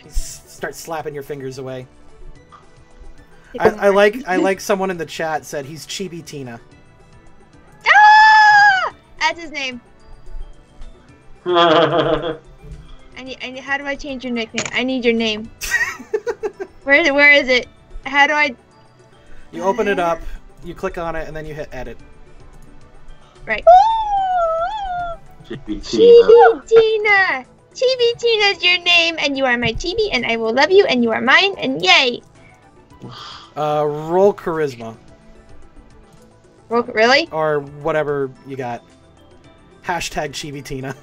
Start slapping your fingers away. I like someone in the chat said he's Chibi Tina. Ah! That's his name. I need, how do I change your nickname? I need your name. Where is it? How do I... You open it up, you click on it, and then you hit edit. Right. Chibi Chibi Tina! Chibi Tina's your name, and you are my chibi, and I will love you, and you are mine, and yay! Roll charisma. Really? Or whatever you got. Hashtag Chibi Tina.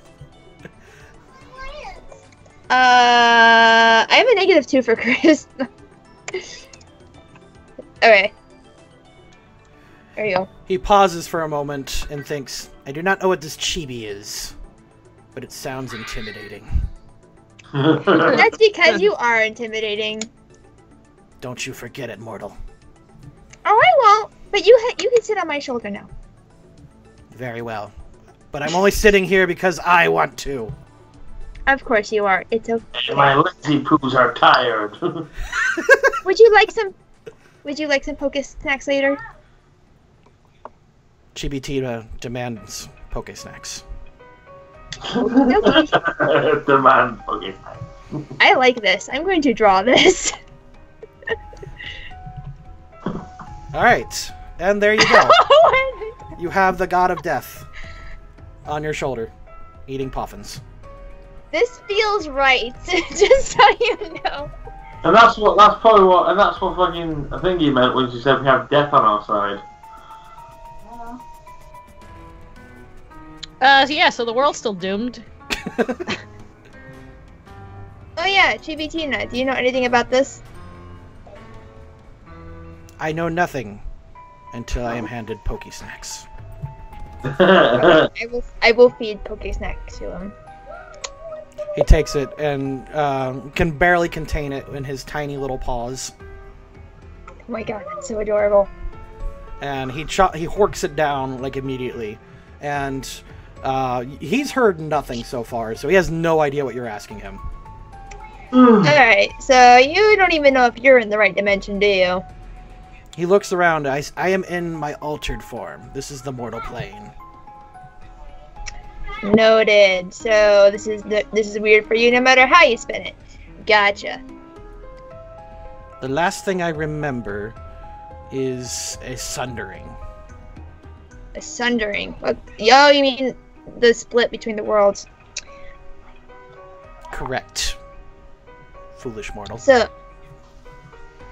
I have a -2 for charisma. Okay. There you go. He pauses for a moment and thinks, I do not know what this chibi is, but it sounds intimidating. That's because you are intimidating. Don't you forget it, mortal. Oh, I won't. But you can sit on my shoulder now. Very well. But I'm only sitting here because I want to. Of course you are. It's okay. My lazy poos are tired. Would you like some Pocus snacks later? Chibi Tina demands Poke Snacks. Okay. Demand Poke Snacks. I like this. I'm going to draw this. Alright. And there you go. You have the God of Death on your shoulder, eating puffins. This feels right, just so you know. And that's probably what fucking I think he meant when she said we have death on our side. Yeah, so the world's still doomed. Oh yeah, Chibi Tina, do you know anything about this? I know nothing until I am handed Poke Snacks. I will feed Poke Snacks to him. He takes it and can barely contain it in his tiny little paws. Oh my god, that's so adorable. And he horks it down like immediately. And he's heard nothing so far, so he has no idea what you're asking him. Alright, so you don't even know if you're in the right dimension, do you? He looks around. I am in my altered form. This is the mortal plane. Noted. So this is weird for you no matter how you spin it. Gotcha. The last thing I remember is a sundering. A sundering? What? Oh, you mean the split between the worlds? Correct. Foolish mortal. So,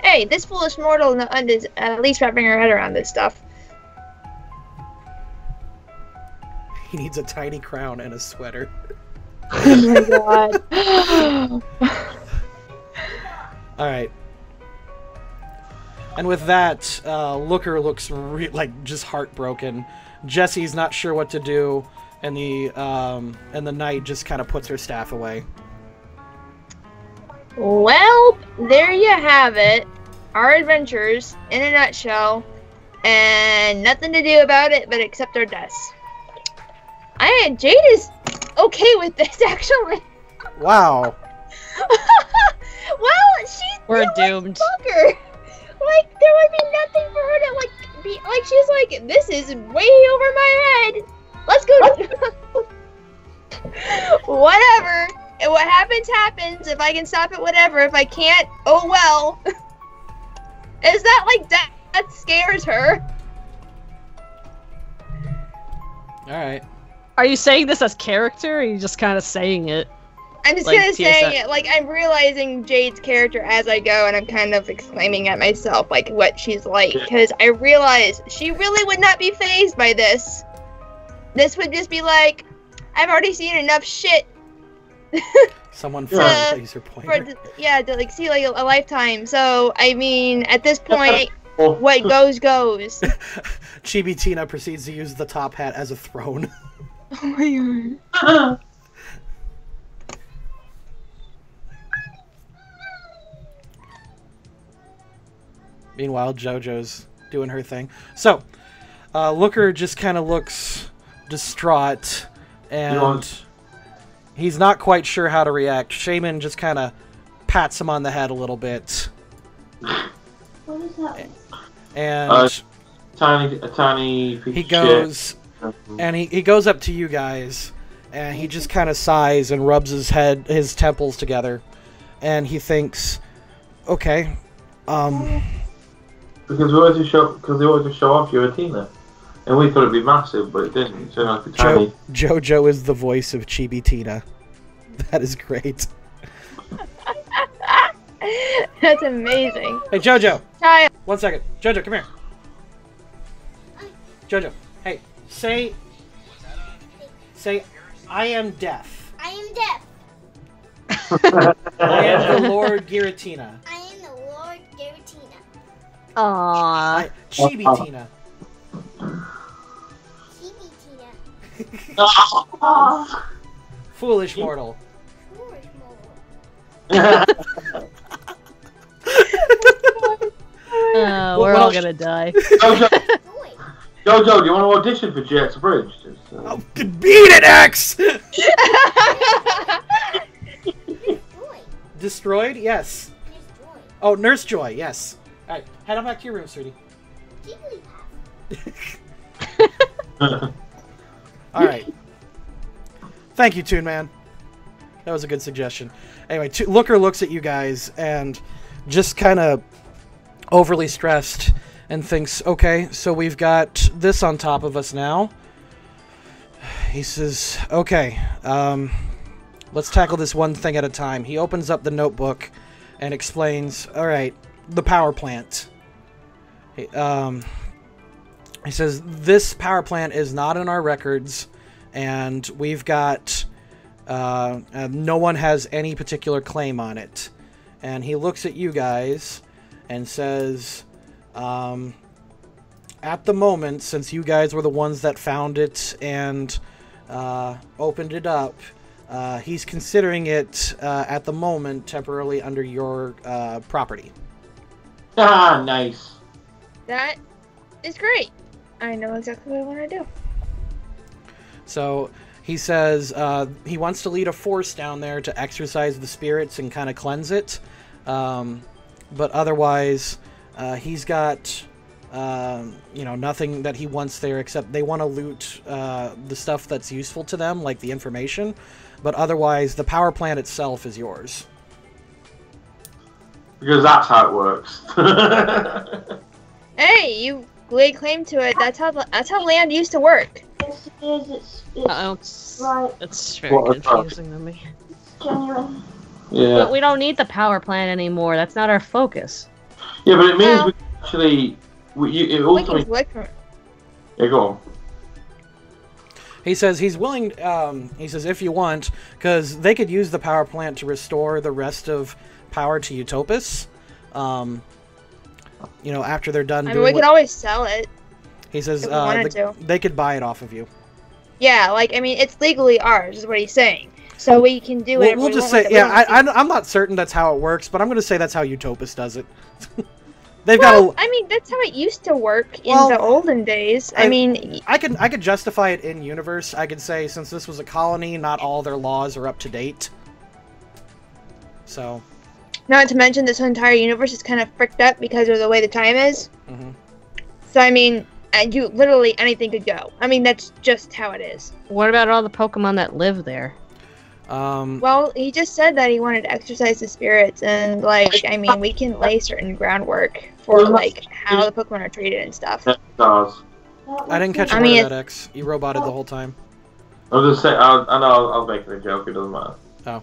hey, this foolish mortal is at least wrapping her head around this stuff. He needs a tiny crown and a sweater. Oh my god. Alright. And with that, Looker looks like just heartbroken. Jessie's not sure what to do, and the knight just kind of puts her staff away. Well, there you have it. Our adventures, in a nutshell, and nothing to do about it but accept our deaths. Jade is okay with this, actually. Wow. Well, We're doomed. Fucker. Like, there would be nothing for her to, like, be, like, she's like, this is way over my head. Let's go. Whatever. And what happens, happens. If I can stop it, whatever. If I can't, oh well. Is that, like, that scares her? Alright. Are you saying this as character, or are you just kind of saying it? I'm just Like, kind of saying TSA. it, like, I'm realizing Jade's character as I go, and I'm kind of exclaiming at myself, like, what she's like, because I realize she really would not be fazed by this. This would just be like, I've already seen enough shit Someone found a laser pointer. To like see like a lifetime. So I mean, at this point, what goes goes. Chibi Tina proceeds to use the top hat as a throne. Oh my god. Meanwhile, JoJo's doing her thing. So, Looker just kind of looks distraught, and he's not quite sure how to react. Shaman just kind of pats him on the head a little bit. What is that? And a tiny piece he of goes, shit. and he goes up to you guys, and he just kind of sighs and rubs his temples together, and he thinks, okay, Because they wanted to show off your Tina. And we thought it'd be massive, but it didn't. It turned out to be tiny. JoJo is the voice of Chibi Tina. That is great. That's amazing. Hey, JoJo! Child. 1 second. JoJo, come here. JoJo, hey, say, I am deaf. I am deaf. I am the Lord Giratina. I am the Lord Giratina. Aww. Chibi Tina. Chibi Tina. Oh, Foolish mortal. Foolish mobile. We're all gonna die. Jojo, do you want to audition for Jet's Bridge? Oh, beat it, X! Destroyed? Yes. Destroyed. Oh, Nurse Joy, yes. Alright, head on back to your room, sweetie. Alright. Thank you, Toon Man. That was a good suggestion. Anyway, Looker looks at you guys and just kind of overly stressed and thinks, okay, so we've got this on top of us now. He says, okay, let's tackle this one thing at a time. He opens up the notebook and explains, alright, the power plant. He says, this power plant is not in our records, and we've got, no one has any particular claim on it. And he looks at you guys and says, at the moment, since you guys were the ones that found it and opened it up, he's considering it, at the moment, temporarily under your property. Ah, nice. That is great. I know exactly what I want to do. So he says he wants to lead a force down there to exorcise the spirits and kind of cleanse it. But otherwise, he's got, nothing that he wants there except they want to loot the stuff that's useful to them, like the information. But otherwise, the power plant itself is yours. Because that's how it works. Hey, you laid claim to it. That's how land used to work. yes, it is. It's right. It's very What? confusing to me. It's genuine. Yeah. But we don't need the power plant anymore. That's not our focus. Yeah, but it means Well, we can actually. It We can ultimately. select from it. Yeah, go on. He says he's willing, he says if you want, because they could use the power plant to restore the rest of power to Utopus. After they're done I doing mean, we could always sell it. he says if we wanted to. they could buy it off of you. Yeah, like, I mean, it's legally ours, is what he's saying. So we can do it. We'll just say, I'm not certain that's how it works, but I'm going to say that's how Utopus does it. They've got I mean, that's how it used to work in Well, the olden days. I mean, I could justify it in universe. I could say since this was a colony, not all their laws are up to date. So. not to mention this entire universe is kind of fricked up because of the way the time is. Mm-hmm. So I mean, you literally anything could go. I mean, that's just how it is. What about all the Pokemon that live there? Well, he just said that he wanted to exercise the spirits, and like, I mean, we can lay certain groundwork for like how the Pokemon are treated and stuff. Stars. I didn't catch a I word mean, of that, X. You roboted the whole time. I'll just say. I know. I'll make it a joke. It doesn't matter. Oh.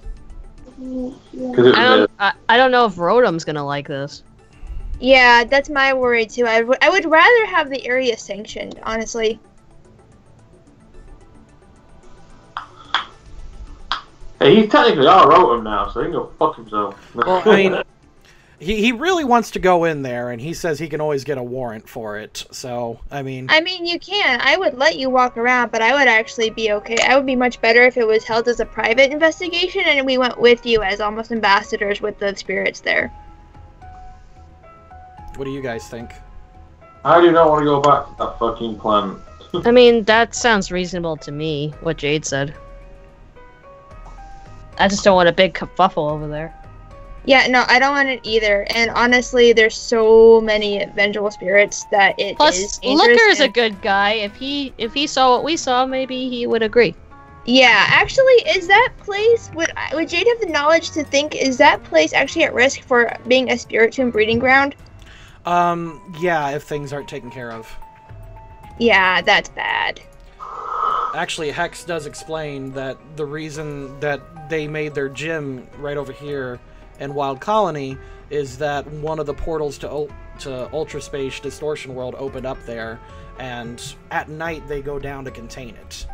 Because it was. I don't know if Rotom's gonna like this. Yeah, that's my worry too. I would rather have the area sanctioned, honestly. Hey, he's technically I wrote him now, so he can go fuck himself. Well, I mean, he really wants to go in there, and he says he can always get a warrant for it. So, I mean, you can. I would let you walk around, but I would actually be okay. I would be much better if it was held as a private investigation, and we went with you as almost ambassadors with the spirits there. what do you guys think? I do not want to go back to that fucking plant. I mean, that sounds reasonable to me, what Jade said. I just don't want a big kerfuffle over there. Yeah, no, I don't want it either. And honestly, there's so many vengeful spirits that it is dangerous. Looker's a good guy. If he saw what we saw, maybe he would agree. Yeah, actually, is that place, would Jade have the knowledge to think, is that place actually at risk for being a spirit tomb breeding ground? Yeah, if things aren't taken care of. Yeah, that's bad. Actually, Hex does explain that the reason that they made their gym right over here in Wild Colony is that one of the portals to Ultra Space Distortion World opened up there, and at night they go down to contain it.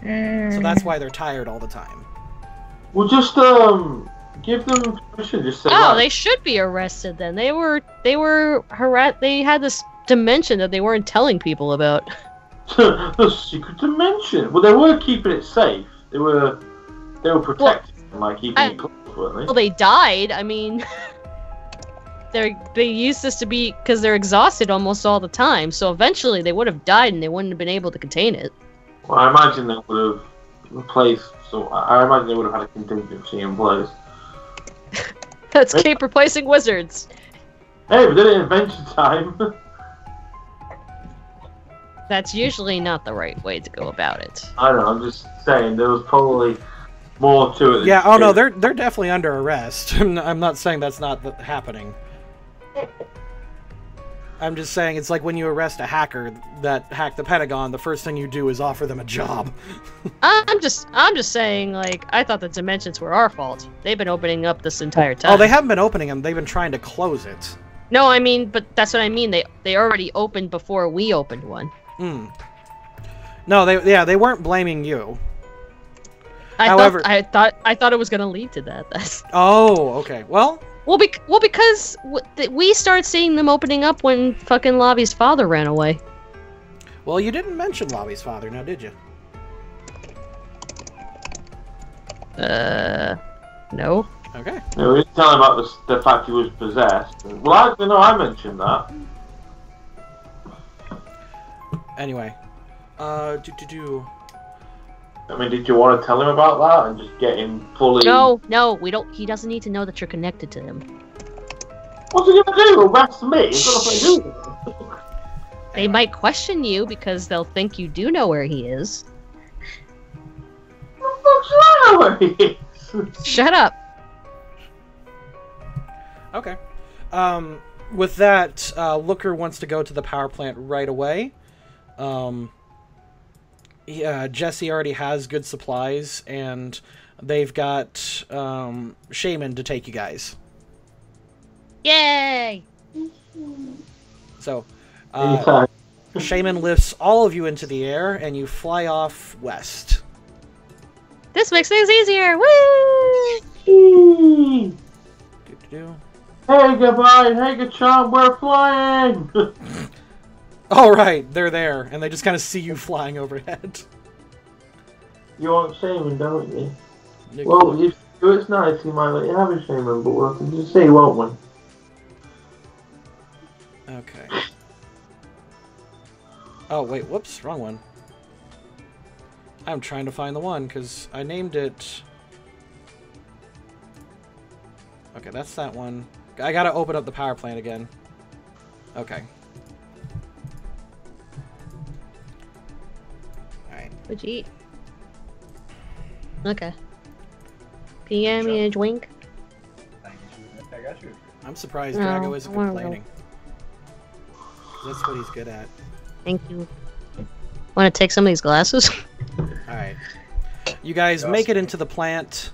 So that's why they're tired all the time. Well, just give them permission. Just say. Oh, they should be arrested then. They were harassed. They had this dimension that they weren't telling people about. The secret dimension. Well, they were keeping it safe. They were protecting it, like keeping it close, weren't they? Well, they died. I mean, they used this to be because they're exhausted almost all the time. So eventually, they would have died, and they wouldn't have been able to contain it. Well, I imagine they would have replaced. So I imagine they would have had a contingency in place. Let's keep replacing wizards. Hey, we did it in Adventure Time. That's usually not the right way to go about it. I don't know. I'm just saying there was probably more to it. Yeah. Oh no, they're definitely under arrest. I'm not saying that's not happening. I'm just saying it's like when you arrest a hacker that hacked the Pentagon, the first thing you do is offer them a job. I'm just saying, like, I thought the dimensions were our fault. They've been opening up this entire time. Oh, they haven't been opening them. They've been trying to close it. No, I mean, but that's what I mean. They already opened before we opened one. No, they weren't blaming you. I thought it was gonna lead to that. That's... Oh, okay. Well, because we started seeing them opening up when fucking Lobby's father ran away. Well, you didn't mention Lobby's father, now did you? No. Okay. No, we didn't tell him about the fact he was possessed. Well, I mentioned that. Anyway, I mean, did you want to tell him about that and just get him fully? No, we don't. He doesn't need to know that you're connected to him. What's he gonna do? Arrest me? He's got nothing to do with it. They might question you because they'll think you do know where he is. What the fuck's wrong where he is? Shut up. okay. With that, Looker wants to go to the power plant right away. Jesse already has good supplies, and they've got Shaman to take you guys. Yay! So, Shaman lifts all of you into the air, and you fly off west. This makes things easier. Woo! Hey, goodbye. Hey, good job. We're flying. All right, they're there, and they just kind of see you flying overhead. You want Shaman, don't you? Well, if it's nice, he might let you have a Shaman, but we'll just see, won't we? Okay. Oh, wait, whoops, wrong one. I'm trying to find the one, because I named it... Okay, that's that one. I gotta open up the power plant again. Okay. Alright. What'd you eat? Okay. Can you give me a drink? I got you. I'm surprised No, Drago isn't I wanna complaining. That's what he's good at. Thank you. Want to take some of these glasses? Alright. You guys make it into the plant.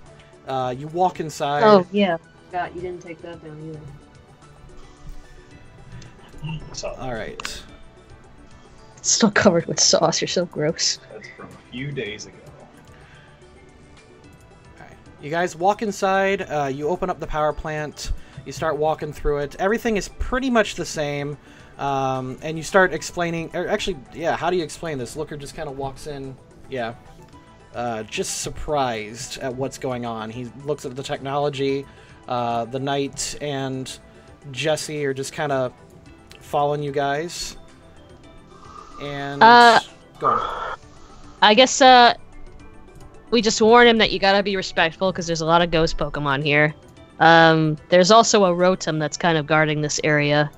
You walk inside. Oh, yeah. God, you didn't take that down either. Alright. It's still covered with sauce. You're so gross. That's from a few days ago. You guys walk inside, you open up the power plant, you start walking through it. Everything is pretty much the same, and you start explaining... Actually, yeah, how do you explain this? Looker just kind of walks in, yeah, just surprised at what's going on. He looks at the technology. The Knight and Jesse are just kind of following you guys. And... go on. I guess, we just warn him that you gotta be respectful because there's a lot of ghost Pokemon here. There's also a Rotom that's kind of guarding this area.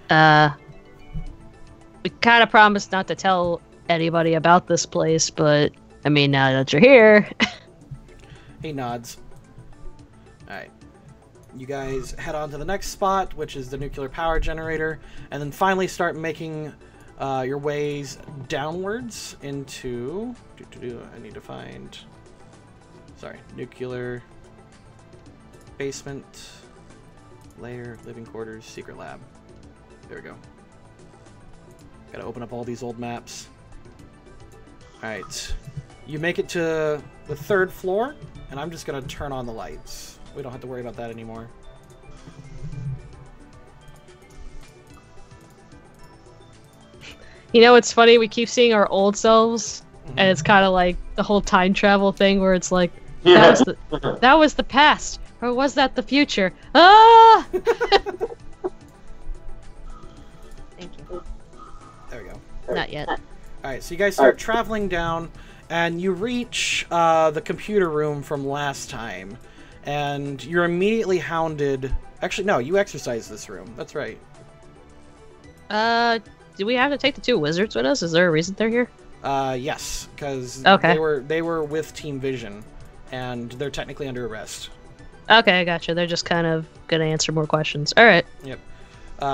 We kind of promised not to tell anybody about this place, but, I mean, now that you're here... He nods. Alright. You guys head on to the next spot, which is the nuclear power generator, and then finally start making your ways downwards into... I need to find... Sorry. Nuclear... Basement... Lair... Living quarters... Secret lab. There we go. Gotta open up all these old maps. Alright. You make it to the 3rd floor, and I'm just gonna turn on the lights. We don't have to worry about that anymore. You know, it's funny, we keep seeing our old selves, and it's kind of like the whole time travel thing where it's like, that was the past, or was that the future? Ah! Thank you. There we go. Not yet. Alright, so you guys start traveling down, and you reach the computer room from last time, and you're immediately hounded... Actually, no, you exercise this room. That's right. Do we have to take the 2 wizards with us? Is there a reason they're here? Yes, because okay. they were with Team Vision, and they're technically under arrest. Okay, I gotcha. They're just kind of gonna answer more questions. Alright. Yep.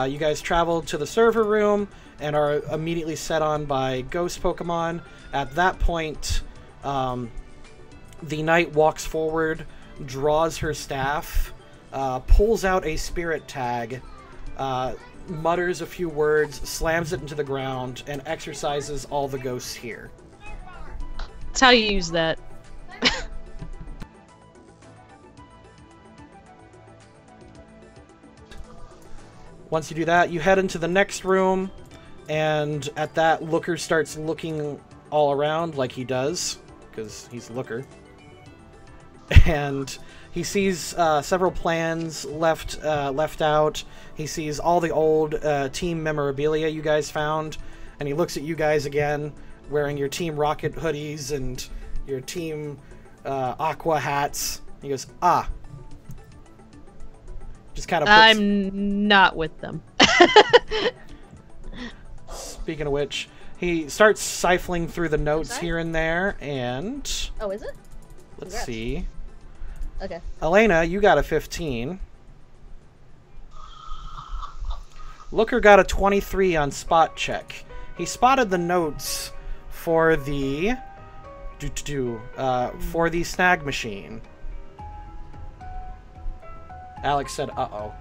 You guys travel to the server room, and are immediately set on by ghost Pokemon. At that point, the Knight walks forward, draws her staff, pulls out a spirit tag, mutters a few words, slams it into the ground, and exorcises all the ghosts here. That's how you use that. Once you do that, you head into the next room, and at that, Looker starts looking all around like he does, because he's Looker. And he sees several plans left out. He sees all the old team memorabilia you guys found, and he looks at you guys again, wearing your Team Rocket hoodies and your Team Aqua hats. He goes, ah. Just kind of puts... I'm not with them. Speaking of which, he starts siphoning through the notes here and there, and... Oh, is it? Let's Congrats. see. Okay. Elena, you got a 15. Looker got a 23 on spot check. He spotted the notes for the... for the snag machine. Alex said, uh-oh.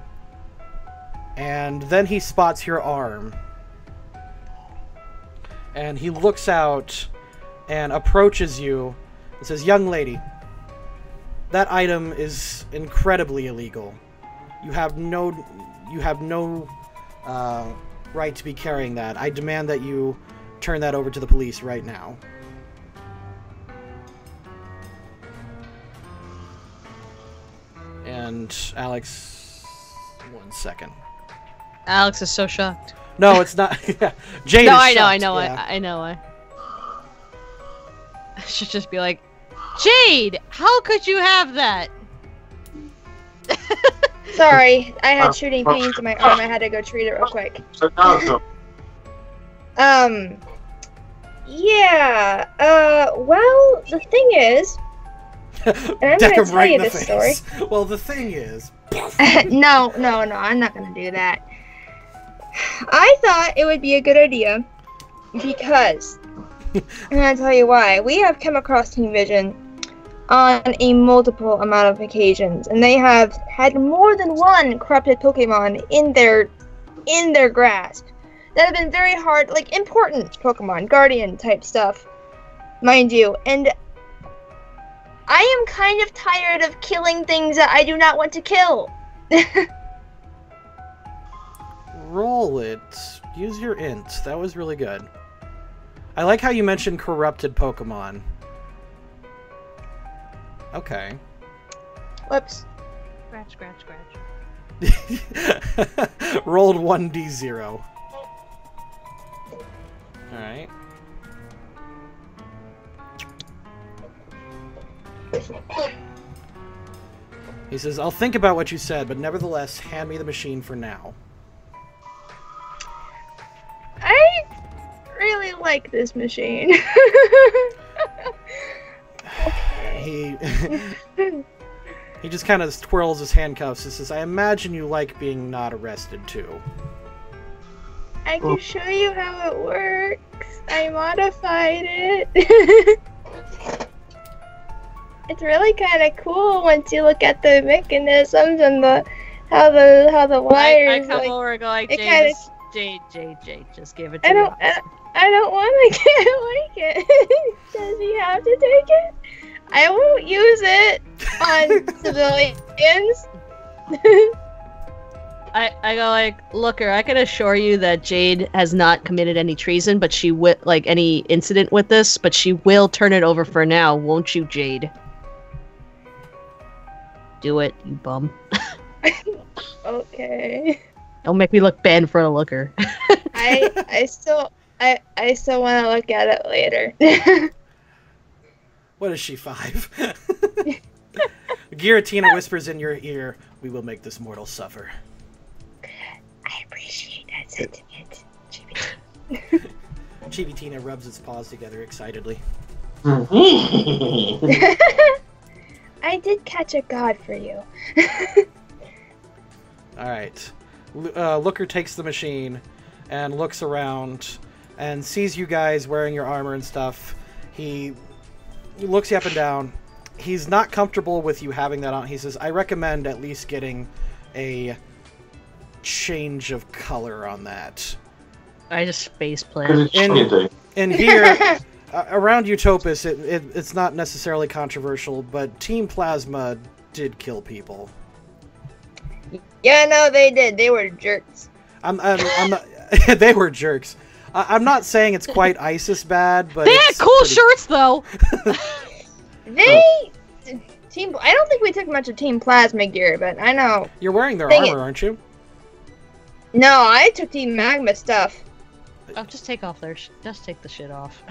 And then he spots your arm. And he looks out and approaches you and says, young lady, that item is incredibly illegal. You have no right to be carrying that. I demand that you turn that over to the police right now. And Alex, 1 second. Alex is so shocked. No, it's not. Jade. No, is I know, shocked. I know, Yeah. I know. I should just be like, Jade, how could you have that? Sorry, I had shooting pains in my arm. I had to go treat it real quick. Yeah. Well, the thing is, and I'm Deck gonna him tell right you in the this story. face. Well, the thing is... No, I'm not gonna do that. I thought it would be a good idea because I'm gonna tell you why. We have come across Team Vision on a multiple amount of occasions, and they have had more than one corrupted Pokemon in their grasp that have been very hard, like important Pokemon, Guardian type stuff, mind you. And I am kind of tired of killing things that I do not want to kill. Roll it. Use your int. That was really good. I like how you mentioned corrupted Pokemon. Okay. Whoops. Scratch, scratch, scratch. Rolled 1d0. Alright. He says, I'll think about what you said, but nevertheless, hand me the machine for now. I really like this machine. He he just kind of twirls his handcuffs and says, I imagine you like being not arrested too. I can show you how it works. I modified it. It's really kind of cool once you look at the mechanisms and how the wires. I come like, over and go like, it Jade, just give it to I me. don't want to get like it. Does he have to take it? I won't use it on civilians. I go like, looker, I can assure you that Jade has not committed any treason, but she will, like, any incident with this, but she will turn it over for now, won't you, Jade? Do it, you bum. Okay. Don't make me look bad in front of looker. I still want to look at it later. What is she, 5? Giratina whispers in your ear, we will make this mortal suffer. I appreciate that sentiment. Chibitina rubs its paws together excitedly. I did catch a god for you. Alright. Looker takes the machine and looks around and sees you guys wearing your armor and stuff. He looks you up and down. He's not comfortable with you having that on. He says, I recommend at least getting a change of color on that. I just faceplant. In here, around Utopus, it's not necessarily controversial, but Team Plasma did kill people. Yeah, no, they did. They were jerks. I'm not, they were jerks. I'm not saying it's quite ISIS bad, but they had cool shirts though. I don't think we took much of Team Plasma gear, but I know. You're wearing their armor, aren't you? No, I took Team Magma stuff. Oh, just take off just take the shit off.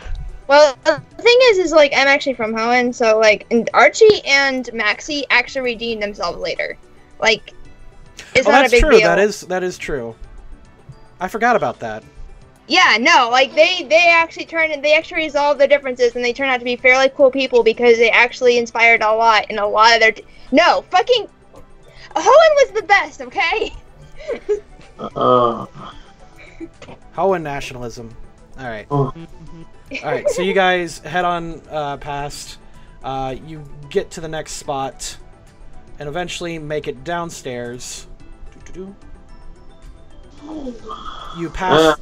Well, the thing is like, I'm actually from Hoenn, so, like, and Archie and Maxie actually redeemed themselves later. Like, it's not a big deal. That is true. I forgot about that. Yeah, no, like, they actually resolved their differences, and they turned out to be fairly cool people because they actually inspired a lot in a lot of their... No, fucking... Hoenn was the best, okay? Hoenn nationalism. Alright. Alright, so you guys head on past. You get to the next spot, and eventually make it downstairs. You pass...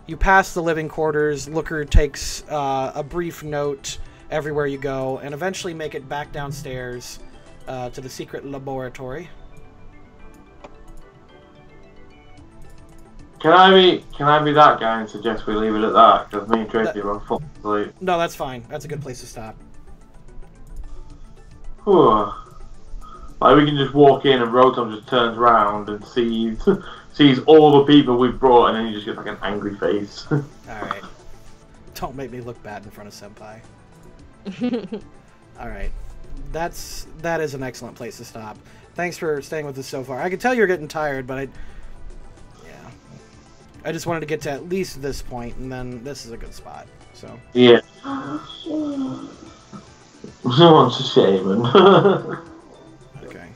You pass the living quarters. Looker takes a brief note everywhere you go, and eventually make it back downstairs to the secret laboratory. Can I be that guy and suggest we leave it at that? Because me and Tracy are full asleep. No, that's fine. That's a good place to stop. Whew. Like, we can just walk in and Rotom just turns around and sees all the people we've brought, and then he just gets like an angry face. Alright. Don't make me look bad in front of Senpai. Alright. That is an excellent place to stop. Thanks for staying with us so far. I can tell you're getting tired, but I just wanted to get to at least this point, and then this is a good spot. So. Yeah. Once a shaman. Okay.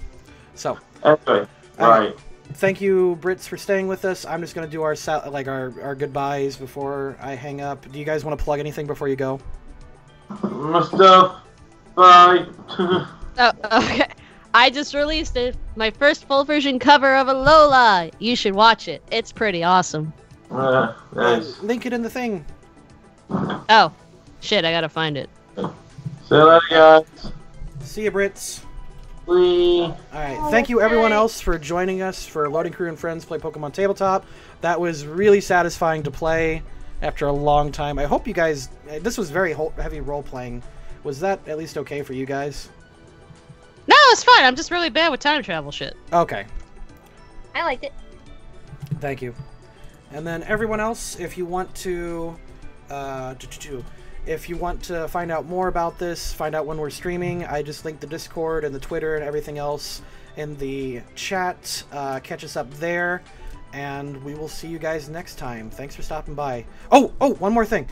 So. Anyway, right. Thank you, Brits, for staying with us. I'm just gonna do our goodbyes before I hang up. Do you guys want to plug anything before you go? My stuff. Bye. Oh, okay. I just released my first full version cover of Alola. You should watch it. It's pretty awesome. Nice. Link it in the thing. Oh, shit! I gotta find it. See you later, guys. See you, Brits. Bye. Alright, thank you everyone else for joining us for Loading Crew and Friends Play Pokemon Tabletop. That was really satisfying to play after a long time. I hope you guys... This was very heavy role-playing. Was that at least okay for you guys? No, it's fine. I'm just really bad with time travel shit. Okay. I liked it. Thank you. And then everyone else, if you want to... If you want to find out more about this, find out when we're streaming, I just linked the Discord and the Twitter and everything else in the chat. Catch us up there, and we will see you guys next time. Thanks for stopping by. Oh, one more thing.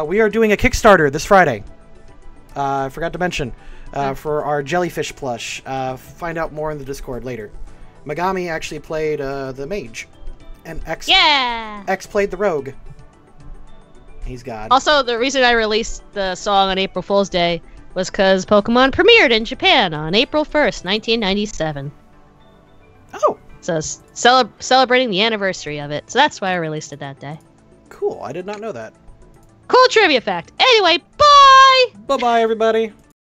We are doing a Kickstarter this Friday. I forgot to mention, for our jellyfish plush. Find out more in the Discord later. Megami actually played the mage, and X played the rogue. He's God. Also, the reason I released the song on April Fool's Day was because Pokemon premiered in Japan on April 1st, 1997. Oh! So, celebrating the anniversary of it. So that's why I released it that day. Cool, I did not know that. Cool trivia fact. Anyway, bye! Bye-bye, everybody.